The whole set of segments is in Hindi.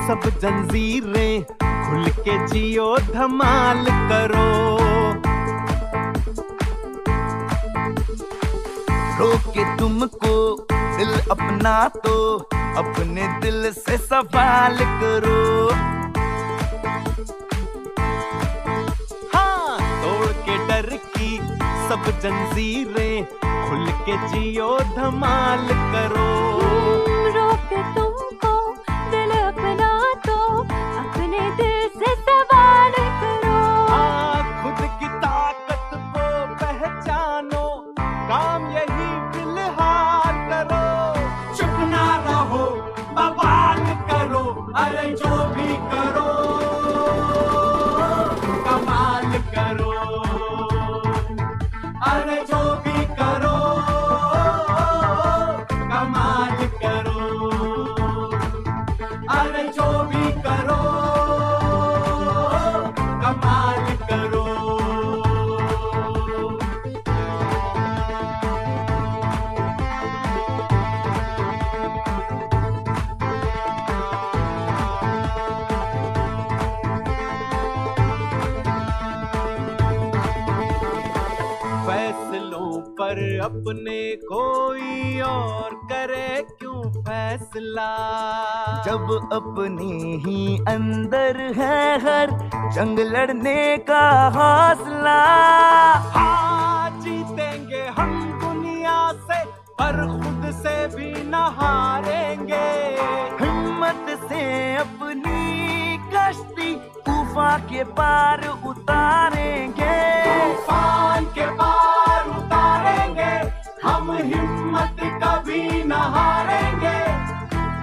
सब जंजीरें खुल के जियो, धमाल करो। रोके तुमको दिल अपना तो अपने दिल से सवाल करो। हाँ, तोड़ के डर की सब जंजीरें खुल के जियो, धमाल करो। रोके तुमको दिल अपना तो अपने दिल से सवाल करो। हाँ, खुद की ताकत को पहचानो, काम यही फिलहाल करो। चुप ना रहो, बवाल करो, अरे जो भी करो कमाल करो। अरे जो भी करो कमाल करो। अरे जो भी करो कमाल करो। फैसलों पर अपने कोई और करे क्यों फैसला, जब अपने ही अंदर है हर जंग लड़ने का हौसला। हाँ, जीतेंगे हम दुनिया से पर खुद से भी न हारेंगे। हिम्मत से अपनी कश्ती तूफान के पार उतारेंगे। तूफान के पार उतारेंगे, हम हिम्मत कभी न हारेंगे।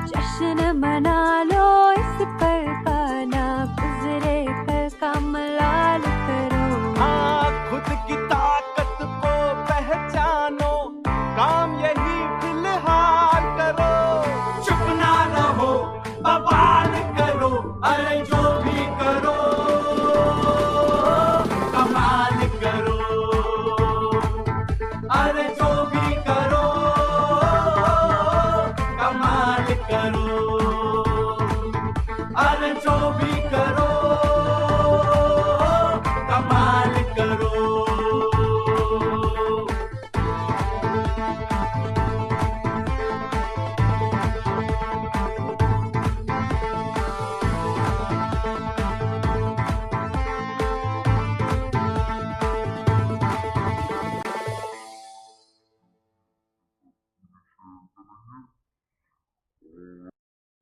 जश्न मना लो इस पल का, ना गुजरे कल का मलाल करो। हाँ, खुद की ताकत को पहचानो, काम यही फिलहाल करो। चुप ना रहो, बवाल करो, अरे जो भी करो कमाल करो। अरे जो भी करो कमाल करो। अरे जो भी करो कमाल करो।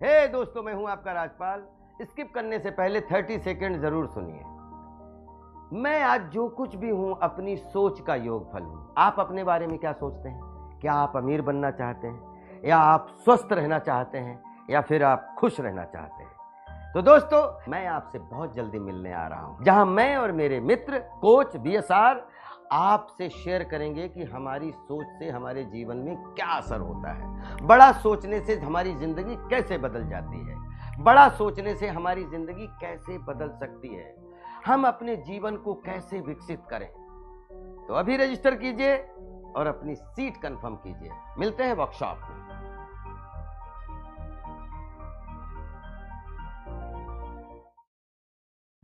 हे दोस्तों, मैं हूं आपका राजपाल। स्किप करने से पहले 30 सेकंड जरूर सुनिए। मैं आज जो कुछ भी हूं अपनी सोच का योगफल हूं। आप अपने बारे में क्या सोचते हैं? क्या आप अमीर बनना चाहते हैं, या आप स्वस्थ रहना चाहते हैं, या फिर आप खुश रहना चाहते हैं? तो दोस्तों, मैं आपसे बहुत जल्दी मिलने आ रहा हूं, जहां मैं और मेरे मित्र कोच BSR आपसे शेयर करेंगे कि हमारी सोच से हमारे जीवन में क्या असर होता है। बड़ा सोचने से हमारी जिंदगी कैसे बदल जाती है, बड़ा सोचने से हमारी जिंदगी कैसे बदल सकती है, हम अपने जीवन को कैसे विकसित करें। तो अभी रजिस्टर कीजिए और अपनी सीट कंफर्म कीजिए। मिलते हैं वर्कशॉप में।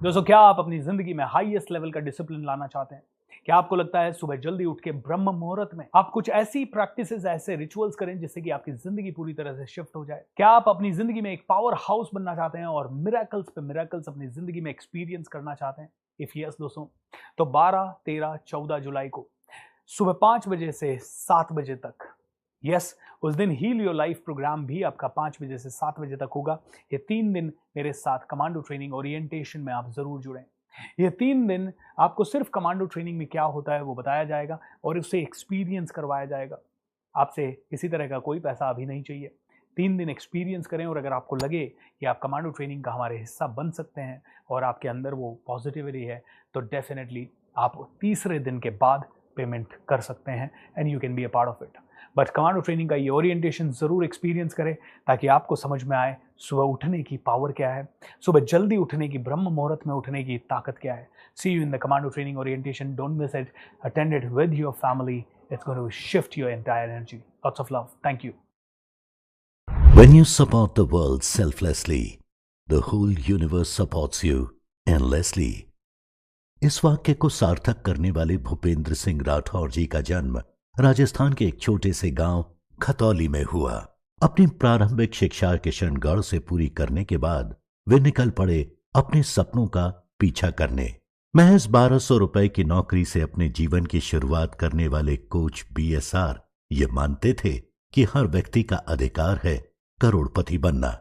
दोस्तों, क्या आप अपनी जिंदगी में हाईएस्ट लेवल का डिसिप्लिन लाना चाहते हैं? क्या आपको लगता है सुबह जल्दी उठ के ब्रह्म मुहूर्त में आप कुछ ऐसी प्रैक्टिसेस, ऐसे रिचुअल्स करें जिससे कि आपकी जिंदगी पूरी तरह से शिफ्ट हो जाए? क्या आप अपनी जिंदगी में एक पावर हाउस बनना चाहते हैं और मिरेकल्स पे मिरेकल्स अपनी जिंदगी में एक्सपीरियंस करना चाहते हैं? इफ यस दोस्तों, तो 12, 13, 14 जुलाई को सुबह 5 बजे से 7 बजे तक, यस, उस दिन हील योर लाइफ प्रोग्राम भी आपका 5 बजे से 7 बजे तक होगा। ये 3 दिन मेरे साथ कमांडो ट्रेनिंग ओरिएंटेशन में आप जरूर जुड़ें। ये 3 दिन आपको सिर्फ कमांडो ट्रेनिंग में क्या होता है वो बताया जाएगा और उससे एक्सपीरियंस करवाया जाएगा। आपसे किसी तरह का कोई पैसा अभी नहीं चाहिए। 3 दिन एक्सपीरियंस करें और अगर आपको लगे कि आप कमांडो ट्रेनिंग का हमारे हिस्सा बन सकते हैं और आपके अंदर वो पॉजिटिविटी है, तो डेफिनेटली आप तीसरे दिन के बाद पेमेंट कर सकते हैं and you can be a part of it. But commando training का ये ओरिएंटेशन ज़रूर एक्सपीरियंस करें ताकि आपको समझ में आए सुबह उठने की पावर क्या है, सुबह जल्दी उठने की, ब्रह्म मुहूर्त में उठने की ताकत क्या है। See you in the commando training orientation, don't miss it, attend it with your family, it's going to shift your entire energy. Lots of love, thank you. When you support the world selflessly, The whole universe supports you endlessly. इस वाक्य को सार्थक करने वाले भूपेंद्र सिंह राठौर जी का जन्म राजस्थान के एक छोटे से गांव खतौली में हुआ। अपनी प्रारंभिक शिक्षा किशनगढ़ से पूरी करने के बाद वे निकल पड़े अपने सपनों का पीछा करने। महज 1200 रुपए की नौकरी से अपने जीवन की शुरुआत करने वाले कोच BSR ये मानते थे कि हर व्यक्ति का अधिकार है करोड़पति बनना।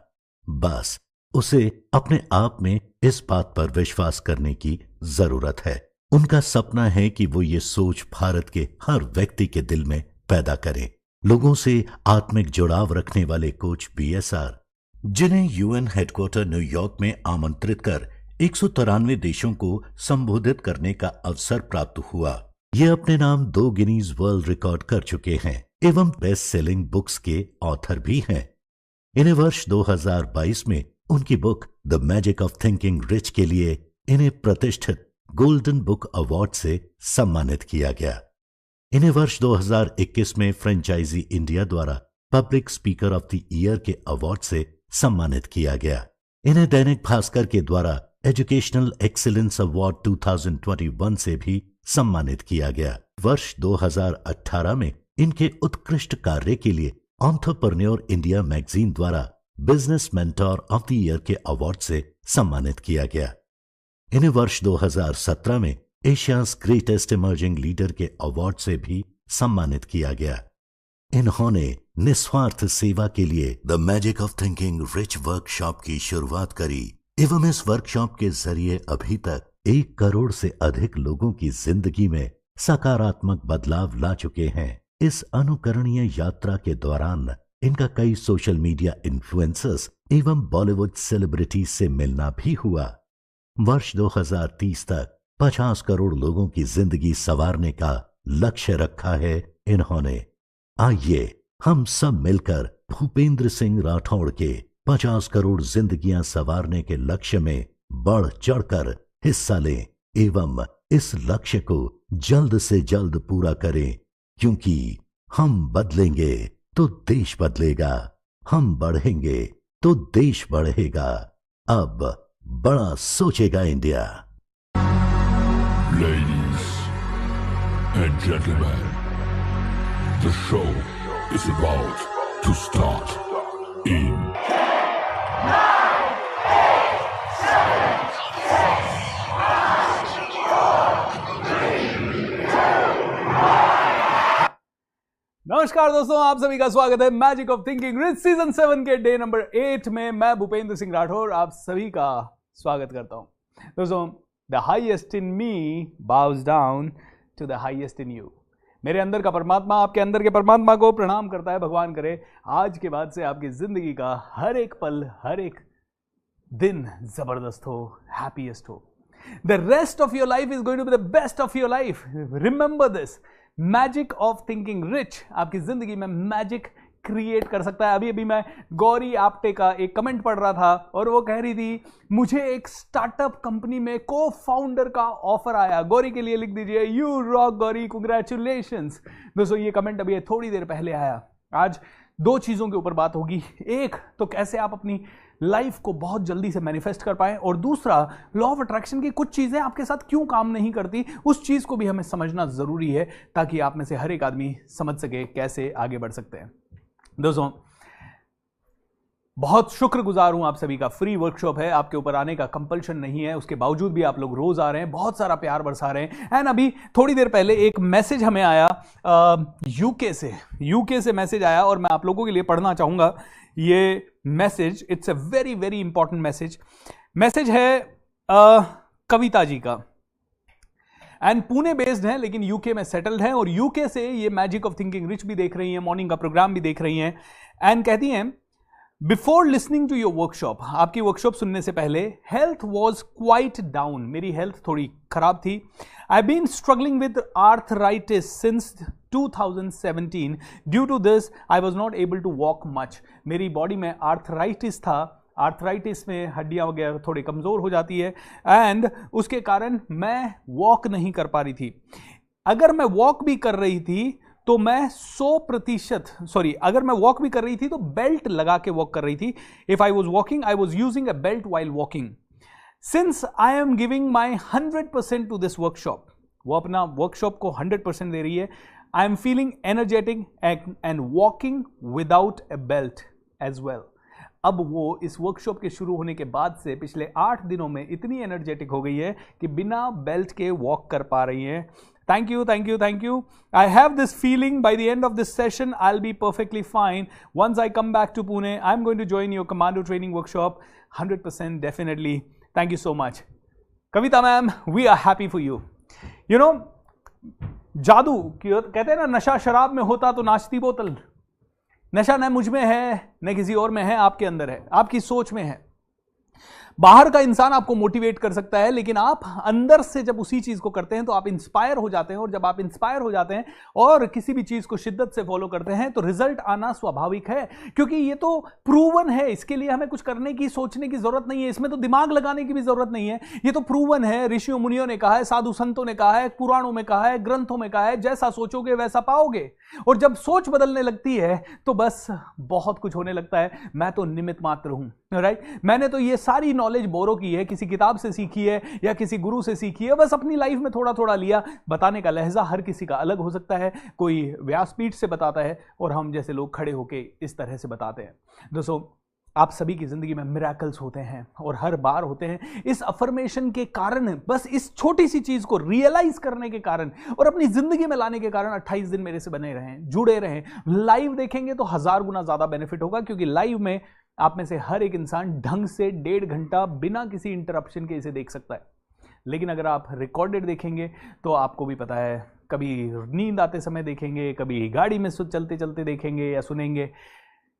बस उसे अपने आप में इस बात पर विश्वास करने की जरूरत है। उनका सपना है कि वो ये सोच भारत के हर व्यक्ति के दिल में पैदा करें। लोगों से आत्मिक जुड़ाव रखने वाले कोच BSR, जिन्हें UN हेडक्वार्टर न्यूयॉर्क में आमंत्रित कर 193 देशों को संबोधित करने का अवसर प्राप्त हुआ, ये अपने नाम 2 गिनीज वर्ल्ड रिकॉर्ड कर चुके हैं एवं बेस्ट सेलिंग बुक्स के ऑथर भी हैं। इन्हें वर्ष 2022 में उनकी book the magic of thinking rich के लिए इन्हें प्रतिष्ठित गोल्डन बुक अवार्ड से सम्मानित किया गया। इन्हें वर्ष 2021 में फ्रेंचाइजी इंडिया द्वारा public speaker of the year के अवार्ड से सम्मानित किया गया। इन्हें दैनिक भास्कर के द्वारा एजुकेशनल एक्सीलेंस अवार्ड 2021 से भी सम्मानित किया गया। वर्ष 2018 में इनके उत्कृष्ट कार्य के लिए एंटरप्रेन्योर इंडिया मैगजीन द्वारा business mentor of the year के अवार्ड से सम्मानित किया गया। इन्हें वर्ष 2017 में एशियाज ग्रेटेस्ट इमर्जिंग लीडर के अवार्ड से भी सम्मानित किया गया। इन्होंने निस्वार्थ सेवा के लिए the magic of thinking rich workshop की शुरुआत करी एवं इस वर्कशॉप के जरिए अभी तक 1 करोड़ से अधिक लोगों की जिंदगी में सकारात्मक बदलाव ला चुके हैं। इस अनुकरणीय यात्रा के दौरान इनका कई सोशल मीडिया इन्फ्लुएंसर्स एवं बॉलीवुड सेलिब्रिटीज से मिलना भी हुआ। वर्ष 2030 तक 50 करोड़ लोगों की जिंदगी संवारने का लक्ष्य रखा है इन्होंने। आइए हम सब मिलकर भूपेंद्र सिंह राठौड़ के 50 करोड़ जिंदगियां संवारने के लक्ष्य में बढ़ चढ़कर हिस्सा लें एवं इस लक्ष्य को जल्द से जल्द पूरा करें, क्योंकि हम बदलेंगे तो देश बदलेगा, हम बढ़ेंगे तो देश बढ़ेगा। अब बड़ा सोचेगा India. Ladies and gentlemen, the show is about to start in 9, 8, 7, 6, 5, 4, 3, 2, 1. नमस्कार दोस्तों, आप सभी का स्वागत है magic of thinking rich season 7 के डे नंबर 8 में। मैं भूपेंद्र सिंह राठौर आप सभी का स्वागत करता हूं। दोस्तों, the highest in me bows down to the highest in you. मेरे अंदर का परमात्मा आपके अंदर के परमात्मा को प्रणाम करता है। भगवान करे आज के बाद से आपकी जिंदगी का हर एक पल, हर एक दिन जबरदस्त हो, हैप्पीएस्ट हो। The rest of your life is going to be the best of your life. Remember this, magic of thinking rich आपकी जिंदगी में मैजिक क्रिएट कर सकता है। अभी मैं गौरी आप्टे का एक कमेंट पढ़ रहा था और वो कह रही थी मुझे एक स्टार्टअप कंपनी में को फाउंडर का ऑफर आया। गौरी के लिए लिख दीजिए यू रॉक गौरी, कंग्रेचुलेशंस। दोस्तों, ये कमेंट अभी थोड़ी देर पहले आया। आज 2 चीजों के ऊपर बात होगी। एक तो कैसे आप अपनी लाइफ को बहुत जल्दी से मैनिफेस्ट कर पाएं, और दूसरा लॉ ऑफ अट्रैक्शन की कुछ चीजें आपके साथ क्यों काम नहीं करती, उस चीज को भी हमें समझना जरूरी है ताकि आप में से हर एक आदमी समझ सके कैसे आगे बढ़ सकते हैं। दोस्तों, बहुत शुक्रगुजार हूं आप सभी का। फ्री वर्कशॉप है, आपके ऊपर आने का कंपल्शन नहीं है, उसके बावजूद भी आप लोग रोज आ रहे हैं, बहुत सारा प्यार बरसा रहे हैं। एंड अभी थोड़ी देर पहले एक मैसेज हमें आया यूके से मैसेज आया और मैं आप लोगों के लिए पढ़ना चाहूंगा ये message. It's a very very important message है कविता जी का। एंड पुणे बेस्ड है लेकिन यूके में सेटल्ड है, और यूके से ये मैजिक ऑफ थिंकिंग रिच भी देख रही हैं, मॉर्निंग का प्रोग्राम भी देख रही हैं। एंड कहती हैं, before listening to your workshop, आपकी वर्कशॉप सुनने से पहले, हेल्थ वॉज क्वाइट डाउन। मेरी हेल्थ थोड़ी खराब थी। I been struggling with arthritis since 2017। Due to this I was not able to walk much. मेरी बॉडी में आर्थराइटिस था। आर्थराइटिस में हड्डियां वगैरह थोड़ी कमज़ोर हो जाती है एंड उसके कारण मैं वॉक नहीं कर पा रही थी। अगर मैं वॉक भी कर रही थी तो मैं 100%, सॉरी, अगर मैं वॉक भी कर रही थी तो बेल्ट लगा के वॉक कर रही थी. If I was walking I was using a belt while walking. Since I am giving my 100% to this workshop, वो अपना वर्कशॉप को 100% दे रही है. I am feeling energetic and walking without a belt as well. अब वो इस वर्कशॉप के शुरू होने के बाद से पिछले 8 दिनों में इतनी एनर्जेटिक हो गई है कि बिना बेल्ट के वॉक कर पा रही है. Thank you, thank you, thank you. I have this feeling by the end of this session, I'll be perfectly fine. Once I come back to Pune, I'm going to join your commando training workshop. 100% definitely. Thank you so much. Kavita ma'am, we are happy for you. You know, जादू कहते हैं ना, नशा शराब में होता तो नाचती बोतल. नशा न मुझ में है न किसी और में है, आपके अंदर है, आपकी सोच में है. बाहर का इंसान आपको मोटिवेट कर सकता है, लेकिन आप अंदर से जब उसी चीज को करते हैं तो आप इंस्पायर हो जाते हैं. और जब आप इंस्पायर हो जाते हैं और किसी भी चीज को शिद्दत से फॉलो करते हैं तो रिजल्ट आना स्वाभाविक है, क्योंकि ये तो प्रूवन है. इसके लिए हमें कुछ करने की, सोचने की जरूरत नहीं है. इसमें तो दिमाग लगाने की भी जरूरत नहीं है. ये तो प्रूवन है. ऋषियों मुनियों ने कहा है, साधु संतों ने कहा है, पुराणों में कहा है, ग्रंथों में कहा है, जैसा सोचोगे वैसा पाओगे. और जब सोच बदलने लगती है तो बस बहुत कुछ होने लगता है. मैं तो निमित्त मात्र हूं, राइट. मैंने तो ये सारी नॉलेज बोरो की है, किसी किताब से सीखी है या किसी गुरु से सीखी है, बस अपनी लाइफ में थोड़ा थोड़ा लिया. बताने का लहजा हर किसी का अलग हो सकता है. कोई व्यासपीठ से बताता है और हम जैसे लोग खड़े होके इस तरह से बताते हैं. दोस्तों, आप सभी की जिंदगी में मिरेकल्स होते हैं और हर बार होते हैं. इस अफर्मेशन के कारण, बस इस छोटी सी चीज को रियलाइज करने के कारण और अपनी जिंदगी में लाने के कारण 28 दिन मेरे से बने रहें, जुड़े रहें. लाइव देखेंगे तो 1000 गुना ज्यादा बेनिफिट होगा, क्योंकि लाइव में आप में से हर एक इंसान ढंग से 1.5 घंटा बिना किसी इंटरप्शन के इसे देख सकता है. लेकिन अगर आप रिकॉर्डेड देखेंगे तो आपको भी पता है, कभी नींद आते समय देखेंगे, कभी गाड़ी में चलते चलते देखेंगे या सुनेंगे,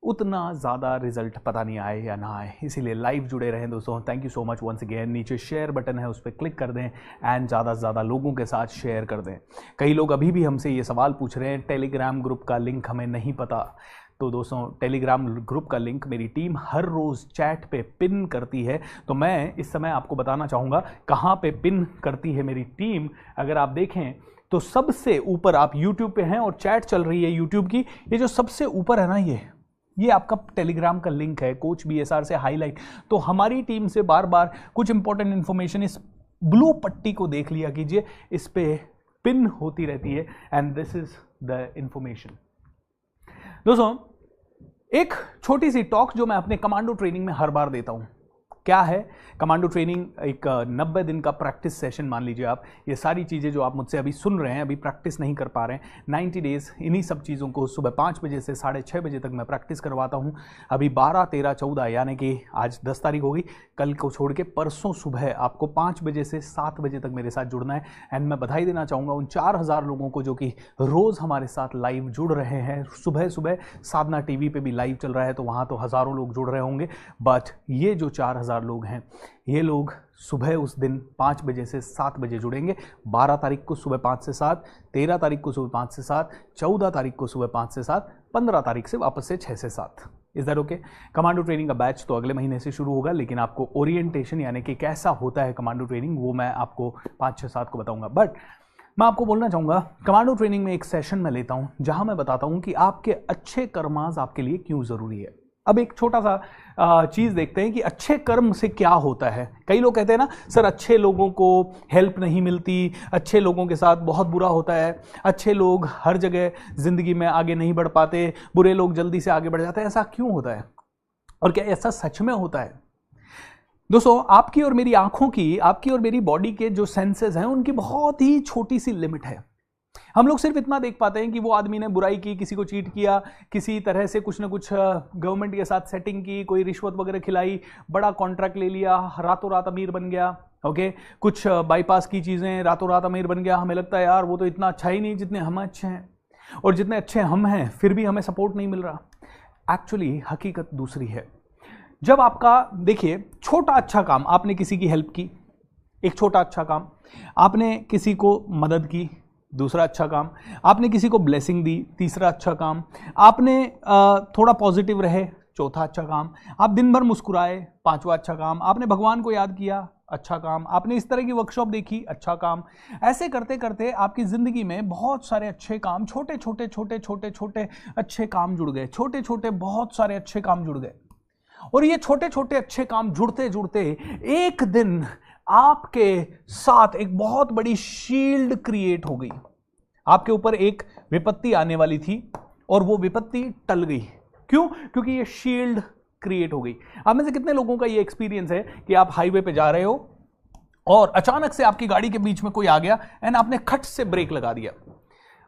उतना ज़्यादा रिजल्ट पता नहीं आए या ना आए. इसीलिए लाइव जुड़े रहें दोस्तों. Thank you so much once again. नीचे शेयर बटन है, उस पर क्लिक कर दें एंड ज़्यादा से ज़्यादा लोगों के साथ शेयर कर दें. कई लोग अभी भी हमसे ये सवाल पूछ रहे हैं, टेलीग्राम ग्रुप का लिंक हमें नहीं पता. तो दोस्तों, टेलीग्राम ग्रुप का लिंक मेरी टीम हर रोज़ चैट पे पिन करती है. तो मैं इस समय आपको बताना चाहूँगा कहाँ पे पिन करती है मेरी टीम. अगर आप देखें तो सबसे ऊपर, आप यूट्यूब पे हैं और चैट चल रही है यूट्यूब की, ये जो सबसे ऊपर है ना, ये आपका टेलीग्राम का लिंक है, कोच BSR से हाईलाइट. तो हमारी टीम से बार बार कुछ इंपॉर्टेंट इंफॉर्मेशन इस ब्लू पट्टी को देख लिया कीजिए, इस पे पिन होती रहती है and this is the information. दोस्तों, एक छोटी सी टॉक जो मैं अपने कमांडो ट्रेनिंग में हर बार देता हूं. क्या है कमांडो ट्रेनिंग? एक 90 दिन का प्रैक्टिस सेशन मान लीजिए आप. ये सारी चीज़ें जो आप मुझसे अभी सुन रहे हैं, अभी प्रैक्टिस नहीं कर पा रहे हैं, 90 डेज इन्हीं सब चीज़ों को सुबह 5 बजे से 6:30 बजे तक मैं प्रैक्टिस करवाता हूँ. अभी 12, 13, 14 यानी कि आज 10 तारीख हो गई, कल को छोड़ के परसों सुबह आपको 5 बजे से 7 बजे तक मेरे साथ जुड़ना है. एंड मैं बधाई देना चाहूँगा उन 4000 लोगों को जो कि रोज़ हमारे साथ लाइव जुड़ रहे हैं. सुबह सुबह साधना टीवी पे भी लाइव चल रहा है, तो वहाँ तो हज़ारों लोग जुड़ रहे होंगे. बट ये जो 4000 लोग हैं, ये लोग सुबह उस दिन 5 बजे से 7 बजे जुड़ेंगे. 12 तारीख को सुबह 5 से 7, 13 तारीख को सुबह 5 से 7, 14 तारीख को सुबह 5 से 7, 15 तारीख से वापस से 6 से 7. Is that okay? Commando training का बैच तो अगले महीने से शुरू होगा, लेकिन आपको ओरिएंटेशन यानी कि कैसा होता है कमांडो ट्रेनिंग, वो मैं आपको 5, 6, 7 को बताऊंगा. बट मैं आपको बोलना चाहूँगा, कमांडो ट्रेनिंग में एक सेशन मैं लेता हूँ जहाँ मैं बताता हूँ कि आपके अच्छे कर्मास आपके लिए क्यों ज़रूरी है. अब एक छोटा सा चीज़ देखते हैं कि अच्छे कर्म से क्या होता है. कई लोग कहते हैं ना, सर अच्छे लोगों को हेल्प नहीं मिलती, अच्छे लोगों के साथ बहुत बुरा होता है, अच्छे लोग हर जगह ज़िंदगी में आगे नहीं बढ़ पाते, बुरे लोग जल्दी से आगे बढ़ जाते हैं. ऐसा क्यों होता है और क्या ऐसा सच में होता है? दोस्तों, आपकी और मेरी आँखों की, आपकी और मेरी बॉडी के जो सेंसेस हैं, उनकी बहुत ही छोटी सी लिमिट है. हम लोग सिर्फ इतना देख पाते हैं कि वो आदमी ने बुराई की, किसी को चीट किया, किसी तरह से कुछ ना कुछ गवर्नमेंट के साथ सेटिंग की, कोई रिश्वत वगैरह खिलाई, बड़ा कॉन्ट्रैक्ट ले लिया, रातों रात अमीर बन गया. ओके, कुछ बाईपास की चीज़ें, रातों रात अमीर बन गया. हमें लगता है यार वो तो इतना अच्छा ही नहीं जितने हम अच्छे हैं, और जितने अच्छे हम हैं फिर भी हमें सपोर्ट नहीं मिल रहा. एक्चुअली हकीकत दूसरी है. जब आपका, देखिए, छोटा अच्छा काम, आपने किसी की हेल्प की, एक छोटा अच्छा काम, आपने किसी को मदद की, दूसरा अच्छा काम, आपने किसी को ब्लेसिंग दी, तीसरा अच्छा काम, आपने थोड़ा पॉजिटिव रहे, चौथा अच्छा काम, आप दिन भर मुस्कुराए, पांचवा अच्छा काम, आपने भगवान को याद किया, अच्छा काम, आपने इस तरह की वर्कशॉप देखी, अच्छा काम। ऐसे करते करते आपकी जिंदगी में बहुत सारे अच्छे काम, छोटे छोटे छोटे छोटे छोटे अच्छे काम जुड़ गए, छोटे छोटे बहुत सारे अच्छे काम जुड़ गए। और ये छोटे छोटे अच्छे काम जुड़ते जुड़ते एक दिन आपके साथ एक बहुत बड़ी शील्ड क्रिएट हो गई। आपके ऊपर एक विपत्ति आने वाली थी और वो विपत्ति टल गई। क्यों? क्योंकि ये शील्ड क्रिएट हो गई। आप में से कितने लोगों का ये एक्सपीरियंस है कि आप हाईवे पे जा रहे हो और अचानक से आपकी गाड़ी के बीच में कोई आ गया एंड आपने खट से ब्रेक लगा दिया।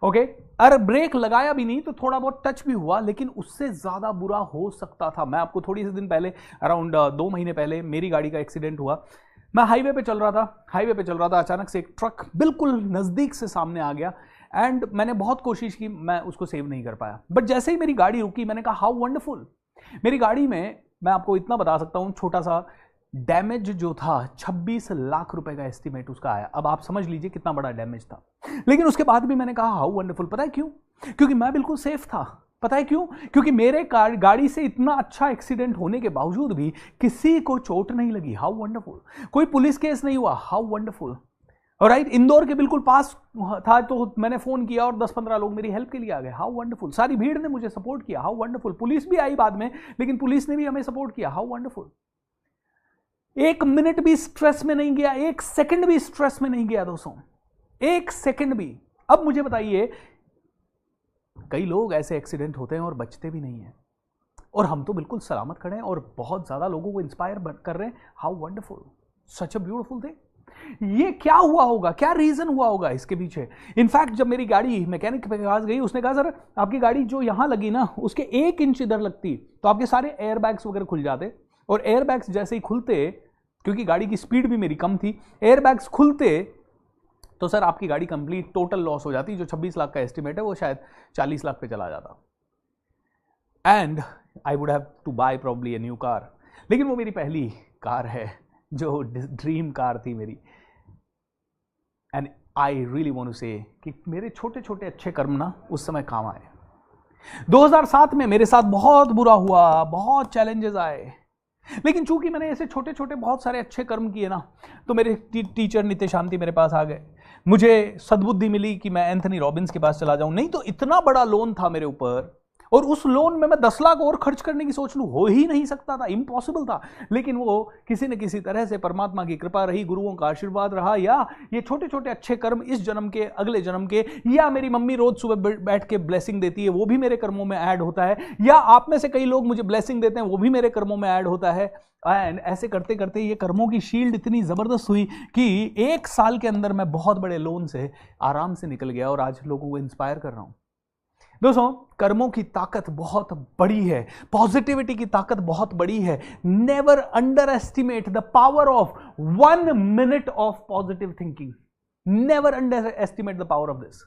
ओके, अरे ब्रेक लगाया भी नहीं तो थोड़ा बहुत टच भी हुआ, लेकिन उससे ज्यादा बुरा हो सकता था। मैं आपको थोड़ी से दिन पहले, अराउंड 2 महीने पहले मेरी गाड़ी का एक्सीडेंट हुआ। मैं हाईवे पे चल रहा था, अचानक से एक ट्रक बिल्कुल नजदीक से सामने आ गया एंड मैंने बहुत कोशिश की, मैं उसको सेव नहीं कर पाया। बट जैसे ही मेरी गाड़ी रुकी, मैंने कहा हाउ वंडरफुल। मेरी गाड़ी में, मैं आपको इतना बता सकता हूं, छोटा सा डैमेज जो था 26 लाख रुपए का एस्टिमेट उसका आया। अब आप समझ लीजिए कितना बड़ा डैमेज था। लेकिन उसके बाद भी मैंने कहा हाउ वंडरफुल। पता है क्यों? क्योंकि मैं बिल्कुल सेफ था। पता है क्यों? क्योंकि मेरे गाड़ी से इतना अच्छा एक्सीडेंट होने के बावजूद भी किसी को चोट नहीं लगी। How wonderful. कोई पुलिस केस नहीं हुआ। How wonderful. ऑलराइट, इंदौर के बिल्कुल पास था तो मैंने फोन किया और 10-15 लोग मेरी हेल्प के लिए आ गए। How wonderful. सारी भीड़ ने मुझे सपोर्ट किया। How wonderful. पुलिस भी आई बाद में, लेकिन पुलिस ने भी हमें सपोर्ट किया। How wonderful. 1 मिनट भी स्ट्रेस में नहीं गया, 1 सेकंड भी स्ट्रेस में नहीं गया दोस्तों, 1 सेकंड भी। अब मुझे बताइए, कई लोग ऐसे एक्सीडेंट होते हैं और बचते भी नहीं हैं, और हम तो बिल्कुल सलामत खड़े हैं और बहुत ज्यादा लोगों को इंस्पायर कर रहे हैं। How wonderful, such a beautiful thing. ये क्या हुआ होगा, क्या रीजन हुआ होगा इसके पीछे? इनफैक्ट जब मेरी गाड़ी मैकेनिक के पास गई, उसने कहा सर आपकी गाड़ी जो यहां लगी ना, उसके 1 इंच इधर लगती तो आपके सारे एयर बैग्स वगैरह खुल जाते। और एयर बैग्स जैसे ही खुलते, क्योंकि गाड़ी की स्पीड भी मेरी कम थी, एयर बैग्स खुलते तो सर आपकी गाड़ी कंप्लीट टोटल लॉस हो जाती। जो 26 लाख का एस्टिमेट है वो शायद 40 लाख पे चला जाता। And I would have to buy probably a new car. लेकिन वो मेरी पहली कार है, जो ड्रीम कार थी मेरी। And I really want to say कि मेरे छोटे छोटे अच्छे कर्म ना उस समय काम आए। 2007 में मेरे साथ बहुत बुरा हुआ, बहुत चैलेंजेस आए, लेकिन चूंकि मैंने ऐसे छोटे छोटे बहुत सारे अच्छे कर्म किए ना, तो मेरे टीचर नित्य शांति मेरे पास आ गए। मुझे सद्बुद्धि मिली कि मैं एंथनी रॉबिन्स के पास चला जाऊं। नहीं तो इतना बड़ा लोन था मेरे ऊपर, और उस लोन में मैं 10 लाख और खर्च करने की सोच लूं, हो ही नहीं सकता था, इम्पॉसिबल था। लेकिन वो किसी न किसी तरह से परमात्मा की कृपा रही, गुरुओं का आशीर्वाद रहा, या ये छोटे छोटे अच्छे कर्म इस जन्म के, अगले जन्म के, या मेरी मम्मी रोज सुबह बैठ के ब्लेसिंग देती है, वो भी मेरे कर्मों में ऐड होता है, या आप में से कई लोग मुझे ब्लेसिंग देते हैं, वो भी मेरे कर्मों में ऐड होता है। एंड ऐसे करते करते ये कर्मों की शील्ड इतनी जबरदस्त हुई कि 1 साल के अंदर मैं बहुत बड़े लोन से आराम से निकल गया और आज लोगों को इंस्पायर कर रहा हूं। दोस्तों, कर्मों की ताकत बहुत बड़ी है, पॉजिटिविटी की ताकत बहुत बड़ी है। Never under estimate the power of 1 minute of positive thinking. Never under estimate the power of this.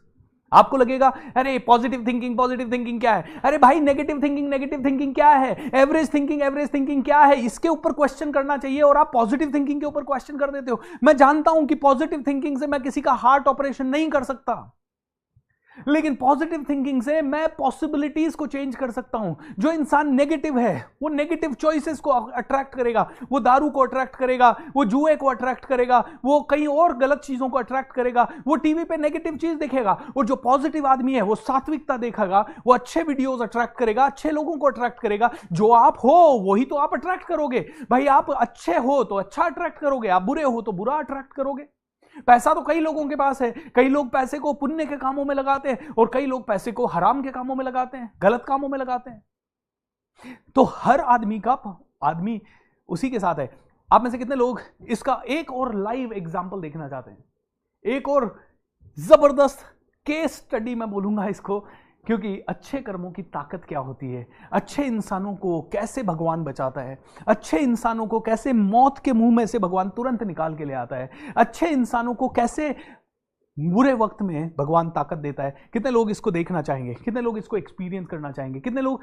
आपको लगेगा अरे पॉजिटिव थिंकिंग क्या है? अरे भाई नेगेटिव थिंकिंग क्या है? एवरेज थिंकिंग क्या है? इसके ऊपर क्वेश्चन करना चाहिए और आप पॉजिटिव थिंकिंग के ऊपर क्वेश्चन कर देते हो। मैं जानता हूं कि पॉजिटिव थिंकिंग से मैं किसी का हार्ट ऑपरेशन नहीं कर सकता, लेकिन पॉजिटिव थिंकिंग से मैं पॉसिबिलिटीज को चेंज कर सकता हूं। जो इंसान नेगेटिव है वो नेगेटिव चॉइसेस को अट्रैक्ट करेगा, वो दारू को अट्रैक्ट करेगा, वो जुए को अट्रैक्ट करेगा, वो कई और गलत चीजों को अट्रैक्ट करेगा, वो टीवी पे नेगेटिव चीज देखेगा। और जो पॉजिटिव आदमी है वो सात्विकता देखेगा, वो अच्छे वीडियोस अट्रैक्ट करेगा, अच्छे लोगों को अट्रैक्ट करेगा। जो आप हो वही तो आप अट्रैक्ट करोगे भाई। आप अच्छे हो तो अच्छा अट्रैक्ट करोगे, आप बुरे हो तो बुरा अट्रैक्ट करोगे। पैसा तो कई लोगों के पास है, कई लोग पैसे को पुण्य के कामों में लगाते हैं और कई लोग पैसे को हराम के कामों में लगाते हैं, गलत कामों में लगाते हैं। तो हर आदमी उसी के साथ है। आप में से कितने लोग इसका एक और लाइव एग्जांपल देखना चाहते हैं? एक और जबरदस्त केस स्टडी मैं बोलूंगा इसको, क्योंकि अच्छे कर्मों की ताकत क्या होती है, अच्छे इंसानों को कैसे भगवान बचाता है, अच्छे इंसानों को कैसे मौत के मुंह में से भगवान तुरंत निकाल के ले आता है, अच्छे इंसानों को कैसे बुरे वक्त में भगवान ताकत देता है। कितने लोग इसको देखना चाहेंगे? कितने लोग इसको एक्सपीरियंस करना चाहेंगे? कितने लोग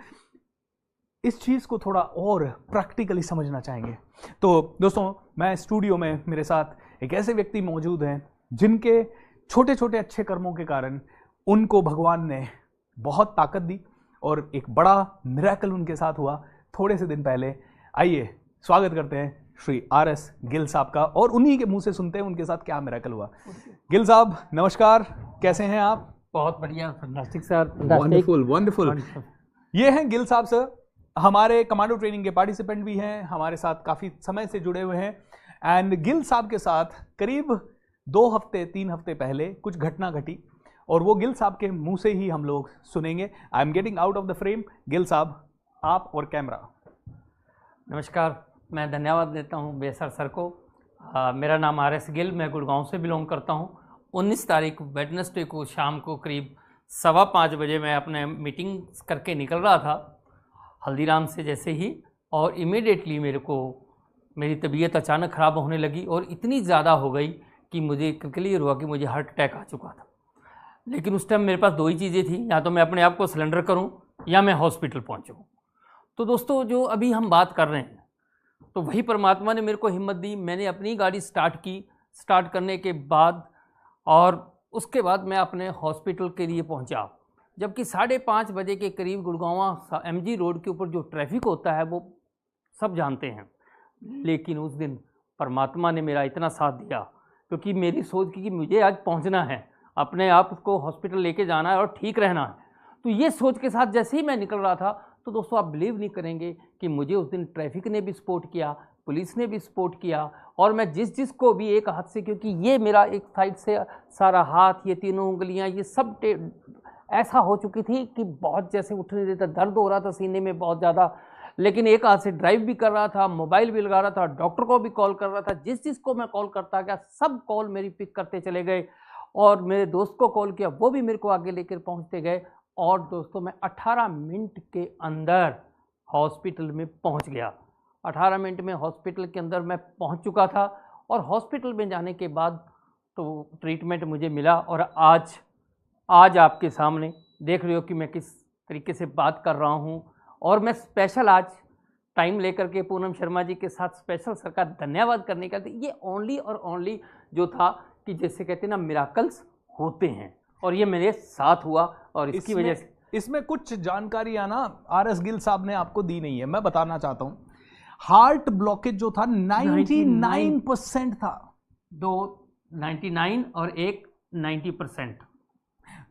इस चीज को थोड़ा और प्रैक्टिकली समझना चाहेंगे? तो दोस्तों, मैं स्टूडियो में मेरे साथ एक ऐसे व्यक्ति मौजूद हैं जिनके छोटे छोटे अच्छे कर्मों के कारण उनको भगवान ने बहुत ताकत दी और एक बड़ा मिरेकल उनके साथ हुआ थोड़े से दिन पहले। आइए स्वागत करते हैं श्री RS गिल साहब का, और उन्हीं के मुंह से सुनते हैं उनके साथ क्या मिरेकल हुआ। गिल साहब नमस्कार, कैसे हैं आप? बहुत बढ़िया, फैंटास्टिक सर, वंडरफुल वंडरफुल। ये हैं गिल साहब सर, हमारे कमांडो ट्रेनिंग के पार्टिसिपेंट भी हैं, हमारे साथ काफ़ी समय से जुड़े हुए हैं। एंड गिल साहब के साथ करीब 2 हफ्ते 3 हफ्ते पहले कुछ घटना घटी, और वो गिल साहब के मुंह से ही हम लोग सुनेंगे। I am getting out of the frame. Gill साहब, आप और कैमरा। नमस्कार, मैं धन्यवाद देता हूँ बेसर सर को। मेरा नाम RS गिल, मैं गुड़गांव से बिलोंग करता हूँ। 19 तारीख वेडनेसडे को शाम को करीब 5:15 बजे मैं अपने मीटिंग करके निकल रहा था हल्दीराम से जैसे ही, और इमीडिएटली मेरी तबीयत अचानक ख़राब होने लगी, और इतनी ज़्यादा हो गई कि मुझे क्लियर हुआ कि मुझे हार्ट अटैक आ चुका था। लेकिन उस टाइम मेरे पास 2 ही चीज़ें थी, या तो मैं अपने आप को सरेंडर करूं या मैं हॉस्पिटल पहुंचूं। तो दोस्तों, जो अभी हम बात कर रहे हैं, तो वही परमात्मा ने मेरे को हिम्मत दी। मैंने अपनी गाड़ी स्टार्ट की, स्टार्ट करने के बाद और उसके बाद मैं अपने हॉस्पिटल के लिए पहुंचा। जबकि 5:30 बजे के करीब गुड़गांव MG रोड के ऊपर जो ट्रैफिक होता है वो सब जानते हैं। लेकिन उस दिन परमात्मा ने मेरा इतना साथ दिया, क्योंकि मेरी सोच की कि मुझे आज पहुंचना है, अपने आप को हॉस्पिटल लेके जाना है और ठीक रहना है। तो ये सोच के साथ जैसे ही मैं निकल रहा था, तो दोस्तों आप बिलीव नहीं करेंगे कि मुझे उस दिन ट्रैफिक ने भी सपोर्ट किया, पुलिस ने भी सपोर्ट किया, और मैं जिस को भी एक हाथ से, क्योंकि ये मेरा एक साइड से सारा हाथ, ये 3 उंगलियां, ये सब ऐसा हो चुकी थी कि बहुत जैसे उठ नहीं देता, दर्द हो रहा था सीने में बहुत ज़्यादा। लेकिन एक हाथ से ड्राइव भी कर रहा था, मोबाइल भी लगा रहा था, डॉक्टर को भी कॉल कर रहा था। जिस को मैं कॉल करता गया, सब कॉल मेरी पिक करते चले गए, और मेरे दोस्त को कॉल किया, वो भी मेरे को आगे लेकर पहुंचते गए। और दोस्तों, मैं 18 मिनट के अंदर हॉस्पिटल में पहुंच गया। 18 मिनट में हॉस्पिटल के अंदर मैं पहुंच चुका था, और हॉस्पिटल में जाने के बाद तो ट्रीटमेंट मुझे मिला। और आज आपके सामने देख रहे हो कि मैं किस तरीके से बात कर रहा हूं। और मैं स्पेशल आज टाइम लेकर के पूनम शर्मा जी के साथ स्पेशल सर का धन्यवाद करने का, ये ओनली और ओनली जो था कि जैसे कहते हैं ना, मिराकल्स होते हैं, और ये मेरे साथ हुआ। और इसकी वजह से इसमें कुछ जानकारियां ना RS गिल साहब ने आपको दी नहीं है, मैं बताना चाहता हूं। हार्ट ब्लॉकेज जो था 99% था। 2 99 और एक 90%।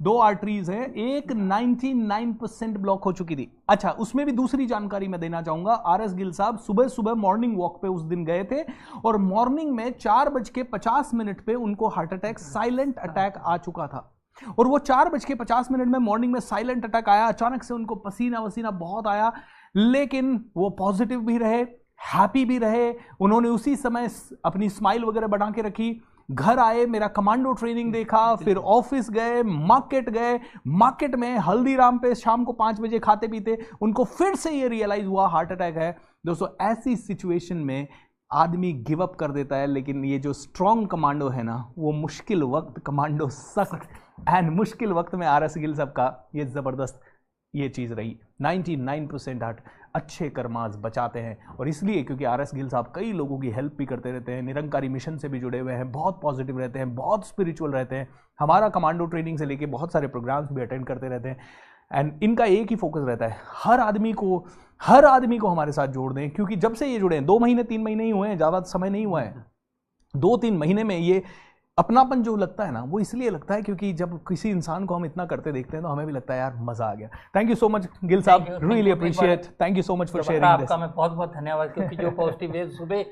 2 आर्टरीज हैं, एक 99% ब्लॉक हो चुकी थी। अच्छा, उसमें भी दूसरी जानकारी मैं देना चाहूंगा। RS गिल साहब सुबह मॉर्निंग वॉक पे उस दिन गए थे, और मॉर्निंग में 4:50 पे उनको हार्ट अटैक, साइलेंट अटैक आ चुका था। और वो 4:50 में मॉर्निंग में साइलेंट अटैक आया। अचानक से उनको पसीना वसीना बहुत आया, लेकिन वो पॉजिटिव भी रहे, हैप्पी भी रहे। उन्होंने उसी समय अपनी स्माइल वगैरह बना के रखी। घर आए, मेरा कमांडो ट्रेनिंग देखा, फिर ऑफिस गए, मार्केट में हल्दीराम पे शाम को 5 बजे खाते पीते उनको फिर से ये रियलाइज हुआ हार्ट अटैक है। दोस्तों, ऐसी सिचुएशन में आदमी गिव अप कर देता है, लेकिन ये जो स्ट्रॉन्ग कमांडो है ना, वो मुश्किल वक्त कमांडो सख्त एंड मुश्किल वक्त में RS गिल साहब का ये जबरदस्त ये चीज रही। 99% हार्ट अच्छे कर्माज बचाते हैं, और इसलिए क्योंकि RS गिल साहब कई लोगों की हेल्प भी करते रहते हैं, निरंकारी मिशन से भी जुड़े हुए हैं, बहुत पॉजिटिव रहते हैं, बहुत स्पिरिचुअल रहते हैं। हमारा कमांडो ट्रेनिंग से लेके बहुत सारे प्रोग्राम्स भी अटेंड करते रहते हैं, एंड इनका एक ही फोकस रहता है, हर आदमी को हमारे साथ जोड़ दें। क्योंकि जब से ये जुड़े हैं, 2 महीने 3 महीने ही हुए हैं, ज़्यादा समय नहीं हुआ है। 2-3 महीने में ये अपनापन जो लगता है ना, वो इसलिए लगता है क्योंकि जब किसी इंसान को हम इतना करते देखते हैं तो हमें भी लगता है यार मजा आ गया। Thank you so much Gill साहब, really appreciate, thank you so much for sharing this. आपका मैं बहुत बहुत धन्यवाद, क्योंकि जो पॉजिटिव वेव सुबह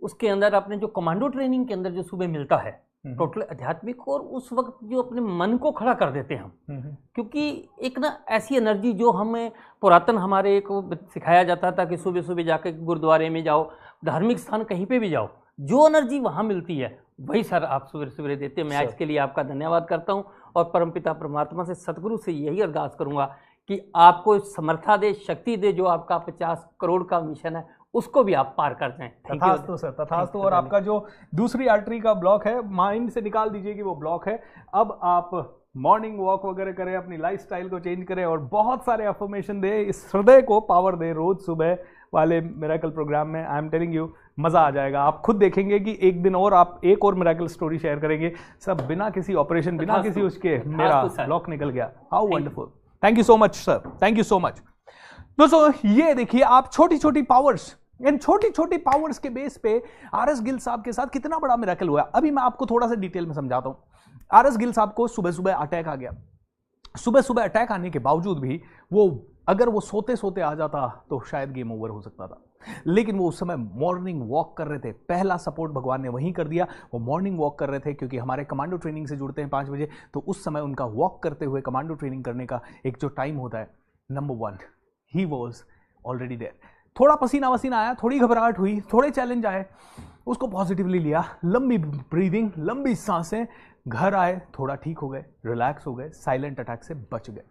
उसके अंदर अपने जो कमांडो ट्रेनिंग के अंदर जो सुबह मिलता है, टोटल आध्यात्मिक, और उस वक्त जो अपने मन को खड़ा कर देते हैं हम, क्योंकि एक ना ऐसी एनर्जी जो हमें पुरातन हमारे को सिखाया जाता था कि सुबह सुबह जाके गुरुद्वारे में जाओ, धार्मिक स्थान कहीं पे भी जाओ, जो एनर्जी वहाँ मिलती है वही सर आप सवेरे सवेरे देते हैं। मैं आज के लिए आपका धन्यवाद करता हूँ, और परमपिता परमात्मा से, सतगुरु से यही अरदास करूँगा कि आपको समर्था दे, शक्ति दे, जो आपका 50 करोड़ का मिशन है उसको भी आप पार कर जाएं। तथास्तु सर, तथास्तु। और आपका जो दूसरी आर्टरी का ब्लॉक है, माइंड से निकाल दीजिए कि वो ब्लॉक है। अब आप मॉर्निंग वॉक वगैरह करें, अपनी लाइफस्टाइल को चेंज करें, और बहुत सारे अफर्मेशन दे, इस हृदय को पावर दे रोज सुबह वाले मिरेकल प्रोग्राम में। आई एम टेलिंग यू, मज़ा आ जाएगा। आप खुद देखेंगे कि एक दिन और आप एक और मिरेकल स्टोरी शेयर करेंगे, सब बिना किसी ऑपरेशन, बिना किसी उसके, मेरा ब्लॉक निकल गया। How wonderful, thank you so much sir, thank you so much. दोस्तों ये देखिए, आप छोटी छोटी पावर्स इन छोटी छोटी पावर्स के बेस पे आरएस गिल साहब के साथ कितना बड़ा मिरेकल हुआ। अभी मैं आपको थोड़ा सा डिटेल में समझाता हूं। आरएस गिल साहब को सुबह सुबह अटैक आ गया। सुबह सुबह अटैक आने के बावजूद भी अगर वो सोते सोते आ जाता तो शायद गेम ओवर हो सकता था, लेकिन वो उस समय मॉर्निंग वॉक कर रहे थे। पहला सपोर्ट भगवान ने वहीं कर दिया। वो मॉर्निंग वॉक कर रहे थे क्योंकि हमारे कमांडो ट्रेनिंग से जुड़ते हैं 5 बजे, तो उस समय उनका वॉक करते हुए कमांडो ट्रेनिंग करने का एक जो टाइम होता है, number 1, he was already there. थोड़ा पसीना वसीना आया, थोड़ी घबराहट हुई, थोड़े चैलेंज आए, उसको पॉजिटिवली लिया, लंबी ब्रीदिंग, लंबी सांसें, घर आए, थोड़ा ठीक हो गए, रिलैक्स हो गए, साइलेंट अटैक से बच गए।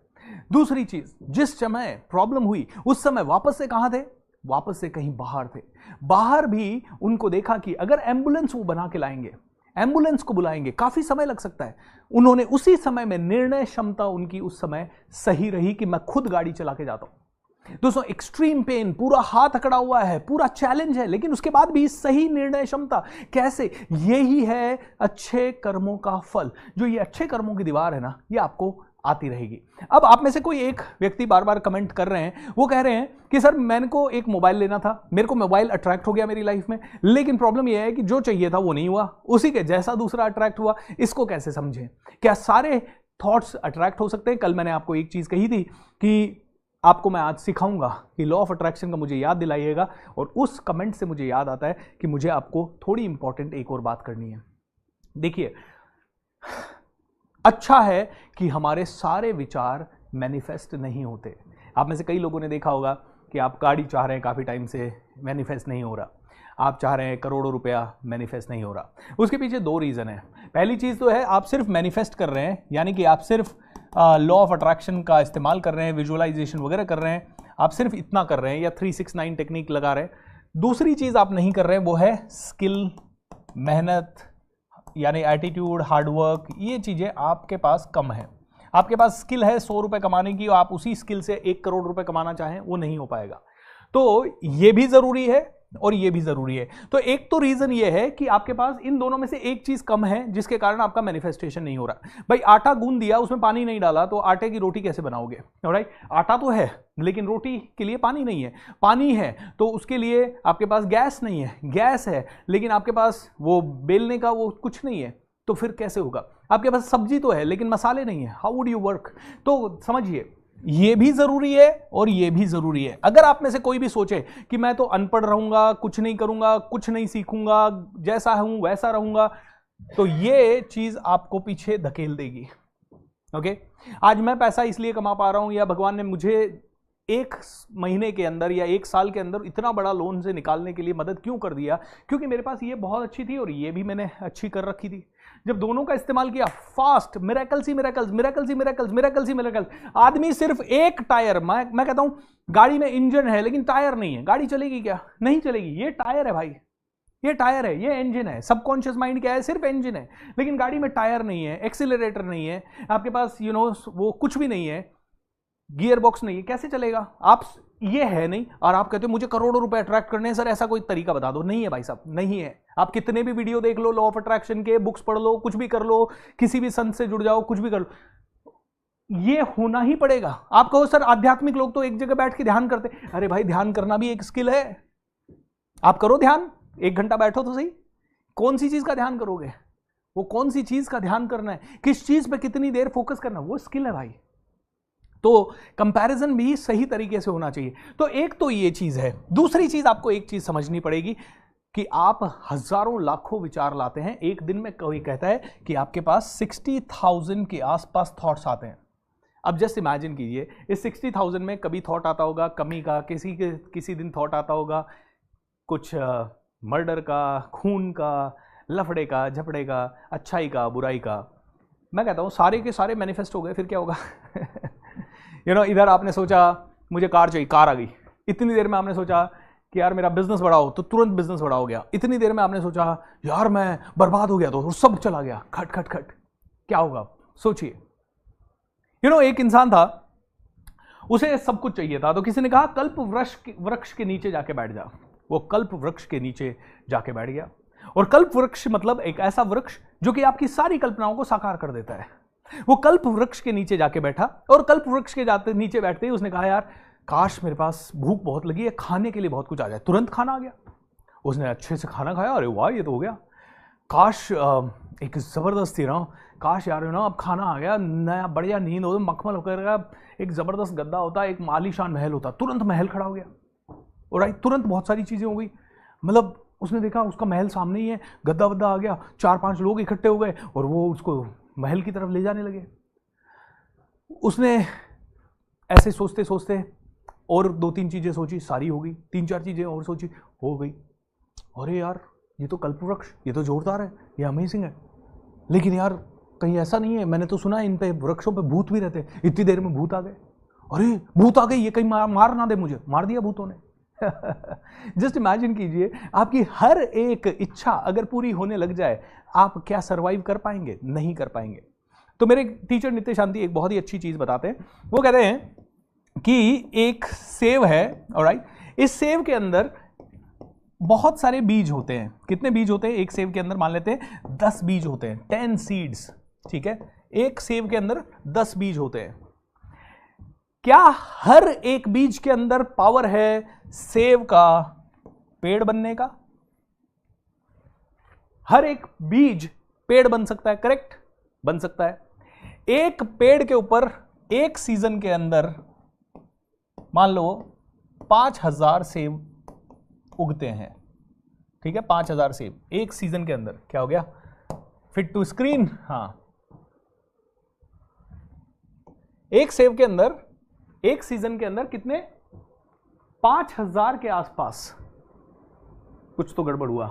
दूसरी चीज, जिस समय प्रॉब्लम हुई उस समय वापस से कहां थे? वापस से कहीं बाहर थे। बाहर भी उनको देखा कि अगर एम्बुलेंस वो बना के लाएंगे, एम्बुलेंस को बुलाएंगे, काफी समय लग सकता है। उन्होंने उसी समय में निर्णय क्षमता उनकी उस समय सही रही कि मैं खुद गाड़ी चला के जाता हूं। दोस्तों, एक्सट्रीम पेन, पूरा हाथ अकड़ा हुआ है, पूरा चैलेंज है, लेकिन उसके बाद भी सही निर्णय क्षमता। कैसे? यही है अच्छे कर्मों का फल। जो ये अच्छे कर्मों की दीवार है ना, ये आपको आती रहेगी। अब आप में से कोई एक व्यक्ति बार बार कमेंट कर रहे हैं, वो कह रहे हैं कि सर मैंने को एक मोबाइल लेना था, मेरे को मोबाइल अट्रैक्ट हो गया मेरी लाइफ में, लेकिन प्रॉब्लम यह है कि जो चाहिए था वो नहीं हुआ, उसी के जैसा दूसरा अट्रैक्ट हुआ। इसको कैसे समझें? क्या सारे थॉट्स अट्रैक्ट हो सकते हैं? कल मैंने आपको एक चीज कही थी कि आपको मैं आज सिखाऊंगा कि लॉ ऑफ अट्रैक्शन का मुझे याद दिलाइएगा, और उस कमेंट से मुझे याद आता है कि मुझे आपको थोड़ी इंपॉर्टेंट एक और बात करनी है। देखिए, अच्छा है कि हमारे सारे विचार मैनिफेस्ट नहीं होते। आप में से कई लोगों ने देखा होगा कि आप गाड़ी चाह रहे हैं, काफ़ी टाइम से मैनिफेस्ट नहीं हो रहा। आप चाह रहे हैं करोड़ों रुपया, मैनिफेस्ट नहीं हो रहा। उसके पीछे 2 रीज़न है। पहली चीज़ तो है आप सिर्फ मैनिफेस्ट कर रहे हैं, यानी कि आप सिर्फ लॉ ऑफ अट्रैक्शन का इस्तेमाल कर रहे हैं, विजुअलाइजेशन वगैरह कर रहे हैं, आप सिर्फ इतना कर रहे हैं या 369 टेक्निक लगा रहे हैं। दूसरी चीज़ आप नहीं कर रहे हैं, वो है स्किल, मेहनत, यानी एटीट्यूड, हार्डवर्क। ये चीज़ें आपके पास कम है। आपके पास स्किल है 100 रुपये कमाने की, और आप उसी स्किल से 1 करोड़ रुपए कमाना चाहें, वो नहीं हो पाएगा। तो ये भी ज़रूरी है और ये भी ज़रूरी है। तो एक तो रीज़न ये है कि आपके पास इन दोनों में से एक चीज़ कम है, जिसके कारण आपका मैनिफेस्टेशन नहीं हो रहा। भाई, आटा गूंद दिया, उसमें पानी नहीं डाला, तो आटे की रोटी कैसे बनाओगे? ऑलराइट, आटा तो है लेकिन रोटी के लिए पानी नहीं है। पानी है तो उसके लिए आपके पास गैस नहीं है, गैस है लेकिन आपके पास वो बेलने का वो कुछ नहीं है, तो फिर कैसे होगा? आपके पास सब्जी तो है लेकिन मसाले नहीं है, हाउ वुड यू वर्क? तो समझिए, ये भी जरूरी है और ये भी जरूरी है। अगर आप में से कोई भी सोचे कि मैं तो अनपढ़ रहूंगा, कुछ नहीं करूंगा, कुछ नहीं सीखूंगा, जैसा हूं वैसा रहूंगा, तो ये चीज आपको पीछे धकेल देगी। ओके, आज मैं पैसा इसलिए कमा पा रहा हूं, या भगवान ने मुझे 1 महीने के अंदर या 1 साल के अंदर इतना बड़ा लोन से निकालने के लिए मदद क्यों कर दिया? क्योंकि मेरे पास ये बहुत अच्छी थी और ये भी मैंने अच्छी कर रखी थी। जब दोनों का इस्तेमाल किया, फास्ट, मिरेकल्स ही मिरेकल्स, मिरेकल्स ही मिरेकल्स, मिरेकल्स ही मिरेकल्स। आदमी सिर्फ एक टायर, मैं कहता हूं गाड़ी में इंजन है लेकिन टायर नहीं है, गाड़ी चलेगी क्या? नहीं चलेगी। ये टायर है भाई, ये टायर है, ये इंजन है। सबकॉन्शियस माइंड क्या है? सिर्फ इंजन है, लेकिन गाड़ी में टायर नहीं है, एक्सीलरेटर नहीं है, आपके पास वो कुछ भी नहीं है, गियर बॉक्स नहीं है, कैसे चलेगा? आप ये है नहीं, और आप कहते हो मुझे करोड़ों रुपए अट्रैक्ट करने हैं, सर ऐसा कोई तरीका बता दो। नहीं है भाई साहब, नहीं है। आप कितने भी वीडियो देख लो लॉ ऑफ अट्रैक्शन के, बुक्स पढ़ लो, कुछ भी कर लो, किसी भी संत से जुड़ जाओ, कुछ भी कर लो, ये होना ही पड़ेगा। आप कहो सर आध्यात्मिक लोग तो एक जगह बैठ के ध्यान करते, अरे भाई ध्यान करना भी एक स्किल है। आप करो ध्यान, 1 घंटा बैठो तो सही। कौन सी चीज का ध्यान करोगे? वो कौन सी चीज का ध्यान करना है, किस चीज पे कितनी देर फोकस करना, वो स्किल है भाई। तो कंपैरिजन भी सही तरीके से होना चाहिए। तो एक तो ये चीज है। दूसरी चीज आपको एक चीज समझनी पड़ेगी कि आप हजारों लाखों विचार लाते हैं। एक दिन में कोई कहता है कि आपके पास 60,000 के आसपास थॉट्स आते हैं। अब जस्ट इमेजिन कीजिए, इस 60,000 में कभी थॉट आता होगा कमी का, किसी दिन थॉट आता होगा कुछ मर्डर का, खून का, लफड़े का, झपड़े का, अच्छाई का, बुराई का। मैं कहता हूं सारे के सारे मैनिफेस्ट हो गए, फिर क्या होगा? इधर आपने सोचा मुझे कार चाहिए, कार आ गई। इतनी देर में आपने सोचा कि यार मेरा बिजनेस बड़ा हो, तो तुरंत बिजनेस बड़ा हो गया। इतनी देर में आपने सोचा यार मैं बर्बाद हो गया, तो सब चला गया, खट खट खट। क्या होगा सोचिए। एक इंसान था, उसे सब कुछ चाहिए था, तो किसी ने कहा कल्प वृक्ष के नीचे जाके बैठ जा। वो कल्प वृक्ष के नीचे जाके बैठ गया। और कल्प वृक्ष मतलब एक ऐसा वृक्ष जो कि आपकी सारी कल्पनाओं को साकार कर देता है। वो कल्प वृक्ष के नीचे जाके बैठा, और कल्प वृक्ष के नीचे बैठते ही उसने कहा यार काश मेरे पास भूख बहुत लगी है, खाने के लिए बहुत कुछ आ जाए। तुरंत खाना आ गया, उसने अच्छे से खाना खाया, अरे वाह ये तो हो गया। काश एक ज़बरदस्त थी ना, काश यार ना अब खाना आ गया, नया बढ़िया नींद हो, मखमल होकर एक ज़बरदस्त गद्दा होता, एक मालीशान महल होता, तुरंत महल खड़ा हो गया। और राइट, तुरंत बहुत सारी चीज़ें हो गई। मतलब उसने देखा उसका महल सामने ही है, गद्दा वद्दा आ गया, 4-5 लोग इकट्ठे हो गए और वो उसको महल की तरफ ले जाने लगे। उसने ऐसे सोचते सोचते और 2-3 चीज़ें सोची, सारी हो गई। 3-4 चीज़ें और सोची, हो गई। अरे यार ये तो कल्पवृक्ष, ये तो जोरदार है, ये अमेजिंग है। लेकिन यार कहीं ऐसा नहीं है, मैंने तो सुना है इन पे वृक्षों पे भूत भी रहते हैं, इतनी देर में भूत आ गए। अरे भूत आ गए, ये कहीं मार ना दे मुझे। मार दिया भूतों ने। जस्ट इमेजिन कीजिए, आपकी हर एक इच्छा अगर पूरी होने लग जाए, आप क्या सरवाइव कर पाएंगे? नहीं कर पाएंगे। तो मेरे टीचर नित्य शांति एक बहुत ही अच्छी चीज बताते हैं। वो कहते हैं कि एक सेब है, ऑलराइट, इस सेब के अंदर बहुत सारे बीज होते हैं। कितने बीज होते हैं एक सेब के अंदर? मान लेते हैं 10 बीज होते हैं, 10 सीड्स, ठीक है। एक सेब के अंदर 10 बीज होते हैं। क्या हर एक बीज के अंदर पावर है सेब का पेड़ बनने का? हर एक बीज पेड़ बन सकता है, करेक्ट? बन सकता है। एक पेड़ के ऊपर एक सीजन के अंदर मान लो 5000 सेब उगते हैं, ठीक है। 5000 सेब एक सीजन के अंदर। क्या हो गया? Fit to screen? हाँ, एक सेब के अंदर एक सीजन के अंदर कितने? 5000 के आसपास। कुछ तो गड़बड़ हुआ,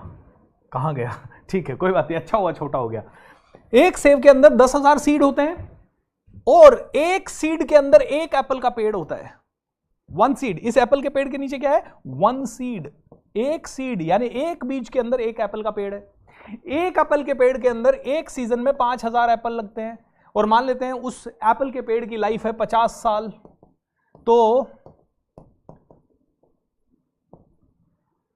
कहां गया? ठीक है, कोई बात नहीं, अच्छा हुआ छोटा हो गया। एक सेब के अंदर 10,000 सीड होते हैं और एक सीड के अंदर एक एप्पल का पेड़ होता है। 1 सीड, इस एप्पल के पेड़ के नीचे क्या है? 1 सीड। एक सीड यानी एक बीज के अंदर एक एप्पल का पेड़ है। एक एप्पल के पेड़ के अंदर एक सीजन में 5000 एप्पल लगते हैं। और मान लेते हैं उस एप्पल के पेड़ की लाइफ है 50 साल, तो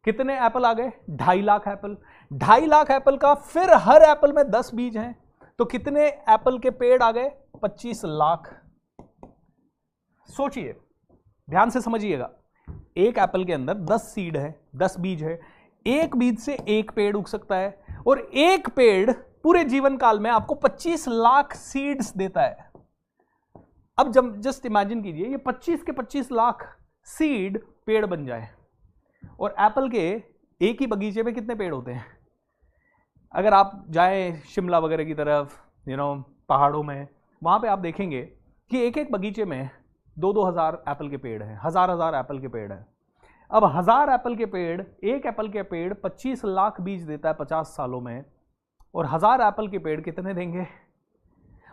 कितने एप्पल आ गए? 2.5 लाख एप्पल। 2.5 लाख एप्पल का फिर हर एप्पल में 10 बीज हैं, तो कितने एप्पल के पेड़ आ गए? 25 लाख। सोचिए, ध्यान से समझिएगा। एक एप्पल के अंदर 10 सीड है, 10 बीज है। एक बीज से एक पेड़ उग सकता है और एक पेड़ पूरे जीवन काल में आपको 25 लाख सीड्स देता है। अब जब जस्ट इमेजिन कीजिए, ये 25 के 25 लाख सीड पेड़ बन जाए। और एप्पल के एक ही बगीचे में कितने पेड़ होते हैं? अगर आप जाएं शिमला वगैरह की तरफ, पहाड़ों में, वहां पे आप देखेंगे कि एक एक बगीचे में 2-2 हज़ार एप्पल के पेड़ हैं, हजार एप्पल के पेड़ हैं। अब 1000 एप्पल के पेड़, एक एप्पल के पेड़ 25 लाख बीज देता है 50 सालों में, और 1000 एप्पल के पेड़ कितने देंगे?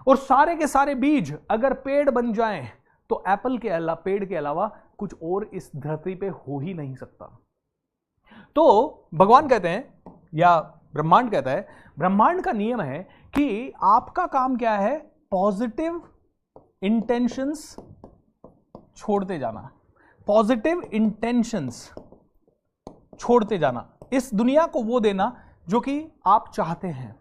और सारे के सारे बीज अगर पेड़ बन जाएं तो एप्पल के अलावा, पेड़ के अलावा कुछ और इस धरती पे हो ही नहीं सकता। तो भगवान कहते हैं या ब्रह्मांड कहता है, ब्रह्मांड का नियम है कि आपका काम क्या है? पॉजिटिव इंटेंशंस छोड़ते जाना, पॉजिटिव इंटेंशंस छोड़ते जाना, इस दुनिया को वो देना जो कि आप चाहते हैं,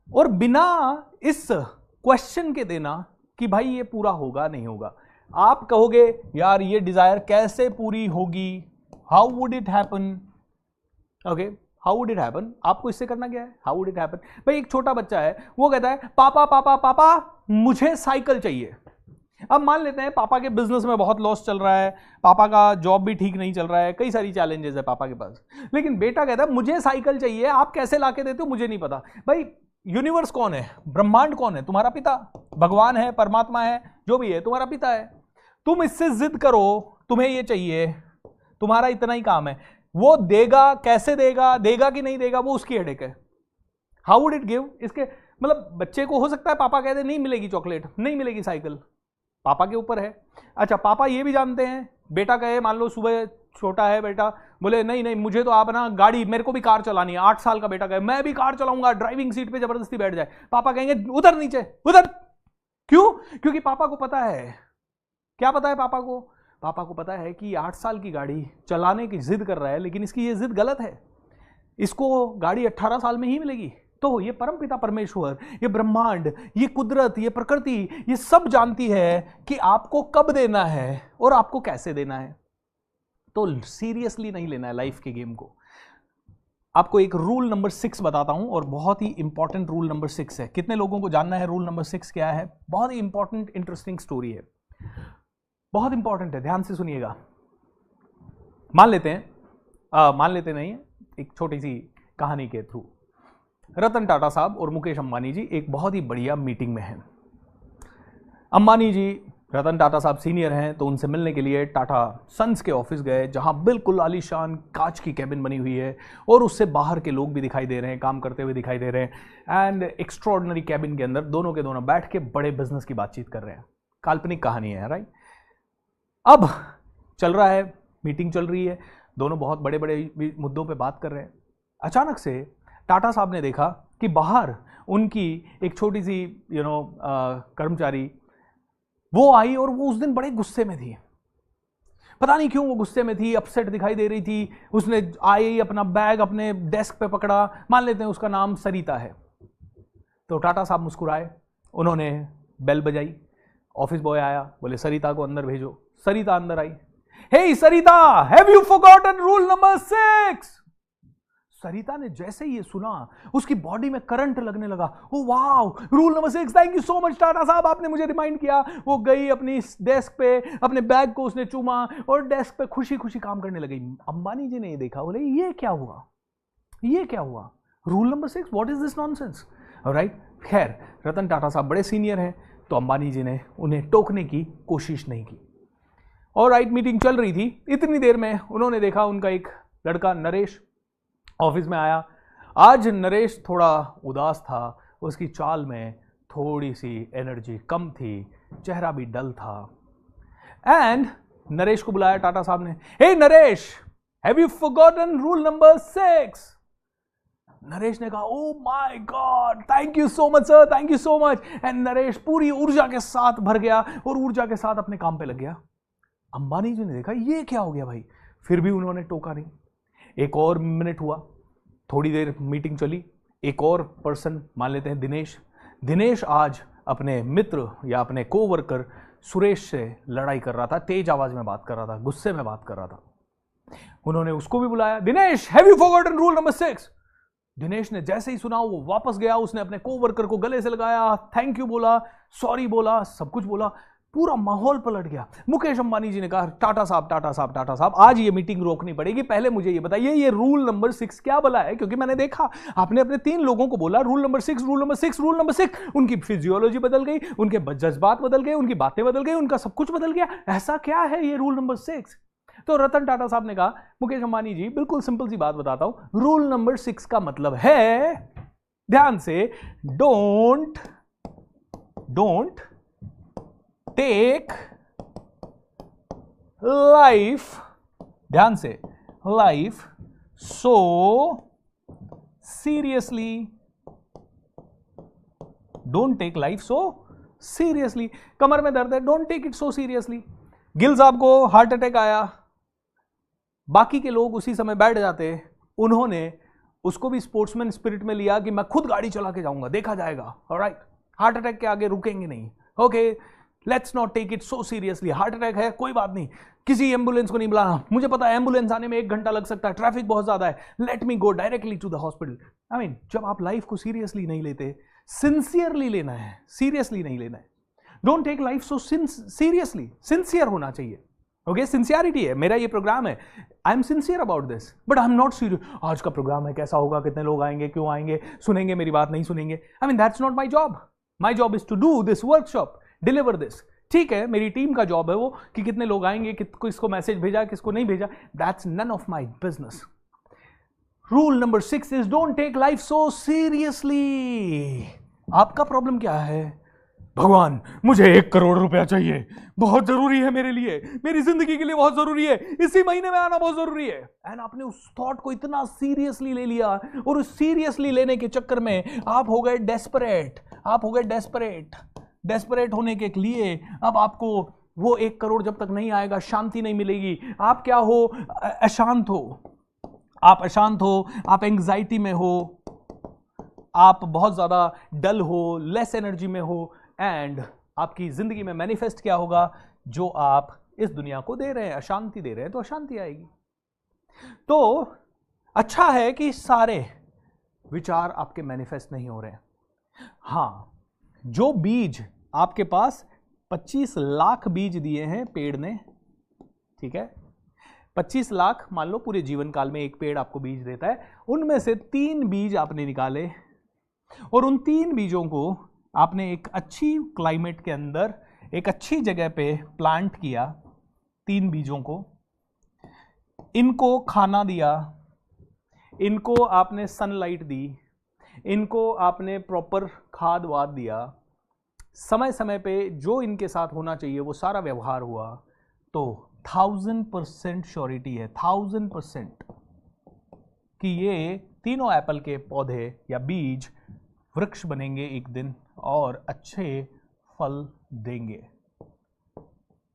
और बिना इस क्वेश्चन के देना कि भाई ये पूरा होगा नहीं होगा। आप कहोगे यार ये डिजायर कैसे पूरी होगी, how would it happen? Okay, how would it happen? आपको इससे करना क्या है? How would it happen? भाई एक छोटा बच्चा है, वो कहता है पापा पापा पापा मुझे साइकिल चाहिए। अब मान लेते हैं पापा के बिजनेस में बहुत लॉस चल रहा है, पापा का जॉब भी ठीक नहीं चल रहा है, कई सारी चैलेंजेस है पापा के पास, लेकिन बेटा कहता है मुझे साइकिल चाहिए। आप कैसे लाके देते हो मुझे नहीं पता। भाई यूनिवर्स कौन है? ब्रह्मांड कौन है? तुम्हारा पिता। भगवान है, परमात्मा है, जो भी है तुम्हारा पिता है। तुम इससे जिद करो, तुम्हें ये चाहिए, तुम्हारा इतना ही काम है। वो देगा, कैसे देगा, देगा कि नहीं देगा, वो उसकी हेडेक है। How would it give? इसके मतलब बच्चे को हो सकता है पापा कहते नहीं मिलेगी चॉकलेट, नहीं मिलेगी साइकिल, पापा के ऊपर है। अच्छा, पापा ये भी जानते हैं, बेटा कहे, मान लो सुबह छोटा है बेटा, बोले नहीं नहीं मुझे तो आप ना गाड़ी, मेरे को भी कार चलानी है। 8 साल का बेटा कहे मैं भी कार चलाऊंगा, ड्राइविंग सीट पे जबरदस्ती बैठ जाए, पापा कहेंगे उधर नीचे, उधर। क्यों? क्योंकि पापा को पता है, क्या पता है पापा को? पापा को पता है कि 8 साल की गाड़ी चलाने की जिद कर रहा है, लेकिन इसकी ये जिद गलत है। इसको गाड़ी 18 साल में ही मिलेगी, तो ये परमपिता परमेश्वर, ये ब्रह्मांड, ये कुदरत, ये प्रकृति, ये सब जानती है कि आपको कब देना है और आपको कैसे देना है। तो सीरियसली नहीं लेना है लाइफ के गेम को। आपको एक रूल नंबर 6 बताता हूं, और बहुत ही इंपॉर्टेंट रूल नंबर 6 है। कितने लोगों को जानना है रूल नंबर 6 क्या है? बहुत ही इंपॉर्टेंट इंटरेस्टिंग स्टोरी है, बहुत इंपॉर्टेंट है, ध्यान से सुनिएगा। मान लेते नहीं, एक छोटी सी कहानी के थ्रू। रतन टाटा साहब और मुकेश अंबानी जी एक बहुत ही बढ़िया मीटिंग में हैं। अंबानी जी, रतन टाटा साहब सीनियर हैं, तो उनसे मिलने के लिए टाटा सन्स के ऑफिस गए, जहां बिल्कुल आलीशान कांच की कैबिन बनी हुई है और उससे बाहर के लोग भी दिखाई दे रहे हैं, काम करते हुए दिखाई दे रहे हैं। एंड एक्स्ट्रॉर्डिनरी कैबिन के अंदर दोनों के दोनों बैठ के बड़े बिजनेस की बातचीत कर रहे हैं। काल्पनिक कहानी है, राइट। अब चल रहा है, मीटिंग चल रही है, दोनों बहुत बड़े बड़े मुद्दों पे बात कर रहे हैं। अचानक से टाटा साहब ने देखा कि बाहर उनकी एक छोटी सी कर्मचारी वो आई, और वो उस दिन बड़े गुस्से में थी। पता नहीं क्यों वो गुस्से में थी, अपसेट दिखाई दे रही थी। उसने आई, अपना बैग अपने डेस्क पे पकड़ा, मान लेते हैं उसका नाम सरिता है। तो टाटा साहब मुस्कुराए, उन्होंने बेल बजाई, ऑफिस बॉय आया, बोले सरिता को अंदर भेजो। सरिता अंदर आई। Hey Sarita, have you forgotten rule number 6? Sarita ने जैसे ही ये सुना, उसकी बॉडी में करंट लगने लगा। Oh wow, rule number 6, thank you so much Tata साहब, आपने मुझे रिमाइंड किया। वो गई अपनी डेस्क पे, अपने बैग को उसने चूमा और डेस्क पे खुशी खुशी काम करने लगी। अंबानी जी ने ये देखा, बोले ये क्या हुआ, ये क्या हुआ? Rule number 6, what is this nonsense? Right. खैर, रतन टाटा साहब बड़े सीनियर हैं, तो अंबानी जी ने उन्हें टोकने की कोशिश नहीं की। और राइट, मीटिंग चल रही थी। इतनी देर में उन्होंने देखा उनका एक लड़का नरेश ऑफिस में आया। आज नरेश थोड़ा उदास था, उसकी चाल में थोड़ी सी एनर्जी कम थी, चेहरा भी डल था। एंड नरेश को बुलाया टाटा साहब ने। Hey Naresh, have you forgotten rule number 6? Naresh ने कहा, oh my god, thank you so much sir, thank you so much. And Naresh पूरी ऊर्जा के साथ भर गया और ऊर्जा के साथ अपने काम पे लग गया। अंबानी जी ने देखा ये क्या हो गया भाई, फिर भी उन्होंने टोका नहीं। एक और मिनट हुआ, थोड़ी देर मीटिंग चली। एक और पर्सन, मान लेते हैं दिनेश। दिनेश आज अपने मित्र या अपने कोवर्कर सुरेश से लड़ाई कर रहा था, तेज आवाज में बात कर रहा था, गुस्से में बात कर रहा था। उन्होंने उसको भी बुलाया। Dinesh, have you forgotten rule number 6? Dinesh ने जैसे ही सुना वो वापस गया, उसने अपने कोवर्कर को गले से लगाया, थैंक यू बोला, सॉरी बोला, सब कुछ बोला। पूरा माहौल पलट गया। मुकेश अंबानी जी ने कहा, टाटा साहब, आज ये मीटिंग रोकनी पड़ेगी। पहले मुझे ये बताइए, ये रूल नंबर 6 क्या भला है? क्योंकि मैंने देखा आपने अपने 3 लोगों को बोला rule number 6, rule number 6, rule number 6। उनकी फिजियोलॉजी बदल गई, उनके जज्बात बदल गए, उनकी बातें बदल गई, उनका सब कुछ बदल गया। ऐसा क्या है ये रूल नंबर 6? तो रतन टाटा साहब ने कहा, मुकेश अंबानी जी, बिल्कुल सिंपल सी बात बताता हूं। रूल नंबर 6 का मतलब है, ध्यान से, डोंट टेक लाइफ, ध्यान से, life so seriously. Don't take life so seriously. कमर में दर्द है, don't take it so seriously. Gill साहब को हार्ट अटैक आया, बाकी के लोग उसी समय बैठ जाते, उन्होंने उसको भी स्पोर्ट्समैन स्पिरिट में लिया कि मैं खुद गाड़ी चला के जाऊंगा, देखा जाएगा। ऑलराइट, हार्ट अटैक के आगे रुकेंगे नहीं। Okay, let's not take it so seriously. Heart attack है, कोई बात नहीं, किसी एम्बुलेंस को नहीं बुलाना, मुझे पता है एम्बुलेंस आने में 1 घंटा लग सकता है, ट्रैफिक बहुत ज्यादा है, let me go directly to the hospital. I mean, जब आप लाइफ को सीरियसली नहीं लेते, सिंसियरली लेना है, सीरियसली नहीं लेना है। Don't take life so seriously, sincere होना चाहिए। ओके, सिंसियरिटी है, मेरा ये प्रोग्राम है, I am sincere about this, but I am not serious. आज का प्रोग्राम है, कैसा होगा, कितने लोग आएंगे, क्यों आएंगे, सुनेंगे मेरी बात, नहीं सुनेंगे। I mean, that's not my job. My job is to do this workshop, deliver this. ठीक है, मेरी टीम का जॉब है वो कि कितने लोग आएंगे, किसको मैसेज भेजा, किसको नहीं भेजा, that's none of my business. Rule number 6 is don't take life so seriously. आपका प्रॉब्लम क्या है? भगवान, मुझे 1 करोड़ रुपया चाहिए, बहुत जरूरी है मेरे लिए, मेरी जिंदगी के लिए बहुत जरूरी है, इसी महीने में आना बहुत जरूरी है। एंड आपने उस थॉट को इतना सीरियसली ले लिया, और उस सीरियसली लेने के चक्कर में आप हो गए डेस्परेट। डेस्परेट होने के लिए अब आपको वो 1 करोड़ जब तक नहीं आएगा, शांति नहीं मिलेगी। आप क्या हो? अशांत हो, आप एंग्जाइटी में हो, आप बहुत ज़्यादा डल हो, लेस एनर्जी में हो, एंड आपकी ज़िंदगी में मैनिफेस्ट क्या होगा? जो आप इस दुनिया को दे रहे हैं, अशांति दे रहे हैं, तो अशांति आएगी। तो अच्छा है कि सारे विचार आपके मैनिफेस्ट नहीं हो रहे हैं। हाँ, जो बीज आपके पास 25 लाख बीज दिए हैं पेड़ ने, ठीक है, 25 लाख मान लो पूरे जीवन काल में एक पेड़ आपको बीज देता है, उनमें से 3 बीज आपने निकाले और उन 3 बीजों को आपने एक अच्छी क्लाइमेट के अंदर एक अच्छी जगह पे प्लांट किया। 3 बीजों को, इनको खाना दिया, इनको आपने सनलाइट दी, इनको आपने प्रॉपर खाद वाद दिया, समय समय पे जो इनके साथ होना चाहिए वो सारा व्यवहार हुआ, तो 1000% श्योरिटी है, 1000% कि ये तीनों एप्पल के पौधे या बीज वृक्ष बनेंगे एक दिन और अच्छे फल देंगे।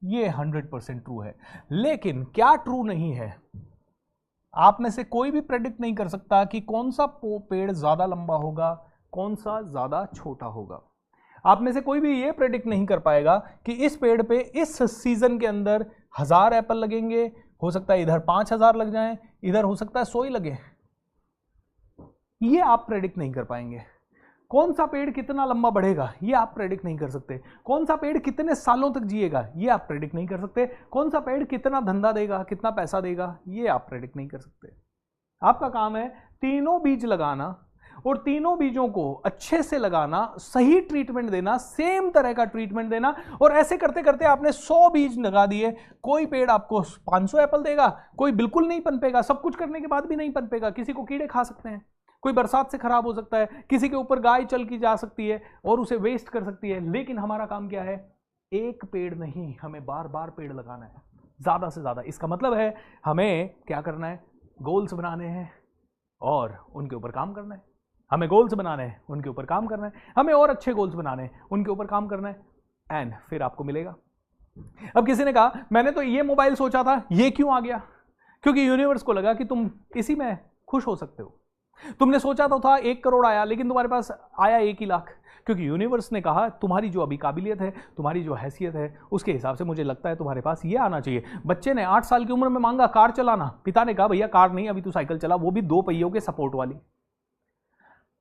ये 100% ट्रू है। लेकिन क्या ट्रू नहीं है? आप में से कोई भी प्रेडिक्ट नहीं कर सकता कि कौन सा पेड़ ज्यादा लंबा होगा, कौन सा ज्यादा छोटा होगा। आप में से कोई भी ये प्रेडिक्ट नहीं कर पाएगा कि इस पेड़ पे इस सीजन के अंदर 1000 एप्पल लगेंगे, हो सकता है इधर 5000 लग जाएं, इधर हो सकता है 100 ही लगे। ये आप प्रेडिक्ट नहीं कर पाएंगे। कौन सा पेड़ कितना लंबा बढ़ेगा ये आप प्रेडिक्ट नहीं कर सकते। कौन सा पेड़ कितने सालों तक जिएगा ये आप प्रेडिक्ट नहीं कर सकते। कौन सा पेड़ कितना धंधा देगा, कितना पैसा देगा, ये आप प्रेडिक्ट नहीं कर सकते। आपका काम है तीनों बीज लगाना और तीनों बीजों को अच्छे से लगाना, सही ट्रीटमेंट देना, सेम तरह का ट्रीटमेंट देना, और ऐसे करते करते आपने 100 बीज लगा दिए। कोई पेड़ आपको 500 एप्पल देगा, कोई बिल्कुल नहीं पनपेगा, सब कुछ करने के बाद भी नहीं पनपेगा। किसी को कीड़े खा सकते हैं, कोई बरसात से खराब हो सकता है, किसी के ऊपर गाय चल की जा सकती है और उसे वेस्ट कर सकती है। लेकिन हमारा काम क्या है? एक पेड़ नहीं, हमें बार बार पेड़ लगाना है, ज्यादा से ज्यादा। इसका मतलब है हमें क्या करना है? गोल्स बनाने हैं और उनके ऊपर काम करना है। हमें गोल्स बनाने हैं, उनके यूपर काम करना है, हमें और अच्छे गोल्स बनाने हैं, उनके ऊपर काम करना है, एंड फिर आपको मिलेगा। अब किसी ने कहा मैंने तो ये मोबाइल सोचा था, ये क्यों आ गया? क्योंकि यूनिवर्स को लगा कि तुम इसी में खुश हो सकते हो। तुमने सोचा तो था 1 करोड़ आया, लेकिन तुम्हारे पास आया 1 ही लाख, क्योंकि यूनिवर्स ने कहा तुम्हारी जो अभी काबिलियत है, तुम्हारी जो हैसियत है, उसके हिसाब से मुझे लगता है तुम्हारे पास ये आना चाहिए। बच्चे ने 8 साल की उम्र में मांगा कार चलाना, पिता ने कहा भैया कार नहीं, अभी तू साइकिल चला, वो भी 2 पहियों के सपोर्ट वाली।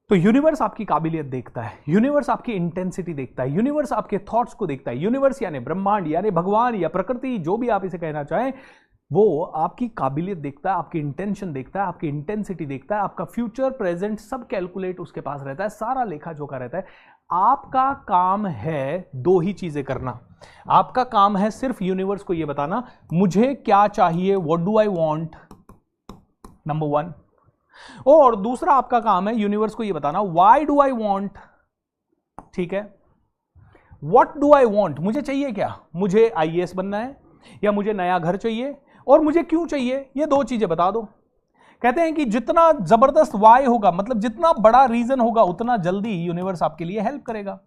तो यूनिवर्स आपकी काबिलियत देखता है, यूनिवर्स आपकी इंटेंसिटी देखता है, यूनिवर्स आपके थॉट्स को देखता है। यूनिवर्स यानी ब्रह्मांड यानी भगवान या प्रकृति, जो भी आप इसे कहना चाहें, वो आपकी काबिलियत देखता है, आपकी इंटेंशन देखता है, आपकी इंटेंसिटी देखता है, आपका फ्यूचर प्रेजेंट सब कैलकुलेट उसके पास रहता है, सारा लेखा जोखा रहता है। आपका काम है 2 ही चीजें करना। आपका काम है सिर्फ यूनिवर्स को ये बताना मुझे क्या चाहिए, what do I want, number 1। और दूसरा आपका काम है यूनिवर्स को ये बताना व्हाई डू आई वांट। ठीक है, व्हाट डू आई वांट, मुझे चाहिए क्या? मुझे IAS बनना है, या मुझे नया घर चाहिए, और मुझे क्यों चाहिए, ये 2 चीजें बता दो। कहते हैं कि जितना जबरदस्त वाई होगा, मतलब जितना बड़ा रीजन होगा, उतना जल्दी यूनिवर्स आपके लिए हेल्प करेगा।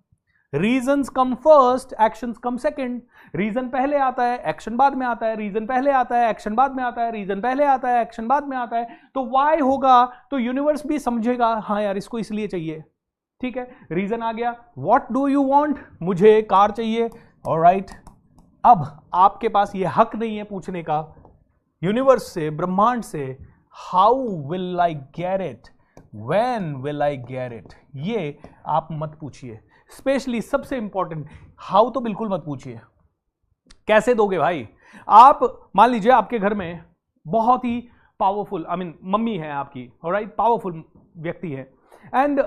रीजंस कम फर्स्ट, एक्शंस कम सेकंड। रीजन पहले आता है, एक्शन बाद में आता है, रीजन पहले आता है, एक्शन बाद में आता है, रीजन पहले आता है, एक्शन बाद में आता है। तो वाई होगा तो यूनिवर्स भी समझेगा हाँ यार इसको इसलिए चाहिए। ठीक है, रीजन आ गया। व्हाट डू यू वांट, मुझे कार चाहिए, ऑलराइट। अब आपके पास ये हक नहीं है पूछने का यूनिवर्स से, ब्रह्मांड से, how will I get it, when will I get it. ये आप मत पूछिए, स्पेशली सबसे इंपॉर्टेंट हाउ तो बिल्कुल मत पूछिए। कैसे दोगे भाई? आप मान लीजिए आपके घर में बहुत ही पावरफुल मम्मी है आपकी, ऑलराइट, पावरफुल व्यक्ति है, एंड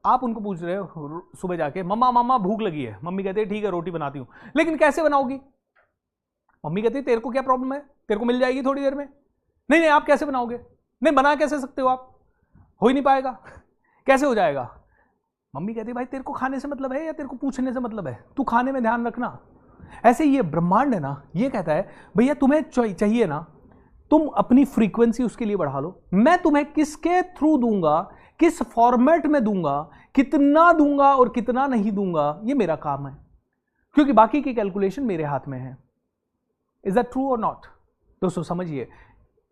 आप उनको पूछ रहे हो सुबह जाके मम्मा भूख लगी है। मम्मी कहते हैं ठीक है रोटी बनाती हूं, लेकिन कैसे बनाओगी? मम्मी कहती है तेरे को क्या प्रॉब्लम है, तेरे को मिल जाएगी थोड़ी देर में। नहीं आप कैसे बनाओगे? नहीं बना कैसे सकते हो आप, हो ही नहीं पाएगा। कैसे हो जाएगा? मम्मी कहती है भाई तेरे को खाने से मतलब है या तेरे को पूछने से मतलब है, तू खाने में ध्यान रखना। ऐसे ये ब्रह्मांड है ना, ये कहता है भैया तुम्हें चाहिए ना, तुम अपनी फ्रीक्वेंसी उसके लिए बढ़ा लो। मैं तुम्हें किसके थ्रू दूंगा, किस फॉर्मेट में दूंगा, कितना दूंगा और कितना नहीं दूंगा, ये मेरा काम है, क्योंकि बाकी की कैलकुलेशन मेरे हाथ में है। इज दैट ट्रू और नॉट? दोस्तों समझिए,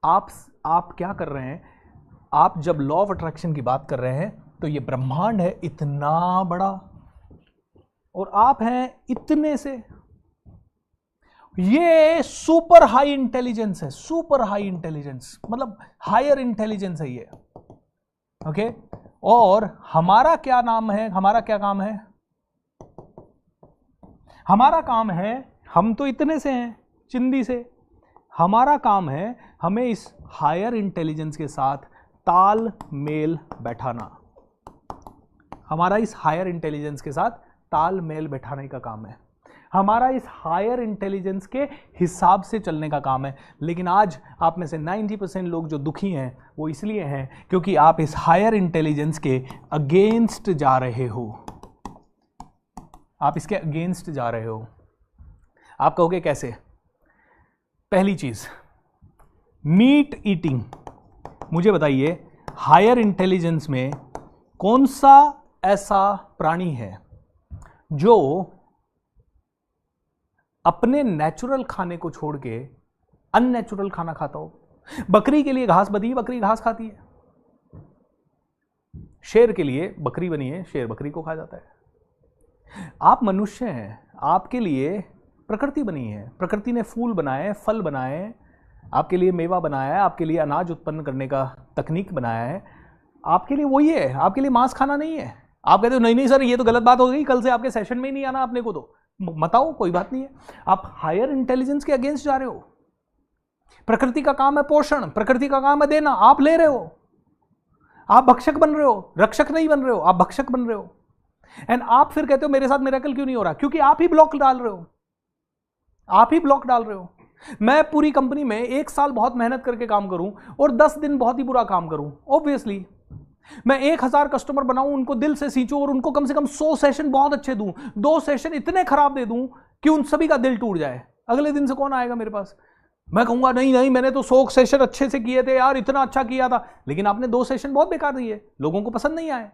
आप क्या कर रहे हैं, आप जब लॉ ऑफ अट्रैक्शन की बात कर रहे हैं तो ये ब्रह्मांड है इतना बड़ा और आप हैं इतने से। ये सुपर हाई इंटेलिजेंस है, सुपर हाई इंटेलिजेंस मतलब हायर इंटेलिजेंस है ये। ओके, और हमारा क्या नाम है, हमारा क्या काम है? हमारा काम है, हम तो इतने से हैं, चिंदी से। हमारा काम है हमें इस हायर इंटेलिजेंस के साथ तालमेल बैठाना। हमारा इस हायर इंटेलिजेंस के साथ तालमेल बैठाने का काम है, हमारा इस हायर इंटेलिजेंस के हिसाब से चलने का काम है। लेकिन आज आप में से 90% लोग जो दुखी हैं वो इसलिए हैं क्योंकि आप इस हायर इंटेलिजेंस के अगेंस्ट जा रहे हो। आप इसके अगेंस्ट जा रहे हो। आप कहोगे कैसे? पहली चीज, मीट ईटिंग। मुझे बताइए हायर इंटेलिजेंस में कौन सा ऐसा प्राणी है जो अपने नेचुरल खाने को छोड़ के अननेचुरल खाना खाता हो? बकरी के लिए घास बनी है, बकरी घास खाती है। शेर के लिए बकरी बनी है, शेर बकरी को खा जाता है। आप मनुष्य हैं, आपके लिए प्रकृति बनी है। प्रकृति ने फूल बनाए, फल बनाए, आपके लिए मेवा बनाया है, आपके लिए अनाज उत्पन्न करने का तकनीक बनाया है। आपके लिए वही है, आपके लिए मांस खाना नहीं है। आप कहते हो नहीं नहीं सर ये तो गलत बात हो गई, कल से आपके सेशन में ही नहीं आना आपने को, तो बताओ कोई बात नहीं है। आप हायर इंटेलिजेंस के अगेंस्ट जा रहे हो। प्रकृति का काम है पोषण, प्रकृति का काम है देना, आप ले रहे हो। आप भक्षक बन रहे हो, रक्षक नहीं बन रहे हो, आप भक्षक बन रहे हो। एंड आप फिर कहते हो मेरे साथ मिरेकल क्यों नहीं हो रहा? क्योंकि आप ही ब्लॉक डाल रहे हो, आप ही ब्लॉक डाल रहे हो। मैं पूरी कंपनी में 1 साल बहुत मेहनत करके काम करूं और 10 दिन बहुत ही बुरा काम करूं, ऑब्वियसली मैं 1000 कस्टमर बनाऊं, उनको दिल से सींचूं और उनको कम से कम 100 सेशन बहुत अच्छे दूं, 2 सेशन इतने खराब दे दूं कि उन सभी का दिल टूट जाए। अगले दिन से कौन आएगा मेरे पास? मैं कहूंगा नहीं नहीं मैंने तो 100 सेशन अच्छे से किए थे यार, इतना अच्छा किया था, लेकिन आपने 2 सेशन बहुत बेकार दिए, लोगों को पसंद नहीं आए।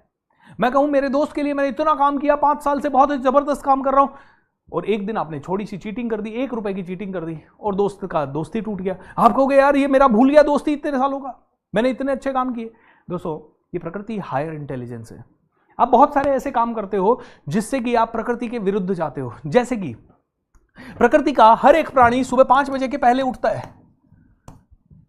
मैं कहूं मेरे दोस्त के लिए मैंने इतना काम किया, 5 साल से बहुत जबरदस्त काम कर रहा हूं, और एक दिन आपने छोटी सी चीटिंग कर दी, 1 रुपए की चीटिंग कर दी और दोस्त का दोस्ती टूट गया। आप कहोगे यार ये मेरा भूल गया दोस्ती इतने सालों का, मैंने इतने अच्छे काम किए। दोस्तों ये प्रकृति हायर इंटेलिजेंस है। आप बहुत सारे ऐसे काम करते हो जिससे कि आप प्रकृति के विरुद्ध जाते हो। जैसे कि प्रकृति का हर एक प्राणी सुबह 5 बजे के पहले उठता है।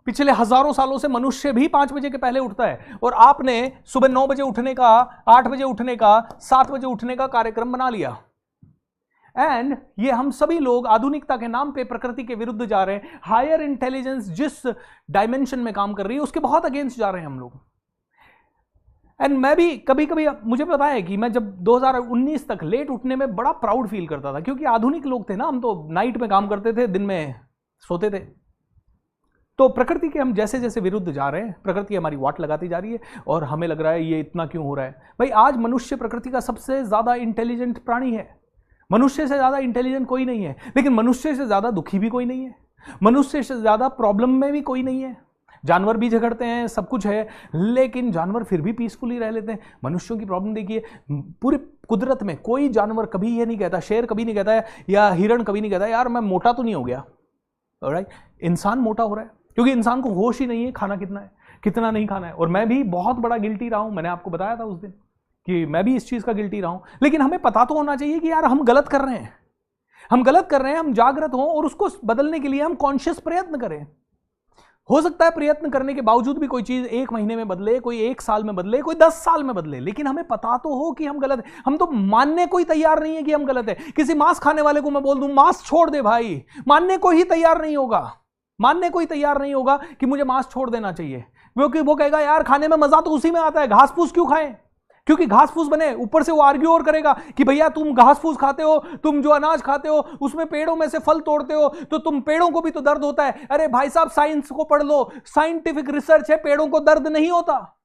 पिछले हजारों सालों से मनुष्य भी 5 बजे के पहले उठता है, और आपने सुबह 9 बजे उठने का, 8 बजे उठने का, 7 बजे उठने का कार्यक्रम बना लिया। एंड ये हम सभी लोग आधुनिकता के नाम पे प्रकृति के विरुद्ध जा रहे हैं। हायर इंटेलिजेंस जिस डायमेंशन में काम कर रही है उसके बहुत अगेंस्ट जा रहे हैं हम लोग। एंड मैं भी कभी कभी, मुझे पता है कि मैं जब 2019 तक लेट उठने में बड़ा प्राउड फील करता था, क्योंकि आधुनिक लोग थे ना, हम तो नाइट में काम करते थे, दिन में सोते थे। तो प्रकृति के हम जैसे जैसे विरुद्ध जा रहे हैं, प्रकृति हमारी वाट लगाती जा रही है और हमें लग रहा है ये इतना क्यों हो रहा है। भाई आज मनुष्य प्रकृति का सबसे ज्यादा इंटेलिजेंट प्राणी है। मनुष्य से ज्यादा इंटेलिजेंट कोई नहीं है, लेकिन मनुष्य से ज्यादा दुखी भी कोई नहीं है, मनुष्य से ज्यादा प्रॉब्लम में भी कोई नहीं है। जानवर भी झगड़ते हैं, सब कुछ है, लेकिन जानवर फिर भी पीसफुली रह लेते हैं। मनुष्यों की प्रॉब्लम देखिए, पूरी कुदरत में कोई जानवर कभी ये नहीं कहता, शेर कभी नहीं कहता है या हिरण कभी नहीं कहता यार मैं मोटा तो नहीं हो गया। ऑलराइट, इंसान मोटा हो रहा है क्योंकि इंसान को होश ही नहीं है खाना कितना है, कितना नहीं खाना है। और मैं भी बहुत बड़ा गिल्टी रहा हूं, मैंने आपको बताया था उस दिन कि मैं भी इस चीज का गिल्टी रहा हूं। लेकिन हमें पता तो होना चाहिए कि यार हम गलत कर रहे हैं, हम गलत कर रहे हैं, हम जागृत हों और उसको बदलने के लिए हम कॉन्शियस प्रयत्न करें। हो सकता है प्रयत्न करने के बावजूद भी कोई चीज 1 महीने में बदले, कोई 1 साल में बदले, कोई 10 साल में बदले, लेकिन हमें पता तो हो कि हम गलत है। हम तो मानने को ही तैयार नहीं है कि हम गलत है। किसी मांस खाने वाले को मैं बोल दूं मांस छोड़ दे भाई, मानने को ही तैयार नहीं होगा, मानने को ही तैयार नहीं होगा कि मुझे मांस छोड़ देना चाहिए, क्योंकि वो कहेगा यार खाने में मजा तो उसी में आता है, घास फूस क्यों खाएं, क्योंकि घास फूस बने। ऊपर से वो आर्ग्यू और करेगा कि भैया तुम घास फूस खाते हो, तुम जो अनाज खाते हो उसमें पेड़ों में से फल तोड़ते हो, तो तुम पेड़ों को भी तो दर्द होता है। अरे भाई साहब साइंस को पढ़ लो, साइंटिफिक रिसर्च है, पेड़ों को दर्द नहीं होता।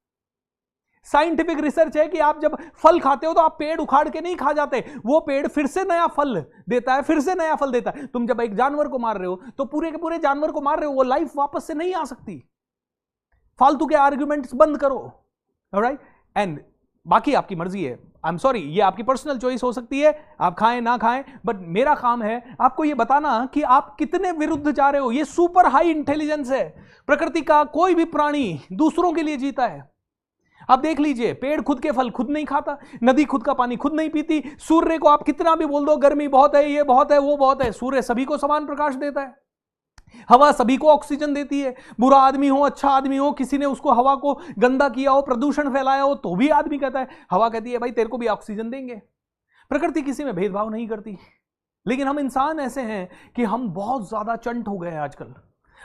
साइंटिफिक रिसर्च है कि आप जब फल खाते हो तो आप पेड़ उखाड़ के नहीं खा जाते, वो पेड़ फिर से नया फल देता है, फिर से नया फल देता है। तुम जब एक जानवर को मार रहे हो तो पूरे के पूरे जानवर को मार रहे हो, वो लाइफ वापस से नहीं आ सकती। फालतू के आर्ग्यूमेंट्स बंद करो, ऑलराइट। एंड बाकी आपकी मर्जी है, आई एम सॉरी, ये आपकी पर्सनल चॉइस हो सकती है, आप खाएं ना खाएं, बट मेरा काम है आपको ये बताना कि आप कितने विरुद्ध जा रहे हो। ये सुपर हाई इंटेलिजेंस है। प्रकृति का कोई भी प्राणी दूसरों के लिए जीता है। आप देख लीजिए, पेड़ खुद के फल खुद नहीं खाता, नदी खुद का पानी खुद नहीं पीती, सूर्य को आप कितना भी बोल दो गर्मी बहुत है, ये बहुत है, वो बहुत है, सूर्य सभी को समान प्रकाश देता है। हवा सभी को ऑक्सीजन देती है। बुरा आदमी हो, अच्छा आदमी हो, किसी ने उसको हवा को गंदा किया हो, प्रदूषण फैलाया हो, तो भी आदमी कहता है, हवा कहती है भाई तेरे को भी ऑक्सीजन देंगे। प्रकृति किसी में भेदभाव नहीं करती। लेकिन हम इंसान ऐसे हैं कि हम बहुत ज्यादा चंट हो गए हैं आजकल।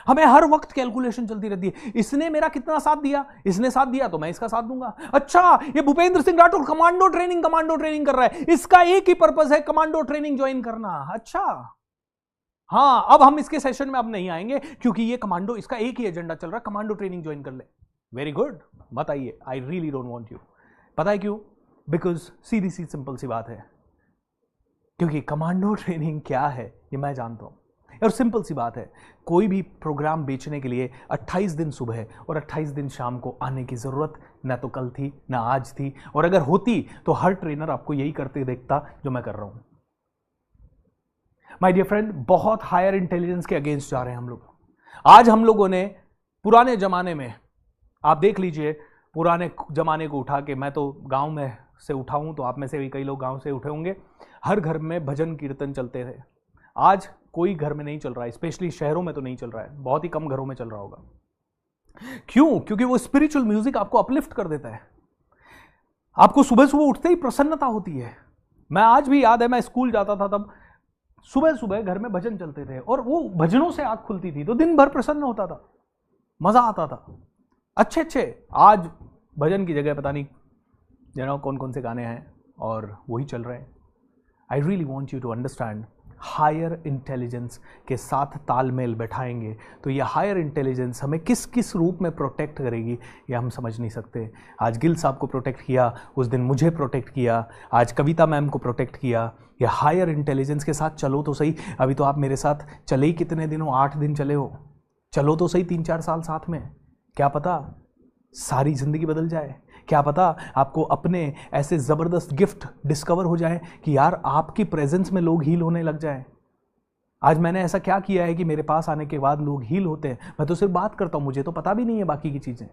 हमें हर वक्त कैलकुलेशन चलती रहती है, इसने मेरा कितना साथ दिया, इसने साथ दिया तो मैं इसका साथ दूंगा। अच्छा, ये भूपेंद्र सिंह राठौर कमांडो ट्रेनिंग कर रहा है, इसका एक ही पर्पस है, कमांडो ट्रेनिंग ज्वाइन करना। अच्छा, हाँ, अब हम इसके सेशन में अब नहीं आएंगे क्योंकि ये कमांडो, इसका एक ही एजेंडा चल रहा है, कमांडो ट्रेनिंग ज्वाइन कर ले। वेरी गुड, बताइए, I really don't want you. पता है क्यों? बिकॉज सीधी सी सिंपल सी बात है, क्योंकि कमांडो ट्रेनिंग क्या है ये मैं जानता हूं। और सिंपल सी बात है, कोई भी प्रोग्राम बेचने के लिए 28 दिन सुबह और 28 दिन शाम को आने की जरूरत ना तो कल थी ना आज थी, और अगर होती तो हर ट्रेनर आपको यही करते देखता जो मैं कर रहा हूं। माय डियर फ्रेंड, बहुत हायर इंटेलिजेंस के अगेंस्ट जा रहे हैं हम लोग। आज हम लोगों ने पुराने जमाने में, आप देख लीजिए, पुराने जमाने को उठा के, मैं तो गांव में से उठा हूं, तो आप में से भी कई लोग गांव से उठे होंगे। हर घर में भजन कीर्तन चलते थे। आज कोई घर में नहीं चल रहा है, स्पेशली शहरों में तो नहीं चल रहा है, बहुत ही कम घरों में चल रहा होगा। क्यों? क्योंकि वो स्पिरिचुअल म्यूजिक आपको अपलिफ्ट कर देता है, आपको सुबह सुबह उठते ही प्रसन्नता होती है। मैं आज भी याद है, मैं स्कूल जाता था तब सुबह सुबह घर में भजन चलते थे, और वो भजनों से आंख खुलती थी तो दिन भर प्रसन्न होता था, मजा आता था। अच्छे आज भजन की जगह पता नहीं कौन कौन से गाने हैं और वही चल रहे हैं। I really want you to understand, higher intelligence के साथ तालमेल बैठाएंगे तो ये हायर इंटेलिजेंस हमें किस किस रूप में प्रोटेक्ट करेगी ये हम समझ नहीं सकते। आज गिल साहब को प्रोटेक्ट किया, उस दिन मुझे प्रोटेक्ट किया, आज कविता मैम को प्रोटेक्ट किया। ये हायर इंटेलिजेंस के साथ चलो तो सही। अभी तो आप मेरे साथ चले ही कितने दिन हो, 8 दिन चले हो, चलो तो सही 3-4 साल साथ में। क्या पता सारी जिंदगी बदल जाए, क्या पता आपको अपने ऐसे ज़बरदस्त गिफ्ट डिस्कवर हो जाए कि यार आपकी प्रेजेंस में लोग हील होने लग जाए। आज मैंने ऐसा क्या किया है कि मेरे पास आने के बाद लोग हील होते हैं। मैं तो सिर्फ बात करता हूँ, मुझे तो पता भी नहीं है बाकी की चीज़ें,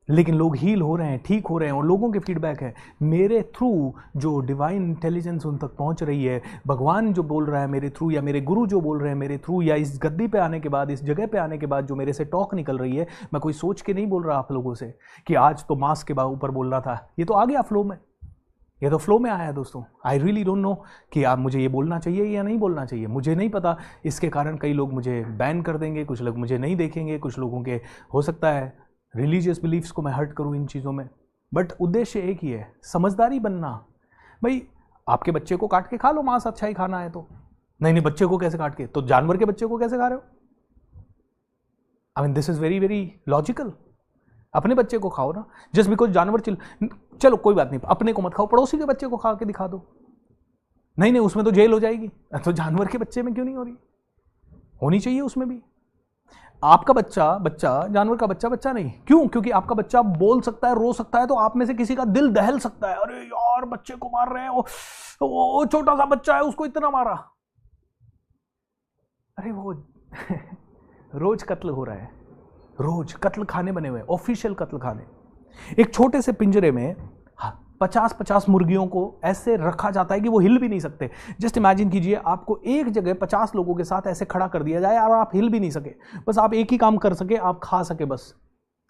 लेकिन लोग हील हो रहे हैं, ठीक हो रहे हैं, और लोगों के फीडबैक है मेरे थ्रू, जो डिवाइन इंटेलिजेंस उन तक पहुंच रही है, भगवान जो बोल रहा है मेरे थ्रू, या मेरे गुरु जो बोल रहे हैं मेरे थ्रू, या इस गद्दी पे आने के बाद, इस जगह पे आने के बाद जो मेरे से टॉक निकल रही है। मैं कोई सोच के नहीं बोल रहा आप लोगों से कि आज तो मास्क के ऊपर बोल रहा था, ये तो आ गया फ्लो में, ये तो फ्लो में आया है दोस्तों। आई रियली डोंट नो कि आप मुझे ये बोलना चाहिए या नहीं बोलना चाहिए, मुझे नहीं पता। इसके कारण कई लोग मुझे बैन कर देंगे, कुछ लोग मुझे नहीं देखेंगे, कुछ लोगों के हो सकता है रिलीजियस बिलीफ्स को मैं हर्ट करूं इन चीज़ों में, बट उद्देश्य एक ही है, समझदारी बनना। भाई आपके बच्चे को काट के खा लो, मांस अच्छा ही खाना है तो। नहीं, बच्चे को कैसे काट के? तो जानवर के बच्चे को कैसे खा रहे हो? I mean this is very very logical. अपने बच्चे को खाओ ना, जस्ट बिकॉज जानवर चलो कोई बात नहीं, अपने को मत खाओ, पड़ोसी के बच्चे को खा के दिखा दो। नहीं उसमें तो जेल हो जाएगी, तो जानवर के बच्चे में क्यों नहीं हो रही? होनी चाहिए उसमें भी। आपका बच्चा जानवर का बच्चा नहीं। क्यों? क्योंकि आपका बच्चा बोल सकता है, रो सकता है, तो आप में से किसी का दिल दहल सकता है, अरे यार बच्चे को मार रहे हैं, वो छोटा सा बच्चा है उसको इतना मारा। अरे वो रोज कत्ल हो रहा है, रोज कत्ल खाने बने हुए, ऑफिशियल कत्ल खाने। एक छोटे से पिंजरे में 50-50 मुर्गियों को ऐसे रखा जाता है कि वो हिल भी नहीं सकते। जस्ट इमेजिन कीजिए, आपको एक जगह 50 लोगों के साथ ऐसे खड़ा कर दिया जाए और आप हिल भी नहीं सके, बस आप एक ही काम कर सके, आप खा सके, बस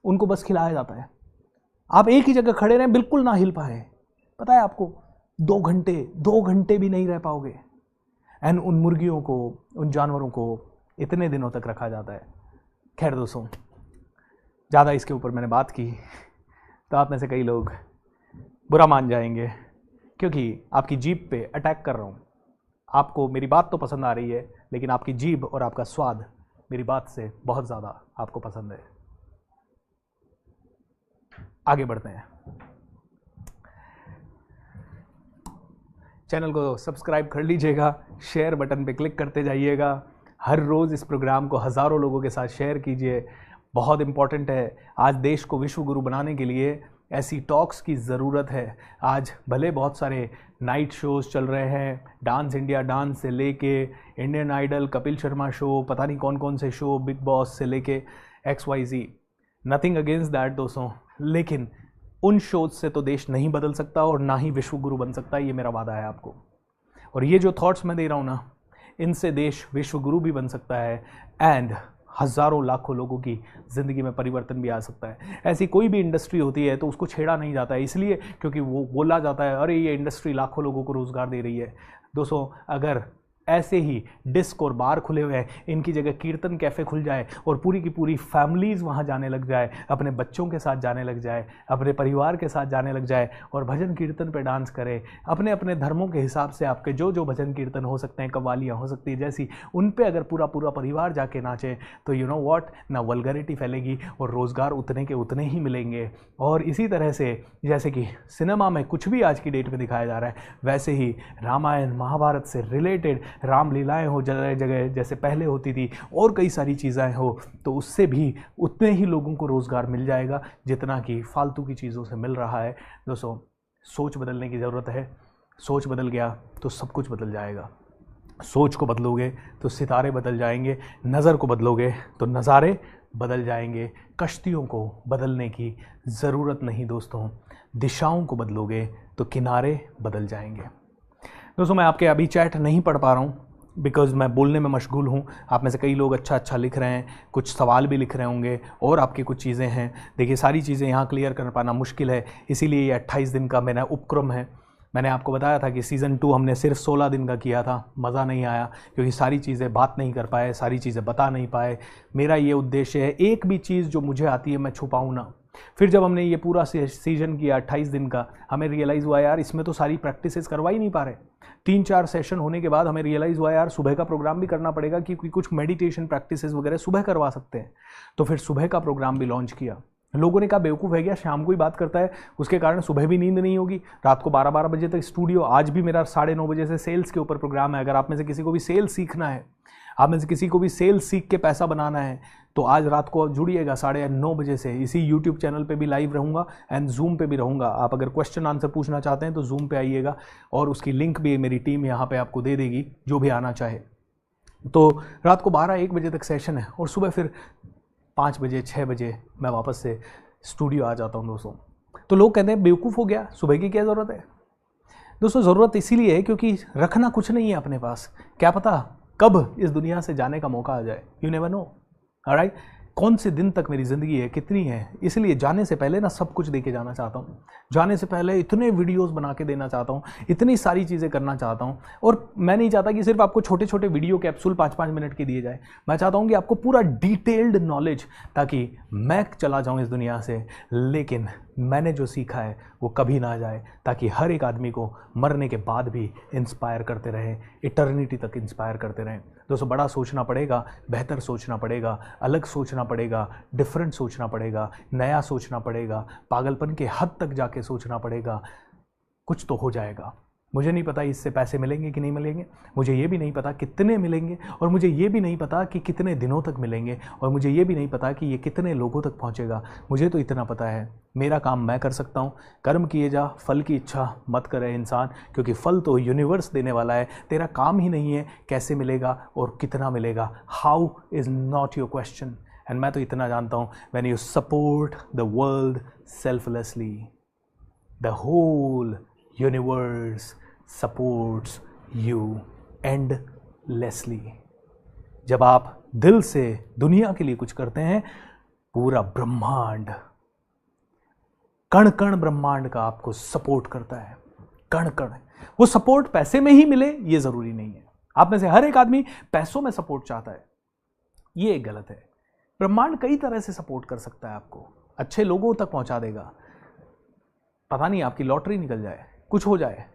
उनको बस खिलाया जाता है। आप एक ही जगह खड़े रहें, बिल्कुल ना हिल पाए। पता है आपको 2 घंटे भी नहीं रह पाओगे। एंड उन मुर्गियों को, उन जानवरों को इतने दिनों तक रखा जाता है। खैर दोस्तों, ज़्यादा इसके ऊपर मैंने बात की तो आप में से कई लोग बुरा मान जाएंगे, क्योंकि आपकी जीभ पे अटैक कर रहा हूँ। आपको मेरी बात तो पसंद आ रही है, लेकिन आपकी जीभ और आपका स्वाद मेरी बात से बहुत ज़्यादा आपको पसंद है। आगे बढ़ते हैं। चैनल को सब्सक्राइब कर लीजिएगा, शेयर बटन पे क्लिक करते जाइएगा। हर रोज़ इस प्रोग्राम को हज़ारों लोगों के साथ शेयर कीजिए, बहुत इम्पॉर्टेंट है। आज देश को विश्व गुरु बनाने के लिए ऐसी टॉक्स की ज़रूरत है। आज भले बहुत सारे नाइट शोज़ चल रहे हैं, डांस इंडिया डांस से लेके Indian idol, Kapil Sharma show, पता नहीं कौन कौन से शो, बिग बॉस से लेके XYZ, नथिंग अगेंस्ट दैट दोस्तों, लेकिन उन शोज से तो देश नहीं बदल सकता और ना ही विश्व गुरु बन सकता, ये मेरा वादा है आपको। और ये जो थॉट्स मैं दे रहा हूँ ना, इनसे देश विश्व गुरु भी बन सकता है एंड हज़ारों लाखों लोगों की ज़िंदगी में परिवर्तन भी आ सकता है। ऐसी कोई भी इंडस्ट्री होती है तो उसको छेड़ा नहीं जाता है, इसलिए क्योंकि वो बोला जाता है अरे ये इंडस्ट्री लाखों लोगों को रोज़गार दे रही है। दोस्तों, अगर ऐसे ही डिस्क और बार खुले हुए हैं, इनकी जगह कीर्तन कैफ़े खुल जाए और पूरी की पूरी फैमिलीज़ वहाँ जाने लग जाए, अपने बच्चों के साथ जाने लग जाए, अपने परिवार के साथ जाने लग जाए और भजन कीर्तन पे डांस करे, अपने अपने धर्मों के हिसाब से आपके जो जो भजन कीर्तन हो सकते हैं, कव्वालियाँ हो सकती है जैसी, उन पे अगर पूरा पूरा परिवार जाके नाचे तो यू नो व्हाट, ना वल्गरिटी फैलेगी और रोज़गार उतने के उतने ही मिलेंगे। और इसी तरह से जैसे कि सिनेमा में कुछ भी आज की डेट में दिखाया जा रहा है, वैसे ही रामायण महाभारत से रिलेटेड रामलीलाएं हो जगह जगह जैसे पहले होती थी और कई सारी चीज़ें हो, तो उससे भी उतने ही लोगों को रोज़गार मिल जाएगा जितना कि फालतू की चीज़ों से मिल रहा है। दोस्तों, सोच बदलने की ज़रूरत है। सोच बदल गया तो सब कुछ बदल जाएगा। सोच को बदलोगे तो सितारे बदल जाएंगे, नज़र को बदलोगे तो नज़ारे बदल जाएंगे। कश्तियों को बदलने की ज़रूरत नहीं दोस्तों, दिशाओं को बदलोगे तो किनारे बदल जाएंगे। दोस्तों, मैं आपके अभी चैट नहीं पढ़ पा रहा हूँ बिकॉज़ मैं बोलने में मशगूल हूँ। आप में से कई लोग अच्छा अच्छा लिख रहे हैं, कुछ सवाल भी लिख रहे होंगे और आपकी कुछ चीज़ें हैं। देखिए, सारी चीज़ें यहाँ क्लियर कर पाना मुश्किल है, इसीलिए ये 28 दिन का मेरा उपक्रम है। मैंने आपको बताया था कि सीज़न 2 हमने सिर्फ 16 दिन का किया था, मज़ा नहीं आया क्योंकि सारी चीज़ें बात नहीं कर पाए, सारी चीज़ें बता नहीं पाए। मेरा ये उद्देश्य है एक भी चीज़ जो मुझे आती है मैं छुपाऊँ ना। फिर जब हमने ये पूरा सीजन किया 28 दिन का, हमें रियलाइज़ हुआ यार इसमें तो सारी प्रैक्टिसेस करवा ही नहीं पा रहे। 3-4 सेशन होने के बाद हमें रियलाइज़ हुआ यार सुबह का प्रोग्राम भी करना पड़ेगा क्योंकि कुछ मेडिटेशन प्रैक्टिसेस वगैरह सुबह करवा सकते हैं। तो फिर सुबह का प्रोग्राम भी लॉन्च किया। लोगों ने कहा बेवकूफ़ है क्या, शाम को ही बात करता है, उसके कारण सुबह भी नींद नहीं होगी, रात को 12-12 बजे तक स्टूडियो। आज भी मेरा 9:30 बजे से सेल्स के ऊपर प्रोग्राम है। अगर आप में से किसी को भी सेल्स सीखना है, आप में से किसी को भी सेल्स सीख के पैसा बनाना है, तो आज रात को जुड़िएगा 9:30 बजे से। इसी यूट्यूब चैनल पे भी लाइव रहूँगा एंड जूम पे भी रहूँगा। आप अगर क्वेश्चन आंसर पूछना चाहते हैं तो जूम पे आइएगा और उसकी लिंक भी मेरी टीम यहाँ पे आपको दे देगी, जो भी आना चाहे। तो रात को 12-1 बजे तक सेशन है और सुबह फिर 5 बजे 6 बजे मैं वापस से स्टूडियो आ जाता हूँ दोस्तों। तो लोग कहते हैं बेवकूफ़ हो गया, सुबह की क्या ज़रूरत है। दोस्तों, ज़रूरत इसीलिए है क्योंकि रखना कुछ नहीं है अपने पास, क्या पता कब इस दुनिया से जाने का मौका आ जाए, यू नेवर नो। ऑलराइट, कौन से दिन तक मेरी ज़िंदगी है, कितनी है, इसलिए जाने से पहले ना सब कुछ दे के जाना चाहता हूँ। जाने से पहले इतने वीडियोस बना के देना चाहता हूँ, इतनी सारी चीज़ें करना चाहता हूँ। और मैं नहीं चाहता कि सिर्फ आपको छोटे छोटे वीडियो कैप्सूल 5-5 मिनट के दिए जाए। मैं चाहता हूँ कि आपको पूरा डिटेल्ड नॉलेज, ताकि मैं चला जाऊँ इस दुनिया से लेकिन मैंने जो सीखा है वो कभी ना जाए, ताकि हर एक आदमी को मरने के बाद भी इंस्पायर करते रहें, इटर्निटी तक इंस्पायर करते रहें। दोस्तों, बड़ा सोचना पड़ेगा, बेहतर सोचना पड़ेगा, अलग सोचना पड़ेगा, डिफरेंट सोचना पड़ेगा, नया सोचना पड़ेगा, पागलपन के हद तक जाके सोचना पड़ेगा। कुछ तो हो जाएगा। मुझे नहीं पता इससे पैसे मिलेंगे कि नहीं मिलेंगे, मुझे ये भी नहीं पता कितने मिलेंगे, और मुझे ये भी नहीं पता कि कितने दिनों तक मिलेंगे, और मुझे ये भी नहीं पता कि ये कितने लोगों तक पहुंचेगा। मुझे तो इतना पता है मेरा काम मैं कर सकता हूँ। कर्म किए जा, फल की इच्छा मत करे इंसान, क्योंकि फल तो यूनिवर्स देने वाला है। तेरा काम ही नहीं है कैसे मिलेगा और कितना मिलेगा। How is not your question. And मैं तो इतना जानता हूँ, when you support the world selflessly, the whole universe supports you endlessly. जब आप दिल से दुनिया के लिए कुछ करते हैं, पूरा ब्रह्मांड, कण कण ब्रह्मांड का आपको सपोर्ट करता है। कण कण। वो सपोर्ट पैसे में ही मिले ये जरूरी नहीं है। आप में से हर एक आदमी पैसों में सपोर्ट चाहता है, ये एक गलत है। ब्रह्मांड कई तरह से सपोर्ट कर सकता है आपको, अच्छे लोगों तक पहुंचा देगा। पता नहीं आपकी लॉटरी निकल जाए, कुछ हो जाए,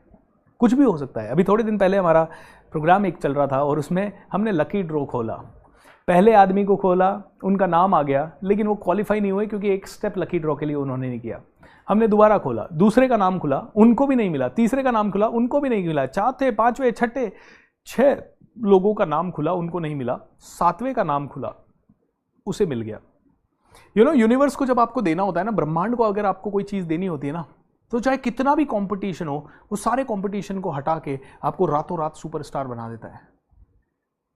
कुछ भी हो सकता है। अभी थोड़े दिन पहले हमारा प्रोग्राम एक चल रहा था और उसमें हमने लकी ड्रॉ खोला। पहले आदमी को खोला, उनका नाम आ गया, लेकिन वो क्वालिफाई नहीं हुए क्योंकि एक स्टेप लकी ड्रॉ के लिए उन्होंने नहीं किया। हमने दोबारा खोला, दूसरे का नाम खुला, उनको भी नहीं मिला। तीसरे का नाम खुला, उनको भी नहीं मिला। चौथे, पांचवें, छठे, 6 लोगों का नाम खुला, उनको नहीं मिला। 7वें का नाम खुला, उसे मिल गया। यूनिवर्स को जब आपको देना होता है ना, ब्रह्मांड को अगर आपको कोई चीज़ देनी होती है ना, तो चाहे कितना भी कंपटीशन हो, वो सारे कंपटीशन को हटा के आपको रातों रात सुपरस्टार बना देता है।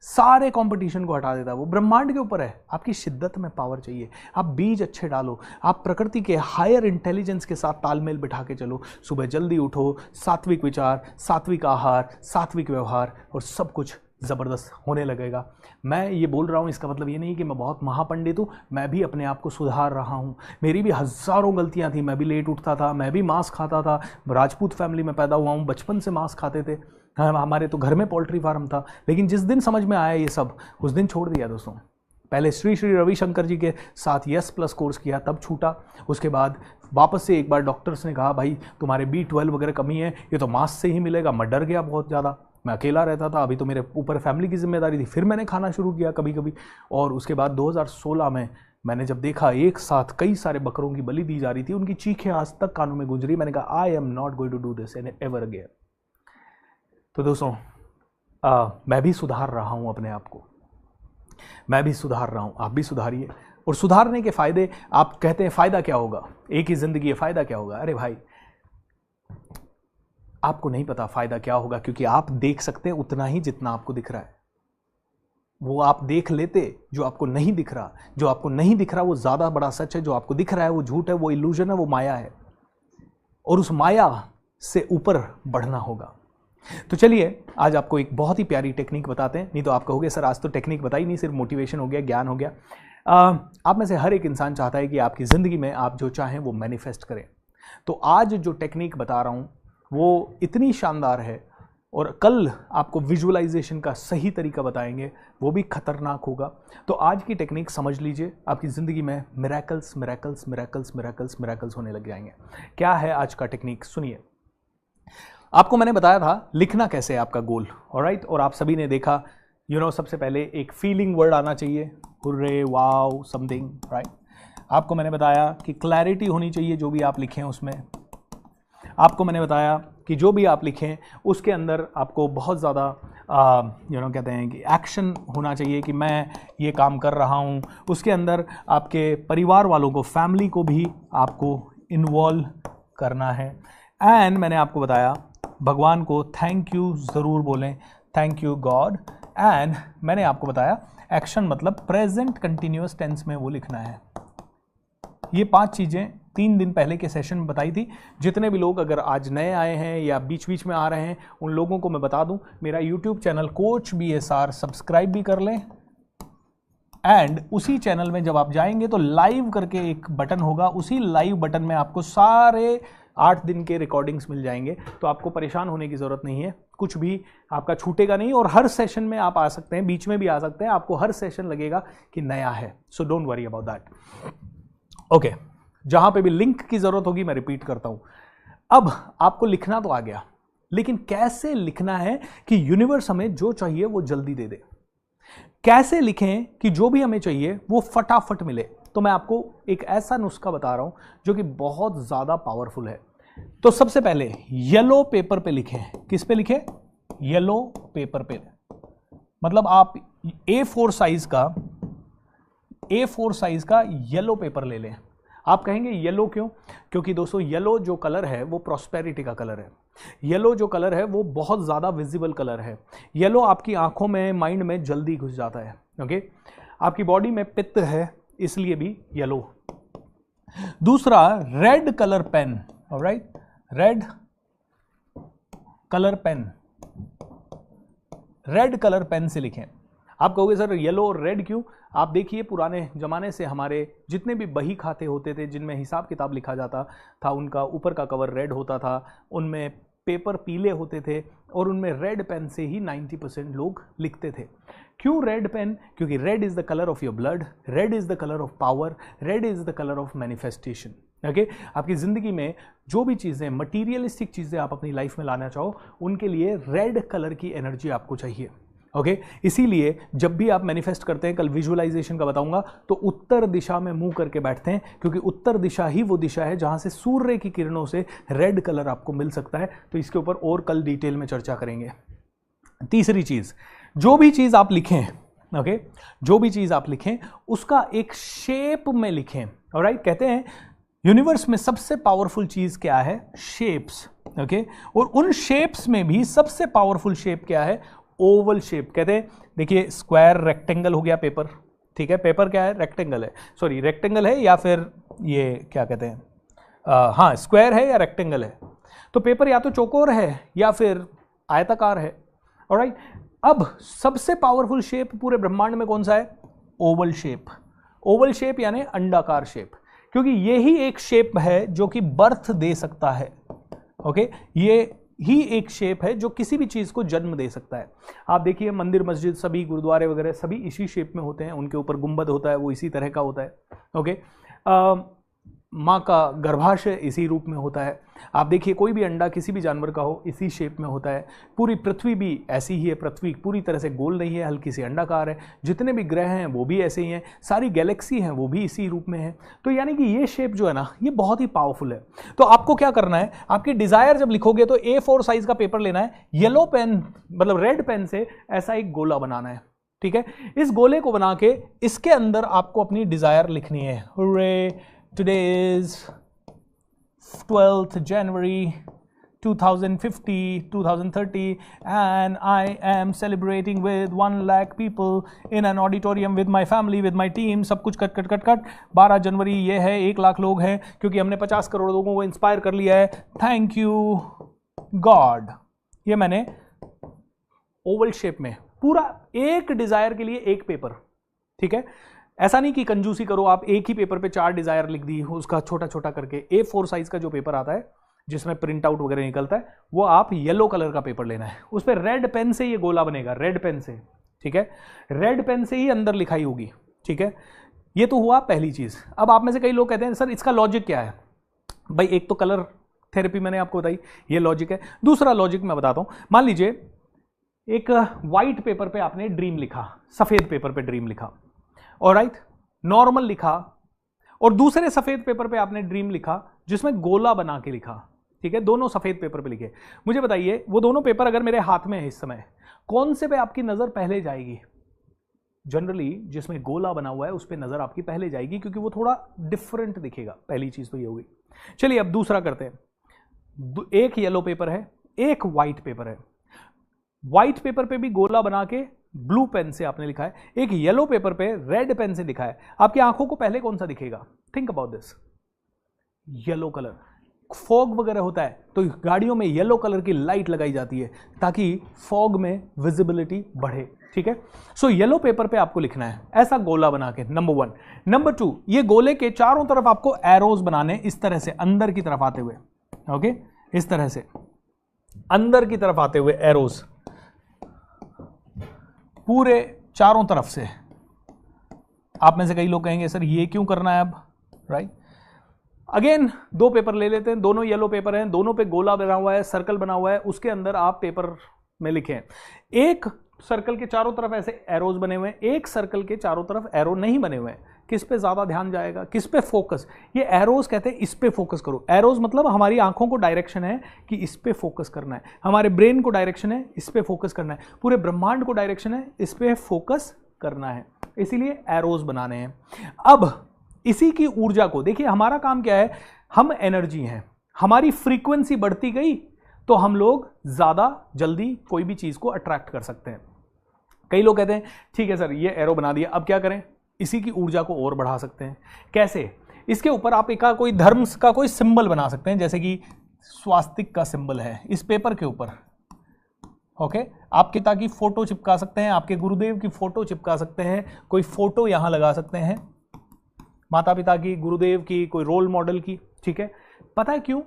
सारे कंपटीशन को हटा देता है। वो ब्रह्मांड के ऊपर है, आपकी शिद्दत में पावर चाहिए। आप बीज अच्छे डालो, आप प्रकृति के हायर इंटेलिजेंस के साथ तालमेल बिठा के चलो। सुबह जल्दी उठो, सात्विक विचार, सात्विक आहार, सात्विक व्यवहार, और सब कुछ ज़बरदस्त होने लगेगा। मैं ये बोल रहा हूँ, इसका मतलब ये नहीं कि मैं बहुत महापंडित हूँ, मैं भी अपने आप को सुधार रहा हूँ। मेरी भी हज़ारों गलतियाँ थी, मैं भी लेट उठता था, मैं भी मांस खाता था। राजपूत फैमिली में पैदा हुआ हूँ, बचपन से मांस खाते थे, हमारे तो घर में पोल्ट्री फार्म था। लेकिन जिस दिन समझ में आया ये सब, उस दिन छोड़ दिया दोस्तों। पहले श्री श्री रविशंकर जी के साथ यस+ कोर्स किया, तब छूटा। उसके बाद वापस से एक बार डॉक्टर्स ने कहा भाई तुम्हारे B12 वगैरह कमी है, ये तो मांस से ही मिलेगा। मैं डर गया बहुत ज़्यादा, मैं अकेला रहता था, अभी तो मेरे ऊपर फैमिली की जिम्मेदारी थी। फिर मैंने खाना शुरू किया कभी कभी, और उसके बाद 2016 में मैंने जब देखा एक साथ कई सारे बकरों की बलि दी जा रही थी, उनकी चीखें आज तक कानों में गूंज रही, मैंने कहा I am not going to do this ever again. तो दोस्तों मैं भी सुधार रहा हूँ अपने आप को, मैं भी सुधार रहा हूँ, आप भी सुधारिए। और सुधारने के फ़ायदे, आप कहते हैं फ़ायदा क्या होगा, एक ही ज़िंदगी है, फ़ायदा क्या होगा? अरे भाई आपको नहीं पता फ़ायदा क्या होगा, क्योंकि आप देख सकते हैं उतना ही जितना आपको दिख रहा है। वो आप देख लेते जो आपको नहीं दिख रहा, जो आपको नहीं दिख रहा वो ज़्यादा बड़ा सच है, जो आपको दिख रहा है वो झूठ है, वो इल्यूजन है, वो माया है। और उस माया से ऊपर बढ़ना होगा। तो चलिए आज आपको एक बहुत ही प्यारी टेक्निक बताते हैं। नहीं तो आप कहोगे सर आज तो टेक्निक बताई नहीं, सिर्फ मोटिवेशन हो गया, ज्ञान हो गया। आप में से हर एक इंसान चाहता है कि आपकी ज़िंदगी में आप जो चाहें वो मैनिफेस्ट करें। तो आज जो टेक्निक बता रहा हूँ वो इतनी शानदार है, और कल आपको विजुअलाइजेशन का सही तरीका बताएंगे, वो भी खतरनाक होगा। तो आज की टेक्निक समझ लीजिए, आपकी ज़िंदगी में miracles miracles miracles miracles miracles होने लग जाएंगे। क्या है आज का टेक्निक, सुनिए। आपको मैंने बताया था लिखना कैसे है आपका गोल, ऑलराइट। और आप सभी ने देखा, सबसे पहले एक फीलिंग वर्ड आना चाहिए, हुर्रे, वाओ, समथिंग, राइट। आपको मैंने बताया कि क्लैरिटी होनी चाहिए जो भी आप लिखें उसमें। आपको मैंने बताया कि जो भी आप लिखें उसके अंदर आपको बहुत ज़्यादा कहते हैं कि एक्शन होना चाहिए कि मैं ये काम कर रहा हूँ। उसके अंदर आपके परिवार वालों को, फैमिली को भी आपको इन्वॉल्व करना है। एंड मैंने आपको बताया भगवान को थैंक यू ज़रूर बोलें, थैंक यू गॉड। एंड मैंने आपको बताया एक्शन मतलब प्रेजेंट कंटिन्यूअस टेंस में वो लिखना है। ये 5 चीज़ें 3 दिन पहले के सेशन में बताई थी। जितने भी लोग अगर आज नए आए हैं या बीच बीच में आ रहे हैं, उन लोगों को मैं बता दूं, मेरा YouTube channel coach BSR subscribe भी कर लें। एंड उसी चैनल में जब आप जाएंगे तो लाइव करके एक बटन होगा, उसी लाइव बटन में आपको सारे 8 दिन के रिकॉर्डिंग्स मिल जाएंगे। तो आपको परेशान होने की ज़रूरत नहीं है, कुछ भी आपका छूटेगा नहीं। और हर सेशन में आप आ सकते हैं, बीच में भी आ सकते हैं, आपको हर सेशन लगेगा कि नया है। So don't worry about that. Okay, जहां पे भी लिंक की ज़रूरत होगी मैं रिपीट करता हूं। अब आपको लिखना तो आ गया, लेकिन कैसे लिखना है कि यूनिवर्स हमें जो चाहिए वो जल्दी दे दे। कैसे लिखें कि जो भी हमें चाहिए वो फटाफट मिले। तो मैं आपको एक ऐसा नुस्खा बता रहा हूं जो कि बहुत ज़्यादा पावरफुल है। तो सबसे पहले येलो पेपर पे लिखें। किस पे लिखें? येलो पेपर पे। मतलब आप A4 साइज का येलो पेपर ले लें। आप कहेंगे येलो क्यों? क्योंकि दोस्तों येलो जो कलर है वो प्रॉस्पेरिटी का कलर है। येलो जो कलर है वो बहुत ज़्यादा विजिबल कलर है। येलो आपकी आंखों में, माइंड में जल्दी घुस जाता है। ओके, आपकी बॉडी में पित्त है इसलिए भी येलो। दूसरा red colour pen, alright, red colour pen, red colour pen से लिखें। आप कहोगे सर येलो और रेड क्यों? आप देखिए पुराने ज़माने से हमारे जितने भी बही खाते होते थे जिनमें हिसाब किताब लिखा जाता था, उनका ऊपर का कवर रेड होता था, उनमें पेपर पीले होते थे और उनमें रेड पेन से ही 90% लोग लिखते थे। क्यों रेड पेन? क्योंकि red is the colour of your blood, red is the colour of power, red is the colour of manifestation. Okay, आपकी ज़िंदगी में जो भी चीज़ें, मटीरियलिस्टिक चीज़ें आप अपनी लाइफ में लाना चाहो, उनके लिए रेड कलर की एनर्जी आपको चाहिए। ओके, इसीलिए जब भी आप मैनिफेस्ट करते हैं, कल विजुअलाइजेशन का बताऊंगा, तो उत्तर दिशा में मुंह करके बैठते हैं, क्योंकि उत्तर दिशा ही वो दिशा है जहां से सूर्य की किरणों से रेड कलर आपको मिल सकता है। तो इसके ऊपर और कल डिटेल में चर्चा करेंगे। तीसरी चीज़, जो भी चीज़ आप लिखें, ओके, जो भी चीज़ आप लिखें उसका एक शेप में लिखें। ऑलराइट, कहते हैं यूनिवर्स में सबसे पावरफुल चीज़ क्या है? शेप्स। ओके, और उन शेप्स में भी सबसे पावरफुल शेप क्या है? ओवल शेप कहते हैं। देखिए स्क्वायर रेक्टेंगल हो गया पेपर, ठीक है, पेपर क्या है, रेक्टेंगल है, सॉरी रेक्टेंगल है या फिर ये क्या कहते हैं, हाँ स्क्वायर है या रेक्टेंगल है। तो पेपर या तो चौकोर है या फिर आयताकार है। ऑलराइट, अब सबसे पावरफुल शेप पूरे ब्रह्मांड में कौन सा है, ओवल शेप। ओवल शेप यानी अंडाकार शेप, क्योंकि यही एक शेप है जो कि बर्थ दे सकता है। ओके, ये ही एक शेप है जो किसी भी चीज को जन्म दे सकता है। आप देखिए मंदिर मस्जिद सभी गुरुद्वारे वगैरह सभी इसी शेप में होते हैं, उनके ऊपर गुंबद होता है वो इसी तरह का होता है। ओके, माँ का गर्भाशय इसी रूप में होता है। आप देखिए कोई भी अंडा किसी भी जानवर का हो इसी शेप में होता है। पूरी पृथ्वी भी ऐसी ही है, पृथ्वी पूरी तरह से गोल नहीं है, हल्की सी अंडाकार है। जितने भी ग्रह हैं वो भी ऐसे ही हैं, सारी गैलेक्सी हैं वो भी इसी रूप में है। तो यानी कि ये शेप जो है ना ये बहुत ही पावरफुल है। तो आपको क्या करना है, आपकी डिजायर जब लिखोगे तो A4 साइज का पेपर लेना है, येलो पेन मतलब रेड पेन से ऐसा एक गोला बनाना है, ठीक है। इस गोले को बना के इसके अंदर आपको अपनी डिजायर लिखनी है। Hurray, today is 12th January 2030 and I am celebrating with 1 lakh people in an auditorium with my family, with my team, सब कुछ कट कट कट कट। 12 जनवरी ये है, 1 लाख लोग हैं क्योंकि हमने 50 करोड़ लोगों को इंस्पायर कर लिया है, थैंक यू गॉड। ये मैंने ओवल शेप में पूरा एक डिजायर के लिए एक पेपर, ठीक है। ऐसा नहीं कि कंजूसी करो आप एक ही पेपर पे 4 डिजायर लिख दी, उसका छोटा छोटा करके। A4 साइज का जो पेपर आता है जिसमें प्रिंट आउट वगैरह निकलता है वो आप येलो कलर का पेपर लेना है, उस पर रेड पेन से ये गोला बनेगा, रेड पेन से, ठीक है। रेड पेन से ही अंदर लिखाई होगी, ठीक है। ये तो हुआ पहली चीज। अब आप में से कई लोग कहते हैं सर इसका लॉजिक क्या है। भाई एक तो कलर थेरेपी मैंने आपको बताई, ये लॉजिक है। दूसरा लॉजिक मैं बताता हूं। मान लीजिए एक व्हाइट पेपर पे आपने ड्रीम लिखा, सफेद पेपर पे ड्रीम लिखा, ऑलराइट, नॉर्मल लिखा, और दूसरे सफेद पेपर पे आपने ड्रीम लिखा जिसमें गोला बना के लिखा, ठीक है। दोनों सफेद पेपर पे लिखे। मुझे बताइए वो दोनों पेपर अगर मेरे हाथ में है इस समय, कौन से पे आपकी नजर पहले जाएगी। जनरली जिसमें गोला बना हुआ है उस पे नजर आपकी पहले जाएगी क्योंकि वो थोड़ा डिफरेंट दिखेगा। पहली चीज तो ये होगी। चलिए अब दूसरा करते हैं। एक येलो पेपर है, एक व्हाइट पेपर है। व्हाइट पेपर पे भी गोला बना के ब्लू पेन से आपने लिखा है, एक येलो पेपर पे रेड पेन से लिखा है। आपकी आंखों को पहले कौन सा दिखेगा, think about this, yellow colour. Fog वगैरह होता है तो गाड़ियों में येलो कलर की लाइट लगाई जाती है ताकि फॉग में विजिबिलिटी बढ़े, ठीक है। सो येलो पेपर पे आपको लिखना है ऐसा गोला बना के, नंबर 1। नंबर 2, ये गोले के चारों तरफ आपको एरोज बनाने, इस तरह से अंदर की तरफ आते हुए, ओके, इस तरह से अंदर की तरफ आते हुए एरोज पूरे चारों तरफ से। आप में से कई लोग कहेंगे सर ये क्यों करना है अब, राइट। अगेन 2 पेपर ले लेते हैं, दोनों येलो पेपर हैं, दोनों पे गोला बना हुआ है, सर्कल बना हुआ है, उसके अंदर आप पेपर में लिखें। एक सर्कल के चारों तरफ ऐसे एरोज बने हुए हैं, एक सर्कल के चारों तरफ एरो नहीं बने हुए हैं। किस पे ज्यादा ध्यान जाएगा, किस पे फोकस। ये एरोज कहते हैं इस पे फोकस करो। एरोज मतलब हमारी आंखों को डायरेक्शन है कि इस पे फोकस करना है, हमारे ब्रेन को डायरेक्शन है इस पे फोकस करना है, पूरे ब्रह्मांड को डायरेक्शन है इस पे फोकस करना है, इसीलिए एरोज बनाने हैं। अब इसी की ऊर्जा को देखिए, हमारा काम क्या है, हम एनर्जी हैं, हमारी फ्रीक्वेंसी बढ़ती गई तो हम लोग ज्यादा जल्दी कोई भी चीज को अट्रैक्ट कर सकते हैं। कई लोग कहते हैं ठीक है सर ये एरो बना दिया, अब क्या करें, इसी की ऊर्जा को और बढ़ा सकते हैं। कैसे, इसके ऊपर आप एक कोई धर्म का कोई सिंबल बना सकते हैं, जैसे कि स्वास्तिक का सिंबल है इस पेपर के ऊपर, ओके। आप पिता की फोटो चिपका सकते हैं, आपके गुरुदेव की फोटो चिपका सकते हैं, कोई फोटो यहां लगा सकते हैं, माता पिता की, गुरुदेव की, कोई रोल मॉडल की, ठीक है। पता है क्यों,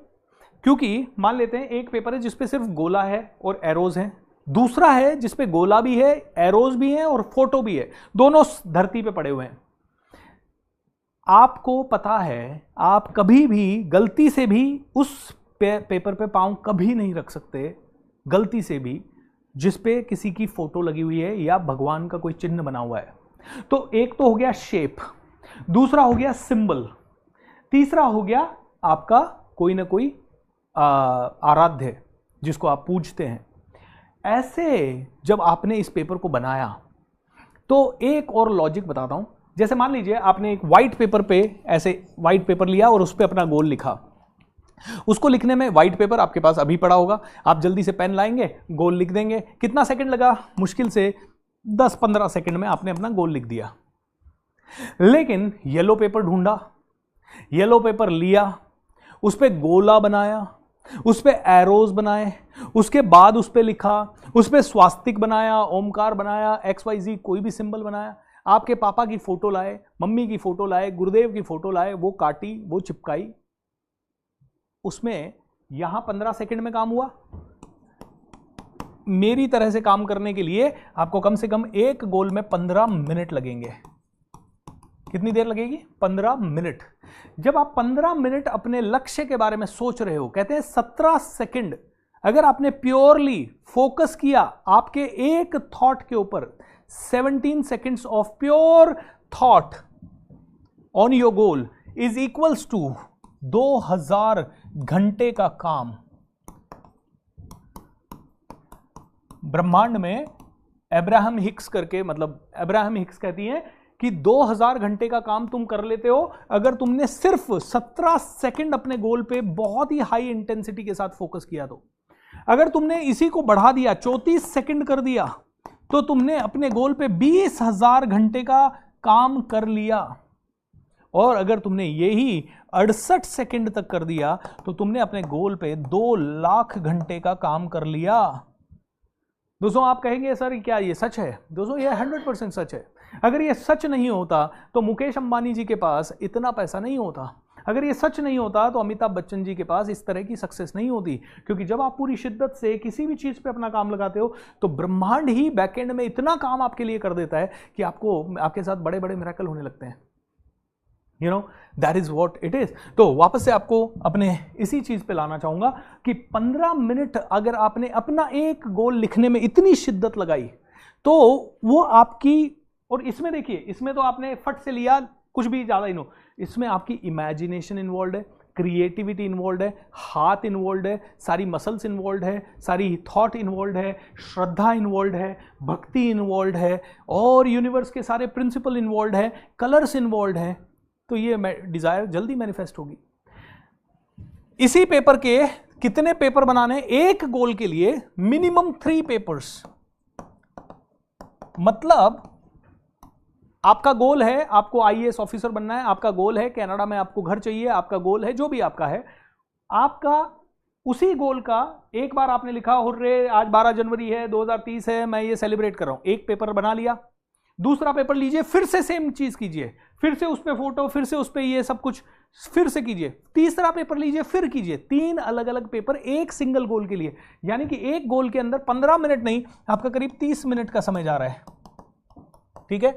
क्योंकि मान लेते हैं एक पेपर है जिसपे सिर्फ गोला है और एरोज हैं, दूसरा है जिसपे गोला भी है, एरोज भी हैं और फोटो भी है, दोनों धरती पे पड़े हुए हैं। आपको पता है आप कभी भी गलती से भी उस पेपर पे पांव कभी नहीं रख सकते, गलती से भी, जिस पे किसी की फोटो लगी हुई है या भगवान का कोई चिन्ह बना हुआ है। तो एक तो हो गया शेप, दूसरा हो गया सिंबल, तीसरा हो गया आपका कोई ना कोई आराध्य जिसको आप पूजते हैं। ऐसे जब आपने इस पेपर को बनाया तो एक और लॉजिक बताता हूं। जैसे मान लीजिए आपने एक व्हाइट पेपर पे ऐसे व्हाइट पेपर लिया और उस पर अपना गोल लिखा, उसको लिखने में व्हाइट पेपर आपके पास अभी पड़ा होगा, आप जल्दी से पेन लाएंगे, गोल लिख देंगे। कितना सेकंड लगा? मुश्किल से 10-15 सेकंड में आपने अपना गोल लिख दिया। लेकिन येलो पेपर ढूंढा, येलो पेपर लिया, उस पर गोला बनाया, उस पर एरोज बनाए, उसके बाद उस पर लिखा, उस पर स्वास्तिक बनाया, ओमकार बनाया, XYZ कोई भी सिंबल बनाया, आपके पापा की फोटो लाए, मम्मी की फोटो लाए, गुरुदेव की फोटो लाए, वो काटी, वो चिपकाई। उसमें यहां 15 सेकंड में काम हुआ। मेरी तरह से काम करने के लिए आपको कम से कम एक गोल में 15 मिनट लगेंगे। कितनी देर लगेगी? 15 मिनट। जब आप 15 मिनट अपने लक्ष्य के बारे में सोच रहे हो, कहते हैं 17 सेकंड अगर आपने प्योरली फोकस किया आपके एक थॉट के ऊपर, 17 seconds of pure thought on your goal is equals to 2000 घंटे का काम। ब्रह्मांड में अब्राहम हिक्स करके, मतलब अब्राहम हिक्स कहती हैं कि 2000 घंटे का काम तुम कर लेते हो अगर तुमने सिर्फ 17 सेकंड अपने गोल पे बहुत ही हाई इंटेंसिटी के साथ फोकस किया। तो अगर तुमने इसी को बढ़ा दिया, 34 सेकंड कर दिया, तो तुमने अपने गोल पे 20,000 घंटे का काम कर लिया। और अगर तुमने यही 68 सेकंड तक कर दिया तो तुमने अपने गोल पे 2 लाख घंटे का काम कर लिया। दोस्तों आप कहेंगे सर क्या ये सच है? दोस्तों ये 100% सच है। अगर ये सच नहीं होता तो मुकेश अंबानी जी के पास इतना पैसा नहीं होता। अगर ये सच नहीं होता तो अमिताभ बच्चन जी के पास इस तरह की सक्सेस नहीं होती। क्योंकि जब आप पूरी शिद्दत से किसी भी चीज़ पे अपना काम लगाते हो तो ब्रह्मांड ही बैकएंड में इतना काम आपके लिए कर देता है कि आपको आपके साथ बड़े बड़े मिरेकल होने लगते हैं। You know that is what it is. तो वापस से आपको अपने इसी चीज पे लाना चाहूंगा कि 15 मिनट अगर आपने अपना एक गोल लिखने में इतनी शिद्दत लगाई तो वो आपकी, और इसमें देखिए, इसमें तो आपने फट से लिया, कुछ भी ज्यादा ही नो, इसमें आपकी इमेजिनेशन इन्वॉल्व है, क्रिएटिविटी इन्वॉल्व है, हाथ इन्वॉल्व है, सारी मसल्स इन्वॉल्व है, सारी थॉट इन्वॉल्व है, श्रद्धा इन्वॉल्व है, भक्ति इन्वॉल्व है, और यूनिवर्स के सारे प्रिंसिपल इन्वॉल्व है, कलर्स इन्वॉल्व है। तो ये डिजायर जल्दी मैनिफेस्ट होगी। इसी पेपर के कितने पेपर बनाने? एक गोल के लिए मिनिमम 3 पेपर्स। मतलब आपका गोल है आपको IAS ऑफिसर बनना है, आपका गोल है कनाडा में आपको घर चाहिए, आपका गोल है जो भी आपका है, आपका उसी गोल का एक बार आपने लिखा हुर्रे आज 12 जनवरी है 2030 है, मैं ये सेलिब्रेट कर रहा हूं, एक पेपर बना लिया। दूसरा पेपर लीजिए, फिर से सेम चीज कीजिए, फिर से उस पे फोटो, फिर से उस पे ये सब कुछ, फिर से कीजिए। तीसरा पेपर लीजिए, फिर कीजिए। 3 अलग अलग पेपर एक सिंगल गोल के लिए। यानी कि एक गोल के अंदर 15 मिनट नहीं, आपका करीब 30 मिनट का समय जा रहा है। ठीक है,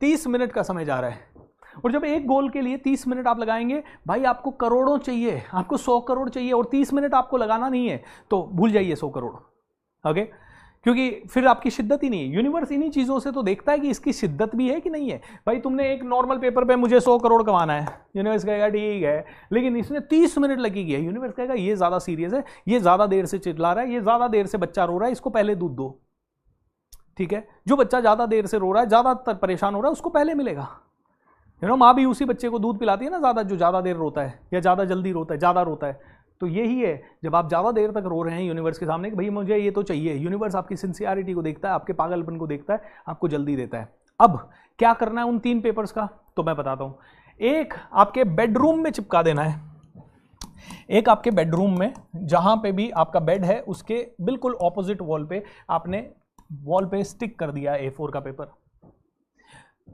30 मिनट का समय जा रहा है। और जब एक गोल के लिए 30 मिनट आप लगाएंगे, भाई आपको करोड़ों चाहिए, आपको 100 करोड़ चाहिए, और 30 मिनट आपको लगाना नहीं है तो भूल जाइए 100 करोड़। ओके, क्योंकि फिर आपकी शिद्दत ही नहीं है। यूनिवर्स इन्हीं चीज़ों से तो देखता है कि इसकी शिद्दत भी है कि नहीं है। भाई तुमने एक नॉर्मल पेपर पे मुझे 100 करोड़ कमाना है, यूनिवर्स कहेगा ठीक है, लेकिन इसने 30 मिनट लगेगी, यूनिवर्स कहेगा ये ज़्यादा सीरियस है, ये ज़्यादा देर से चिल्ला रहा है, ये ज़्यादा देर से बच्चा रो रहा है, इसको पहले दूध दो। ठीक है, जो बच्चा ज़्यादा देर से रो रहा है, ज़्यादा परेशान हो रहा है, उसको पहले मिलेगा। माँ भी उसी बच्चे को दूध पिलाती है ना ज़्यादा, जो ज़्यादा देर रोता है या ज़्यादा जल्दी रोता है, ज़्यादा रोता है। तो यही है, जब आप ज़्यादा देर तक रो रहे हैं यूनिवर्स के सामने कि भाई मुझे ये तो चाहिए, यूनिवर्स आपकी सिंसियरिटी को देखता है, आपके पागलपन को देखता है, आपको जल्दी देता है। अब क्या करना है उन 3 पेपर्स का, तो मैं बताता हूँ। एक आपके बेडरूम में चिपका देना है, एक आपके बेडरूम में जहाँ पे भी आपका बेड है उसके बिल्कुल ऑपोजिट वॉल पे आपने वॉल पे स्टिक कर दिया A4 का पेपर।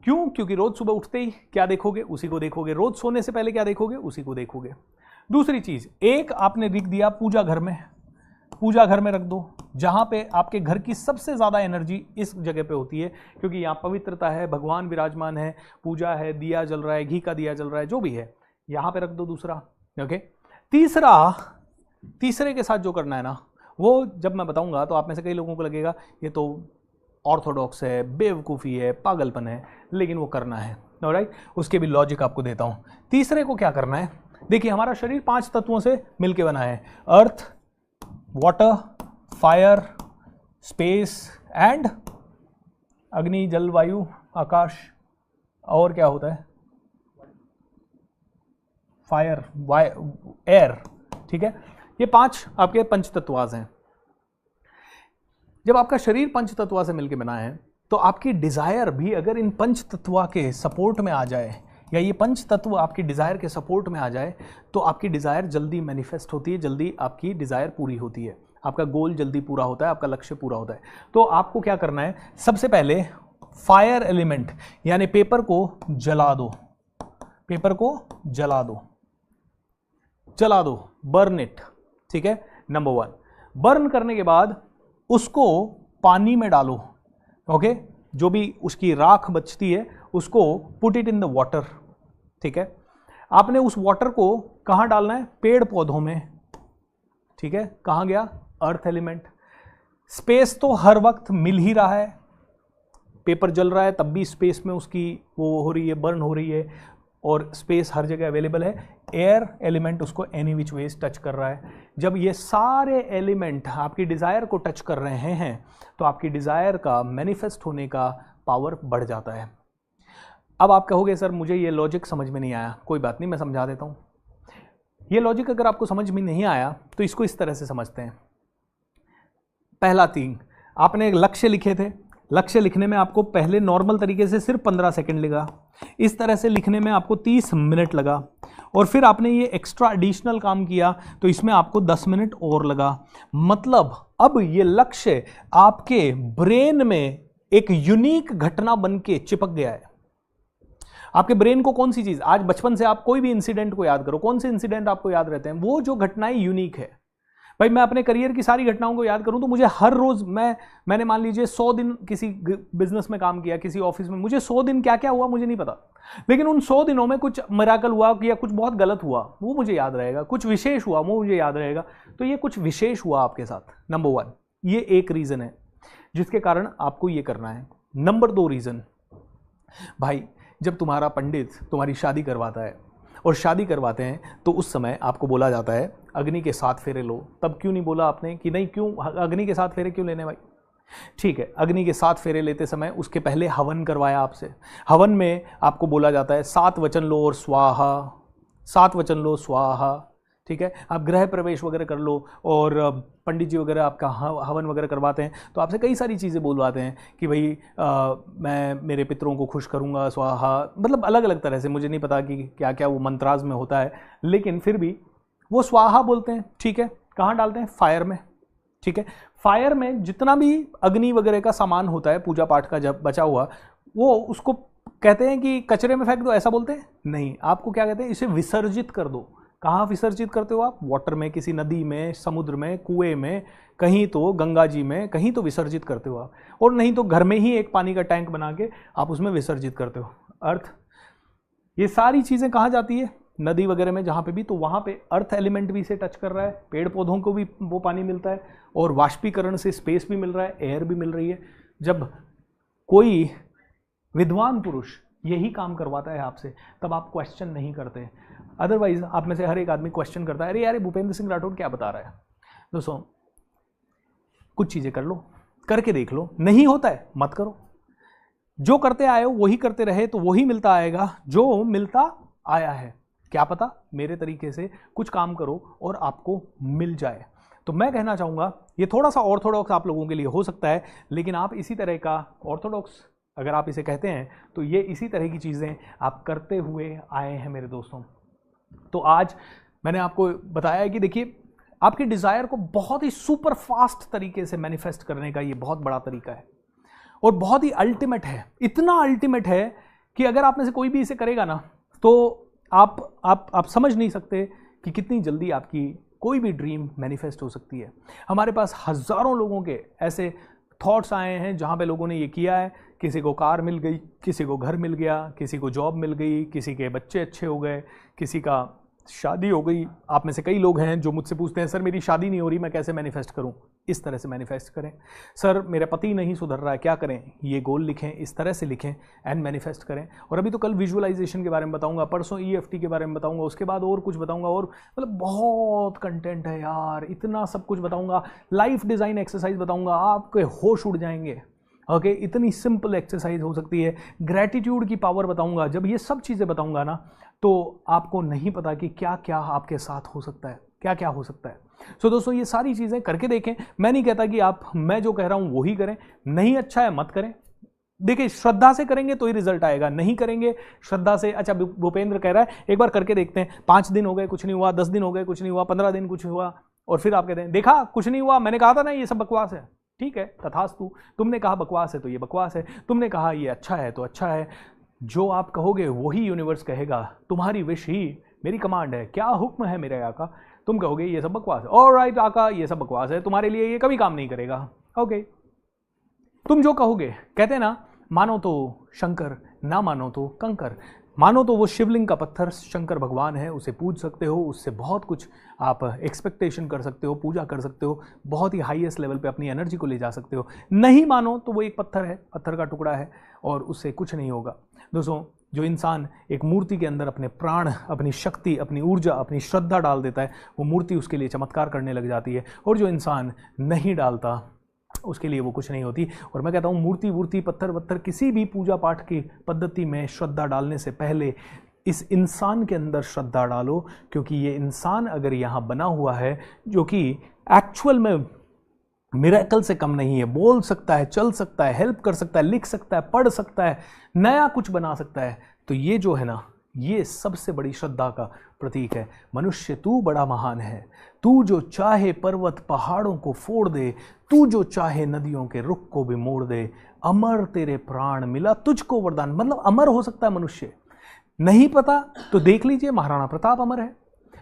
क्यों? क्योंकि रोज सुबह उठते ही क्या देखोगे? उसी को देखोगे। रोज सोने से पहले क्या देखोगे? उसी को देखोगे। दूसरी चीज, एक आपने लिख दिया पूजा घर में, पूजा घर में रख दो, जहां पे आपके घर की सबसे ज्यादा एनर्जी इस जगह पे होती है, क्योंकि यहाँ पवित्रता है, भगवान विराजमान है, पूजा है, दिया जल रहा है, घी का दिया जल रहा है, जो भी है यहाँ पे रख दो। दूसरा, ओके। तीसरे के साथ जो करना है ना, वो जब मैं बताऊंगा तो आप में से कई लोगों को लगेगा ये तो ऑर्थोडॉक्स है, बेवकूफ़ी है, पागलपन है, लेकिन वो करना है। ऑलराइट, उसके भी लॉजिक आपको देता हूँ। तीसरे को क्या करना है, देखिए हमारा शरीर 5 तत्वों से मिलके बना है, अर्थ, वाटर, फायर, स्पेस एंड अग्नि, जल, वायु, आकाश। और क्या होता है? फायर, एयर, ठीक है, ये 5 आपके पंच तत्वास हैं। जब आपका शरीर पंच तत्वा से मिलकर बना है तो आपकी डिजायर भी अगर इन पंच तत्वा के सपोर्ट में आ जाए, या ये पंच तत्व आपकी डिजायर के सपोर्ट में आ जाए, तो आपकी डिजायर जल्दी मैनिफेस्ट होती है, जल्दी आपकी डिजायर पूरी होती है, आपका गोल जल्दी पूरा होता है, आपका लक्ष्य पूरा होता है। तो आपको क्या करना है, सबसे पहले फायर एलिमेंट यानी पेपर को जला दो, पेपर को जला दो, जला दो, बर्न इट, ठीक है, नंबर 1। बर्न करने के बाद उसको पानी में डालो, ओके, जो भी उसकी राख बचती है उसको put it in the water, ठीक है। आपने उस वाटर को कहाँ डालना है, पेड़ पौधों में, ठीक है। कहाँ गया, अर्थ एलिमेंट। स्पेस तो हर वक्त मिल ही रहा है, पेपर जल रहा है तब भी स्पेस में उसकी वो हो रही है, बर्न हो रही है, और स्पेस हर जगह अवेलेबल है। एयर एलिमेंट उसको एनी विच वेज टच कर रहा है। जब ये सारे एलिमेंट आपकी डिज़ायर को टच कर रहे हैं तो आपकी डिज़ायर का मैनिफेस्ट होने का पावर बढ़ जाता है। अब आप कहोगे सर मुझे ये लॉजिक समझ में नहीं आया, कोई बात नहीं, मैं समझा देता हूँ। ये लॉजिक अगर आपको समझ में नहीं आया तो इसको इस तरह से समझते हैं। पहला 3, आपने एक लक्ष्य लिखे थे, लक्ष्य लिखने में आपको पहले नॉर्मल तरीके से सिर्फ 15 सेकंड लगा, इस तरह से लिखने में आपको 30 मिनट लगा, और फिर आपने ये एक्स्ट्रा एडिशनल काम किया तो इसमें आपको 10 मिनट और लगा। मतलब अब ये लक्ष्य आपके ब्रेन में एक यूनिक घटना बन के चिपक गया है। आपके ब्रेन को कौन सी चीज, आज बचपन से आप कोई भी इंसिडेंट को याद करो, कौन से इंसिडेंट आपको याद रहते हैं, वो जो घटनाएं यूनिक है। भाई मैं अपने करियर की सारी घटनाओं को याद करूं तो मुझे हर रोज मैंने मान लीजिए 100 दिन किसी बिजनेस में काम किया, किसी ऑफिस में, मुझे 100 दिन क्या क्या हुआ मुझे नहीं पता, लेकिन उन 100 दिनों में कुछ मिराकल हुआ या कुछ बहुत गलत हुआ वो मुझे याद रहेगा, कुछ विशेष हुआ वो मुझे याद रहेगा। तो ये कुछ विशेष हुआ आपके साथ, नंबर 1, ये एक रीजन है जिसके कारण आपको ये करना है। नंबर 2 रीजन, भाई जब तुम्हारा पंडित तुम्हारी शादी करवाता है और शादी करवाते हैं तो उस समय आपको बोला जाता है अग्नि के 7 फेरे लो। तब क्यों नहीं बोला आपने कि नहीं, क्यों अग्नि के 7 फेरे क्यों लेने भाई? ठीक है, अग्नि के 7 फेरे लेते समय उसके पहले हवन करवाया आपसे। हवन में आपको बोला जाता है 7 वचन लो और स्वाहा, 7 वचन लो स्वाहा, ठीक है। आप गृह प्रवेश वगैरह कर लो और पंडित जी वगैरह आपका हवन वगैरह करवाते हैं तो आपसे कई सारी चीज़ें बोलवाते हैं कि भाई मैं मेरे पितरों को खुश करूंगा, स्वाहा, मतलब अलग अलग तरह से, मुझे नहीं पता कि क्या क्या वो मंत्राज में होता है, लेकिन फिर भी वो स्वाहा बोलते हैं, ठीक है। कहाँ डालते हैं, फायर में, ठीक है। फायर में जितना भी अग्नि वगैरह का सामान होता है पूजा पाठ का जब बचा हुआ, वो उसको कहते हैं कि कचरे में फेंक दो, ऐसा बोलते हैं नहीं, आपको क्या कहते हैं, इसे विसर्जित कर दो। कहाँ विसर्जित करते हो आप, वाटर में, किसी नदी में, समुद्र में, कुएं में, कहीं तो गंगा जी में, कहीं तो विसर्जित करते हो आप, और नहीं तो घर में ही एक पानी का टैंक बना के आप उसमें विसर्जित करते हो। अर्थ, ये सारी चीज़ें कहाँ जाती है, नदी वगैरह में जहाँ पे भी, तो वहाँ पे अर्थ एलिमेंट भी इसे टच कर रहा है, पेड़ पौधों को भी वो पानी मिलता है, और वाष्पीकरण से स्पेस भी मिल रहा है, एयर भी मिल रही है। जब कोई विद्वान पुरुष यही काम करवाता है आपसे तब आप क्वेश्चन नहीं करते। अदरवाइज आप में से हर एक आदमी क्वेश्चन करता है, अरे यार भूपेंद्र सिंह राठौड़ क्या बता रहा है। दोस्तों कुछ चीज़ें कर लो, करके देख लो, नहीं होता है मत करो, जो करते आए हो वही करते रहे तो वही मिलता आएगा जो मिलता आया है। क्या पता मेरे तरीके से कुछ काम करो और आपको मिल जाए। तो मैं कहना चाहूँगा ये थोड़ा सा ऑर्थोडॉक्स आप लोगों के लिए हो सकता है, लेकिन आप इसी तरह का ऑर्थोडॉक्स अगर आप इसे कहते हैं तो ये इसी तरह की चीज़ें आप करते हुए आए हैं मेरे दोस्तों। तो आज मैंने आपको बताया है कि देखिए आपकी डिज़ायर को बहुत ही सुपर फास्ट तरीके से मैनिफेस्ट करने का ये बहुत बड़ा तरीका है और बहुत ही अल्टीमेट है। इतना अल्टीमेट है कि अगर आप में से कोई भी इसे करेगा ना तो आप समझ नहीं सकते कि कितनी जल्दी आपकी कोई भी ड्रीम मैनिफेस्ट हो सकती है। हमारे पास हज़ारों लोगों के ऐसे थॉट्स आए हैं जहाँ पे लोगों ने ये किया है, किसी को कार मिल गई, किसी को घर मिल गया, किसी को जॉब मिल गई, किसी के बच्चे अच्छे हो गए, किसी का शादी हो गई। आप में से कई लोग हैं जो मुझसे पूछते हैं सर मेरी शादी नहीं हो रही, मैं कैसे मैनिफेस्ट करूं? इस तरह से मैनिफेस्ट करें। सर मेरा पति नहीं सुधर रहा है, क्या करें? ये गोल लिखें, इस तरह से लिखें एंड मैनिफेस्ट करें। और अभी तो कल विजुअलाइजेशन के बारे में बताऊंगा, परसों EFT के बारे में बताऊंगा, उसके बाद और कुछ बताऊंगा, और मतलब बहुत कंटेंट है यार, इतना सब कुछ बताऊंगा। लाइफ डिज़ाइन एक्सरसाइज बताऊंगा, आपके होश उड़ जाएंगे। ओके, इतनी सिंपल एक्सरसाइज हो सकती है। ग्रैटिट्यूड की पावर बताऊंगा। जब ये सब चीज़ें बताऊंगा ना तो आपको नहीं पता कि क्या क्या आपके साथ हो सकता है। क्या क्या हो सकता है। सो दोस्तों ये सारी चीज़ें करके देखें। मैं नहीं कहता कि आप मैं जो कह रहा हूँ वही करें, नहीं अच्छा है मत करें। देखिए श्रद्धा से करेंगे तो ही रिजल्ट आएगा, नहीं करेंगे श्रद्धा से। अच्छा भूपेंद्र कह रहा है एक बार करके देखते हैं, 5 दिन हो गए कुछ नहीं हुआ, 10 दिन हो गए कुछ नहीं हुआ, 15 दिन कुछ हुआ, और फिर आप कहते हैं देखा कुछ नहीं हुआ, मैंने कहा था ना ये सब बकवास है। ठीक है, तथास्तु, तुमने कहा बकवास है तो ये बकवास है, तुमने कहा ये अच्छा है तो अच्छा है। जो आप कहोगे वही यूनिवर्स कहेगा, तुम्हारी विश ही मेरी कमांड है। क्या हुक्म है मेरे आका? तुम कहोगे ये सब बकवास है, ऑलराइट आका ये सब बकवास है, तुम्हारे लिए ये कभी काम नहीं करेगा। ओके, तुम जो कहोगे, कहते हैं ना मानो तो शंकर, ना मानो तो कंकर। मानो तो वो शिवलिंग का पत्थर शंकर भगवान है, उसे पूज सकते हो, उससे बहुत कुछ आप एक्सपेक्टेशन कर सकते हो, पूजा कर सकते हो, बहुत ही हाईएस्ट लेवल पे अपनी एनर्जी को ले जा सकते हो। नहीं मानो तो वो एक पत्थर है, पत्थर का टुकड़ा है और उससे कुछ नहीं होगा। दोस्तों जो इंसान एक मूर्ति के अंदर अपने प्राण, अपनी शक्ति, अपनी ऊर्जा, अपनी श्रद्धा डाल देता है, वो मूर्ति उसके लिए चमत्कार करने लग जाती है। और जो इंसान नहीं डालता उसके लिए वो कुछ नहीं होती। और मैं कहता हूँ मूर्ति पत्थर वत्थर किसी भी पूजा पाठ की पद्धति में श्रद्धा डालने से पहले इस इंसान के अंदर श्रद्धा डालो, क्योंकि ये इंसान अगर यहाँ बना हुआ है जो कि एक्चुअल में मिरेकल से कम नहीं है, बोल सकता है, चल सकता है, हेल्प कर सकता है, लिख सकता है, पढ़ सकता है, नया कुछ बना सकता है, तो ये जो है ना ये सबसे बड़ी श्रद्धा का प्रतीक है। मनुष्य तू बड़ा महान है, तू जो चाहे पर्वत पहाड़ों को फोड़ दे, तू जो चाहे नदियों के रुख को भी मोड़ दे, अमर तेरे प्राण मिला तुझको वरदान। मतलब अमर हो सकता है मनुष्य। नहीं पता तो देख लीजिए, महाराणा प्रताप अमर है,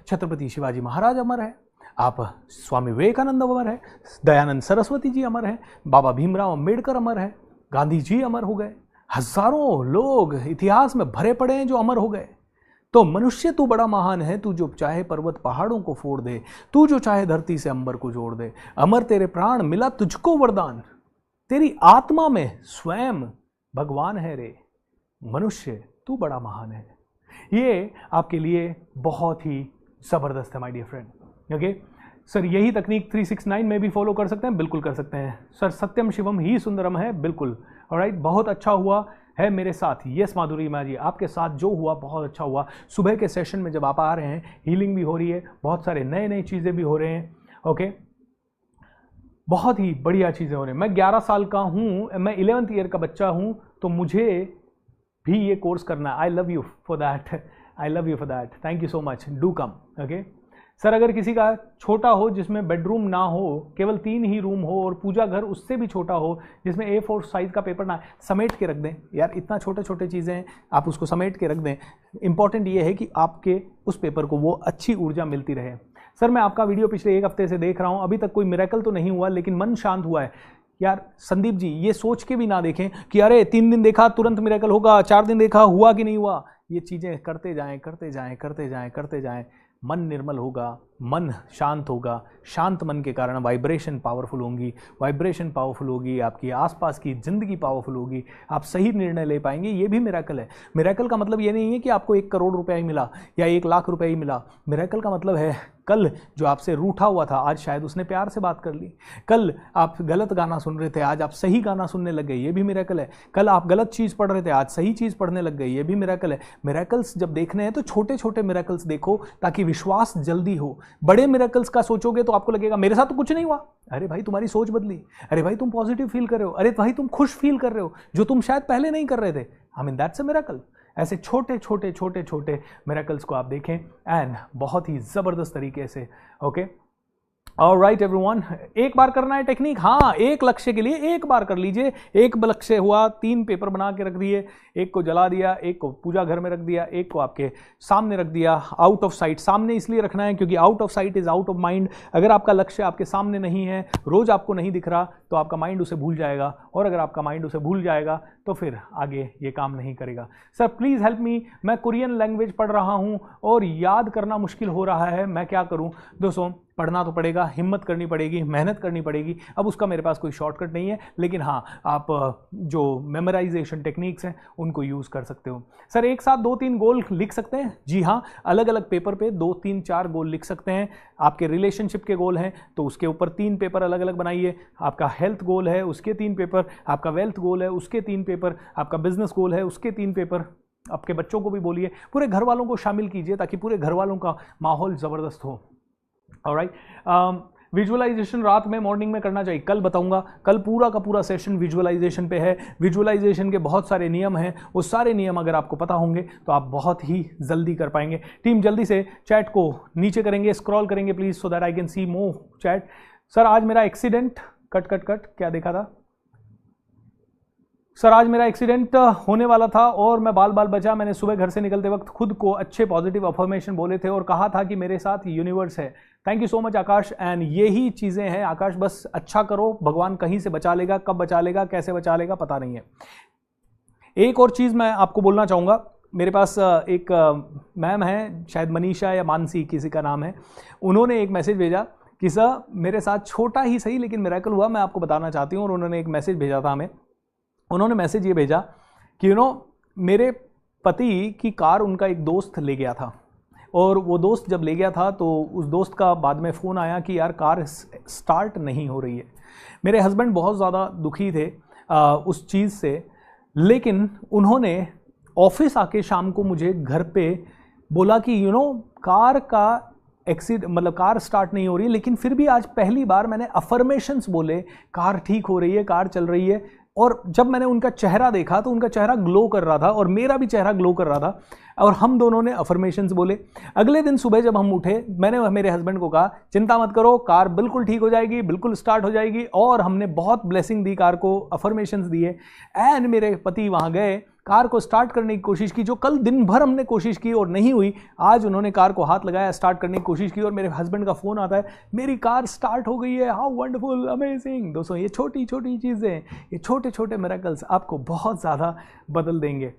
छत्रपति शिवाजी महाराज अमर है, आप स्वामी विवेकानंद अमर है, दयानंद सरस्वती जी अमर है, बाबा भीमराव अंबेडकर अमर है, गांधी जी अमर हो गए, हजारों लोग इतिहास में भरे पड़े हैं जो अमर हो गए। तो मनुष्य तू बड़ा महान है, तू जो चाहे पर्वत पहाड़ों को फोड़ दे, तू जो चाहे धरती से अंबर को जोड़ दे, अमर तेरे प्राण मिला तुझको वरदान। तेरी आत्मा में स्वयं भगवान है रे, मनुष्य तू बड़ा महान है। ये आपके लिए बहुत ही जबरदस्त है my dear friend. Okay sir, यही तकनीक 369 में भी फॉलो कर सकते हैं? बिल्कुल कर सकते हैं सर। सत्यम शिवम ही सुंदरम है, बिल्कुल। ऑलराइट, बहुत अच्छा हुआ है मेरे साथ। यस माधुरी माँ जी, आपके साथ जो हुआ बहुत अच्छा हुआ। सुबह के सेशन में जब आप आ रहे हैं, हीलिंग भी हो रही है, बहुत सारे नए नए चीज़ें भी हो रहे हैं। ओके, बहुत ही बढ़िया चीज़ें हो रही हैं। मैं 11 साल का हूँ, मैं 11th ईयर का बच्चा हूँ, तो मुझे भी ये कोर्स करना है। I love you for that, I love you for that, thank you so much, do come. Okay sir, अगर किसी का छोटा हो जिसमें बेडरूम ना हो, केवल 3 ही रूम हो, और पूजा घर उससे भी छोटा हो जिसमें A4 साइज़ का पेपर ना, समेट के रख दें यार। इतना छोटे छोटे चीज़ें हैं, आप उसको समेट के रख दें। इंपॉर्टेंट ये है कि आपके उस पेपर को वो अच्छी ऊर्जा मिलती रहे। सर मैं आपका वीडियो पिछले 1 हफ्ते से देख रहा हूँ, अभी तक कोई मिरेकल तो नहीं हुआ, लेकिन मन शांत हुआ है। यार संदीप जी, ये सोच के भी ना देखें कि अरे 3 दिन देखा तुरंत मिरेकल होगा, 4 दिन देखा हुआ कि नहीं हुआ। ये चीज़ें करते जाएं करते जाएं करते जाएं करते जाएं, मन निर्मल होगा, मन शांत होगा। शांत मन के कारण वाइब्रेशन पावरफुल होंगी, वाइब्रेशन पावरफुल होगी, आपकी आसपास की ज़िंदगी पावरफुल होगी, आप सही निर्णय ले पाएंगे। ये भी मिरेकल है। मिरेकल का मतलब ये नहीं है कि आपको 1 करोड़ रुपया ही मिला या 1 लाख रुपया ही मिला। मिरेकल का मतलब है कल जो आपसे रूठा हुआ था, आज शायद उसने प्यार से बात कर ली। कल आप गलत गाना सुन रहे थे, आज आप सही गाना सुनने लग गए, ये भी मिरेकल है। कल आप गलत चीज़ पढ़ रहे थे, आज सही चीज़ पढ़ने लग गए, ये भी मिरेकल है। मिरेकल्स जब देखने हैं तो छोटे छोटे मिरेकल्स देखो, ताकि विश्वास जल्दी हो। बड़े मिरेकल्स का सोचोगे तो आपको लगेगा मेरे साथ तो कुछ नहीं हुआ। अरे भाई तुम्हारी सोच बदली, अरे भाई तुम पॉजिटिव फील कर रहे हो, अरे भाई तुम खुश फील कर रहे हो, जो तुम शायद पहले नहीं कर रहे थे। आई मीन दैट्स अ मिरेकल। ऐसे छोटे छोटे छोटे छोटे मिरेकल्स को आप देखें एंड बहुत ही ज़बरदस्त तरीके से। ओके ऑलराइट एवरीवन, एक बार करना है टेक्निक। हाँ, एक लक्ष्य के लिए एक बार कर लीजिए। एक लक्ष्य हुआ, 3 पेपर बना के रख दिए, एक को जला दिया, एक को पूजा घर में रख दिया, एक को आपके सामने रख दिया, आउट ऑफ साइट। सामने इसलिए रखना है क्योंकि out of site is out of mind. अगर आपका लक्ष्य आपके सामने नहीं है, रोज आपको नहीं दिख रहा, तो आपका माइंड उसे भूल जाएगा, और अगर आपका माइंड उसे भूल जाएगा तो फिर आगे ये काम नहीं करेगा। सर प्लीज़ हेल्प मी, मैं कोरियन लैंग्वेज पढ़ रहा हूँ और याद करना मुश्किल हो रहा है, मैं क्या करूँ? दोस्तों पढ़ना तो पड़ेगा, हिम्मत करनी पड़ेगी, मेहनत करनी पड़ेगी। अब उसका मेरे पास कोई शॉर्टकट नहीं है, लेकिन हाँ आप जो मेमोराइजेशन टेक्निक्स हैं उनको यूज़ कर सकते हो। सर एक साथ 2-3 गोल लिख सकते हैं? जी हाँ, अलग अलग पेपर पे 2-3-4 गोल लिख सकते हैं। आपके रिलेशनशिप के गोल हैं तो उसके ऊपर 3 पेपर अलग अलग बनाइए। आपका हेल्थ गोल है उसके 3 पेपर, आपका वेल्थ गोल है उसके 3 पेपर, आपका बिजनेस गोल है उसके 3 पेपर। आपके बच्चों को भी बोलिए, पूरे घर वालों को शामिल कीजिए ताकि पूरे घर वालों का माहौल ज़बरदस्त हो। ऑलराइट, विजुअलाइजेशन रात में मॉर्निंग में करना चाहिए, कल बताऊंगा। कल पूरा का पूरा सेशन विजुअलाइजेशन पे है। विजुअलाइजेशन के बहुत सारे नियम हैं, वो सारे नियम अगर आपको पता होंगे तो आप बहुत ही जल्दी कर पाएंगे। टीम जल्दी से चैट को नीचे करेंगे, स्क्रॉल करेंगे please, so that I can see more chat. Sir आज मेरा एक्सीडेंट, कट कट कट, क्या देखा था सर? आज मेरा एक्सीडेंट होने वाला था और मैं बाल बाल बचा। मैंने सुबह घर से निकलते वक्त खुद को अच्छे पॉजिटिव अफर्मेशन बोले थे और कहा था कि मेरे साथ यूनिवर्स है। Thank you so much Akash. And यही चीज़ें हैं आकाश, बस अच्छा करो, भगवान कहीं से बचा लेगा, कब बचा लेगा, कैसे बचा लेगा पता नहीं है। एक और चीज़ मैं आपको बोलना चाहूँगा, मेरे पास एक मैम है, शायद मनीषा या मानसी किसी का नाम है, उन्होंने एक मैसेज भेजा कि सर मेरे साथ छोटा ही सही लेकिन मिरेकल हुआ, मैं आपको बताना चाहती हूँ। और उन्होंने एक मैसेज भेजा था हमें, उन्होंने मैसेज ये भेजा कि मेरे पति की कार उनका एक दोस्त ले गया था, और वो दोस्त जब ले गया था तो उस दोस्त का बाद में फ़ोन आया कि यार कार स्टार्ट नहीं हो रही है। मेरे हस्बैंड बहुत ज़्यादा दुखी थे उस चीज़ से, लेकिन उन्होंने ऑफिस आके शाम को मुझे घर पे बोला कि कार का मतलब कार स्टार्ट नहीं हो रही है, लेकिन फिर भी आज पहली बार मैंने अफर्मेशंस बोले, कार ठीक हो रही है, कार चल रही है। और जब मैंने उनका चेहरा देखा तो उनका चेहरा ग्लो कर रहा था और मेरा भी चेहरा ग्लो कर रहा था, और हम दोनों ने अफर्मेशंस बोले। अगले दिन सुबह जब हम उठे, मैंने मेरे हस्बैंड को कहा चिंता मत करो, कार बिल्कुल ठीक हो जाएगी, बिल्कुल स्टार्ट हो जाएगी। और हमने बहुत ब्लेसिंग दी कार को, अफर्मेशंस दिए। एंड मेरे पति वहाँ गए, कार को स्टार्ट करने की कोशिश की, जो कल दिन भर हमने कोशिश की और नहीं हुई, आज उन्होंने कार को हाथ लगाया, स्टार्ट करने की कोशिश की और मेरे हस्बैंड का फ़ोन आता है, मेरी कार स्टार्ट हो गई है, हाउ वंडरफुल, अमेजिंग। दोस्तों ये छोटी छोटी चीज़ें, ये छोटे छोटे मिरेकल्स आपको बहुत ज़्यादा बदल देंगे।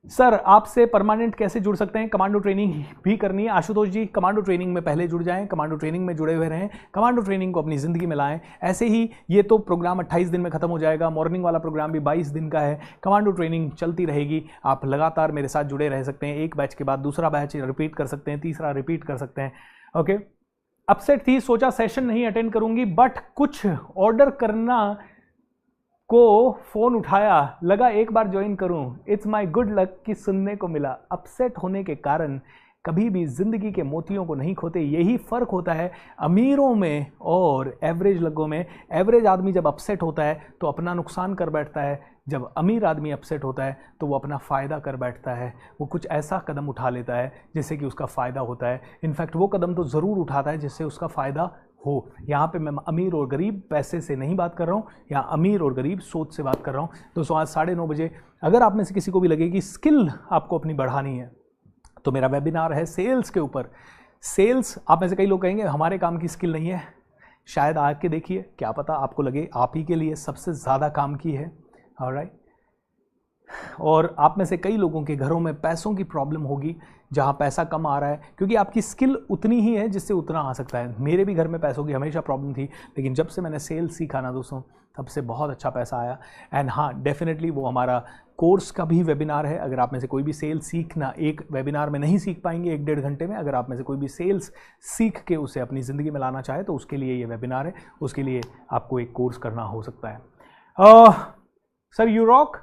सर आपसे परमानेंट कैसे जुड़ सकते हैं? कमांडो ट्रेनिंग भी करनी है आशुतोष जी, कमांडो ट्रेनिंग में पहले जुड़ जाएं, कमांडो ट्रेनिंग में जुड़े हुए रहें, कमांडो ट्रेनिंग को अपनी ज़िंदगी में लाएं। ऐसे ही ये तो प्रोग्राम 28 दिन में ख़त्म हो जाएगा, मॉर्निंग वाला प्रोग्राम भी 22 दिन का है, कमांडो ट्रेनिंग चलती रहेगी। आप लगातार मेरे साथ जुड़े रह सकते हैं, एक बैच के बाद दूसरा बैच रिपीट कर सकते हैं, तीसरा रिपीट कर सकते हैं। ओके, अपसेट थी, सोचा सेशन नहीं अटेंड करूँगी, बट कुछ ऑर्डर करना को फ़ोन उठाया, लगा एक बार ज्वाइन करूं, इट्स माय गुड लक कि सुनने को मिला। अपसेट होने के कारण कभी भी ज़िंदगी के मोतियों को नहीं खोते, यही फ़र्क होता है अमीरों में और एवरेज लोगों में। एवरेज आदमी जब अपसेट होता है तो अपना नुकसान कर बैठता है, जब अमीर आदमी अपसेट होता है तो वो अपना फ़ायदा कर बैठता है, वो कुछ ऐसा कदम उठा लेता है जिससे कि उसका फ़ायदा होता है। इनफैक्ट वो कदम तो ज़रूर उठाता है जिससे उसका फ़ायदा हो। यहाँ पे मैं अमीर और गरीब पैसे से नहीं बात कर रहा हूँ, यहाँ अमीर और गरीब सोच से बात कर रहा हूँ। दोस्तों आज 9:30 बजे अगर आप में से किसी को भी लगे कि स्किल आपको अपनी बढ़ानी है तो मेरा वेबिनार है सेल्स के ऊपर। सेल्स, आप में से कई लोग कहेंगे हमारे काम की स्किल नहीं है, शायद आके देखिए, क्या पता आपको लगे आप ही के लिए सबसे ज़्यादा काम की है। ऑलराइट, और आप में से कई लोगों के घरों में पैसों की प्रॉब्लम होगी, जहाँ पैसा कम आ रहा है, क्योंकि आपकी स्किल उतनी ही है जिससे उतना आ सकता है। मेरे भी घर में पैसों की हमेशा प्रॉब्लम थी, लेकिन जब से मैंने सेल्स सीखा ना दोस्तों, तब से बहुत अच्छा पैसा आया। एंड हाँ, डेफिनेटली वो हमारा कोर्स का भी वेबिनार है। अगर आप में से कोई भी सेल्स सीखना, एक वेबिनार में नहीं सीख पाएंगे 1-1.5 घंटे में, अगर आप में से कोई भी सेल्स सीख के उसे अपनी ज़िंदगी में लाना चाहे तो उसके लिए ये वेबिनार है, उसके लिए आपको एक कोर्स करना हो सकता है। सर यू रॉक,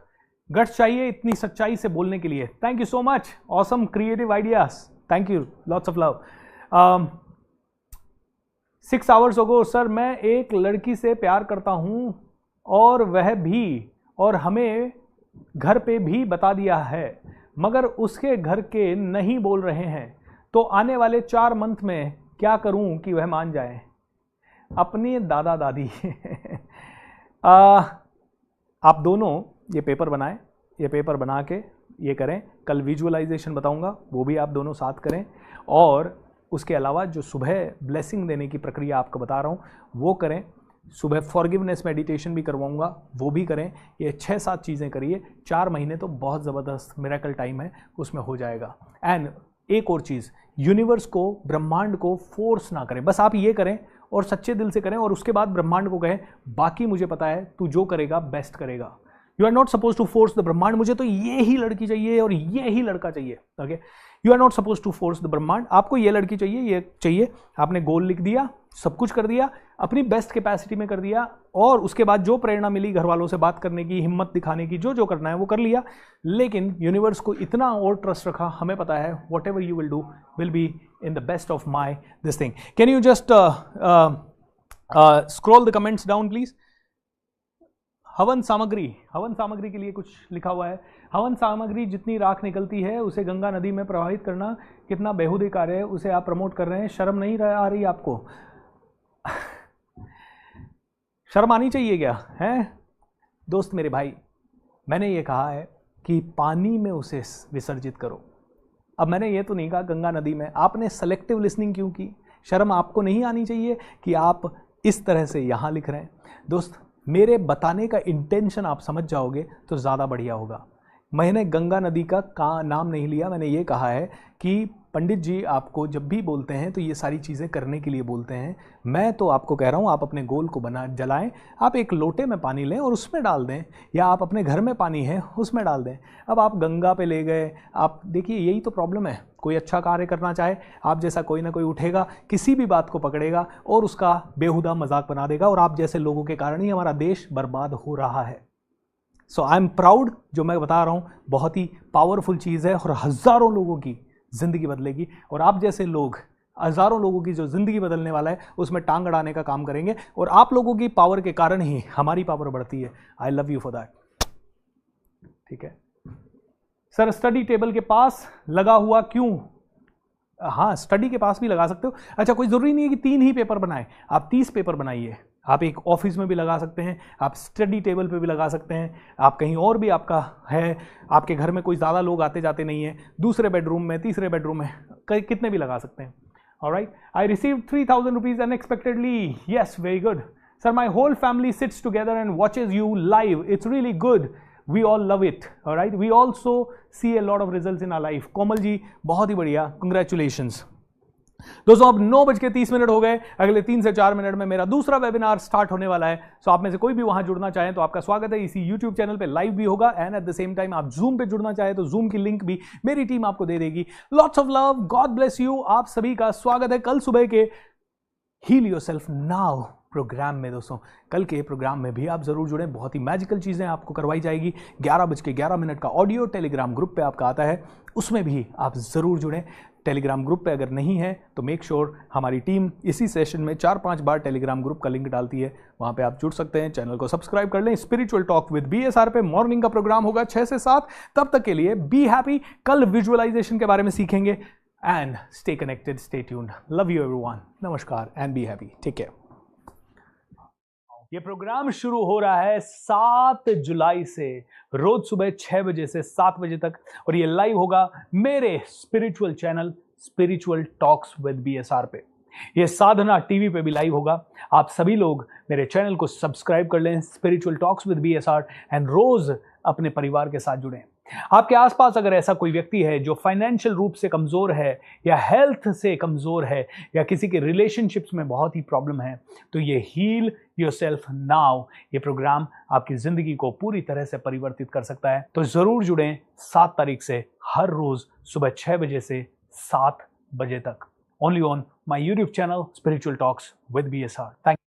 गट्स चाहिए इतनी सच्चाई से बोलने के लिए। Thank you so much, awesome creative ideas, thank you, lots of love. 6 hours ago sir मैं एक लड़की से प्यार करता हूँ और वह भी, और हमें घर पे भी बता दिया है, मगर उसके घर के नहीं बोल रहे हैं, तो आने वाले 4 मंथ में क्या करूँ कि वह मान जाए? अपनी दादा दादी आप दोनों ये पेपर बनाएं, ये पेपर बना के ये करें। कल विजुअलाइजेशन बताऊंगा, वो भी आप दोनों साथ करें। और उसके अलावा जो सुबह ब्लेसिंग देने की प्रक्रिया आपको बता रहा हूँ वो करें। सुबह फॉरगिवनेस मेडिटेशन भी करवाऊंगा, वो भी करें। ये 6-7 चीज़ें करिए, 4 महीने तो बहुत ज़बरदस्त मिरेकल टाइम है, उसमें हो जाएगा। एंड एक और चीज़, यूनिवर्स को, ब्रह्मांड को फोर्स ना करें, बस आप ये करें और सच्चे दिल से करें, और उसके बाद ब्रह्मांड को कहें बाकी मुझे पता है, तू जो करेगा बेस्ट करेगा। You are not suppose to force the ब्रह्मांड, मुझे तो ये ही लड़की चाहिए और ये ही लड़का चाहिए। Okay, you are not suppose to force the ब्रह्मांड, आपको ये लड़की चाहिए, ये चाहिए, आपने गोल लिख दिया, सब कुछ कर दिया, अपनी बेस्ट कैपेसिटी में कर दिया, और उसके बाद जो प्रेरणा मिली घर वालों से बात करने की, हिम्मत दिखाने की, जो जो करना है वो कर लिया। लेकिन यूनिवर्स को इतना और ट्रस्ट रखा, हमें पता है what ever you will do will be in the best of my this thing. Can you just scroll the comments down please. हवन सामग्री के लिए कुछ लिखा हुआ है। हवन सामग्री जितनी राख निकलती है उसे गंगा नदी में प्रवाहित करना कितना बेहुदे कार्य है, उसे आप प्रमोट कर रहे हैं। शर्म नहीं आ रही आपको? शर्म आनी चाहिए क्या है दोस्त मेरे भाई? मैंने ये कहा है कि पानी में उसे विसर्जित करो। अब मैंने ये तो नहीं कहा गंगा नदी में। आपने सेलेक्टिव लिसनिंग क्यों की? शर्म आपको नहीं आनी चाहिए कि आप इस तरह से यहाँ लिख रहे हैं? दोस्त, मेरे बताने का इंटेंशन आप समझ जाओगे तो ज़्यादा बढ़िया होगा। मैंने गंगा नदी का नाम नहीं लिया, मैंने ये कहा है कि पंडित जी आपको जब भी बोलते हैं तो ये सारी चीज़ें करने के लिए बोलते हैं। मैं तो आपको कह रहा हूँ आप अपने गोल को जलाएं। आप एक लोटे में पानी लें और उसमें डाल दें, या आप अपने घर में पानी है उसमें डाल दें। अब आप गंगा पे ले गए, आप देखिए यही तो प्रॉब्लम है। कोई अच्छा कार्य करना चाहे, आप जैसा कोई ना कोई उठेगा, किसी भी बात को पकड़ेगा और उसका बेहुदा मजाक बना देगा, और आप जैसे लोगों के कारण ही हमारा देश बर्बाद हो रहा है। सो आई एम प्राउड, जो मैं बता रहा हूँ बहुत ही पावरफुल चीज़ है और हज़ारों लोगों की ज़िंदगी बदलेगी। और आप जैसे लोग हज़ारों लोगों की जो ज़िंदगी बदलने वाला है उसमें टांग अड़ाने का काम करेंगे, और आप लोगों की पावर के कारण ही हमारी पावर बढ़ती है। I love you for that. ठीक है सर, स्टडी टेबल के पास लगा हुआ क्यों? हाँ, स्टडी के पास भी लगा सकते हो। अच्छा, कोई ज़रूरी नहीं है कि 3 ही पेपर बनाए, आप 30 पेपर बनाइए। आप एक ऑफिस में भी लगा सकते हैं, आप स्टडी टेबल पे भी लगा सकते हैं, आप कहीं और भी आपका है, आपके घर में कोई ज़्यादा लोग आते जाते नहीं है, दूसरे बेडरूम में, तीसरे बेडरूम में, कितने भी लगा सकते हैं। Alright, I received 3000 rupees unexpectedly. Yes, very good sir. My whole family sits together and watches you live. It's really good. We all love it, all right? We also see a lot of results in our life. Komal ji, बहुत ही बढ़िया, congratulations. दोस्तों, अब 9:30 हो गए। अगले 3 से 4 मिनट में मेरा दूसरा वेबिनार स्टार्ट होने वाला है। सो आप में से कोई भी वहां जुड़ना चाहें तो आपका स्वागत है। इसी यूट्यूब चैनल पे लाइव भी होगा, and at the same time आप जूम पे जुड़ना चाहें तो जूम की लिंक भी मेरी टीम आपको दे देगी। Lots of love, God bless you. आप सभी का स्वागत है कल सुबह के हील योरसेल्फ नाउ प्रोग्राम में। दोस्तों, कल के प्रोग्राम में भी आप जरूर जुड़ें, बहुत ही मैजिकल चीज़ें आपको करवाई जाएगी। 11:11 का ऑडियो टेलीग्राम ग्रुप पे आपका आता है, उसमें भी आप ज़रूर जुड़ें। टेलीग्राम ग्रुप पे अगर नहीं है तो मेक श्योर हमारी टीम इसी सेशन में 4-5 बार टेलीग्राम ग्रुप का लिंक डालती है, वहाँ पे आप जुड़ सकते हैं। चैनल को सब्सक्राइब कर लें। स्पिरिचुअल टॉक विद BSR पे मॉर्निंग का प्रोग्राम होगा 6 से 7। तब तक के लिए बी हैप्पी। कल विजुअलाइजेशन के बारे में सीखेंगे, and stay connected, stay tuned. Love you everyone. नमस्कार and be happy. Take care. ये प्रोग्राम शुरू हो रहा है 7 जुलाई से, रोज सुबह 6 बजे से 7 बजे तक, और ये लाइव होगा मेरे spiritual channel spiritual talks with BSR पे। ये साधना टीवी पे भी लाइव होगा। आप सभी लोग मेरे चैनल को सब्सक्राइब कर लें, spiritual talks with BSR, and रोज अपने परिवार के साथ जुड़ें। आपके आसपास अगर ऐसा कोई व्यक्ति है जो फाइनेंशियल रूप से कमज़ोर है, या हेल्थ से कमज़ोर है, या किसी के रिलेशनशिप्स में बहुत ही प्रॉब्लम है, तो ये हील योरसेल्फ नाउ, ये प्रोग्राम आपकी ज़िंदगी को पूरी तरह से परिवर्तित कर सकता है। तो ज़रूर जुड़ें 7 तारीख से, हर रोज़ सुबह 6 बजे से 7 बजे तक, only on my YouTube channel spiritual talks with BSR। Thank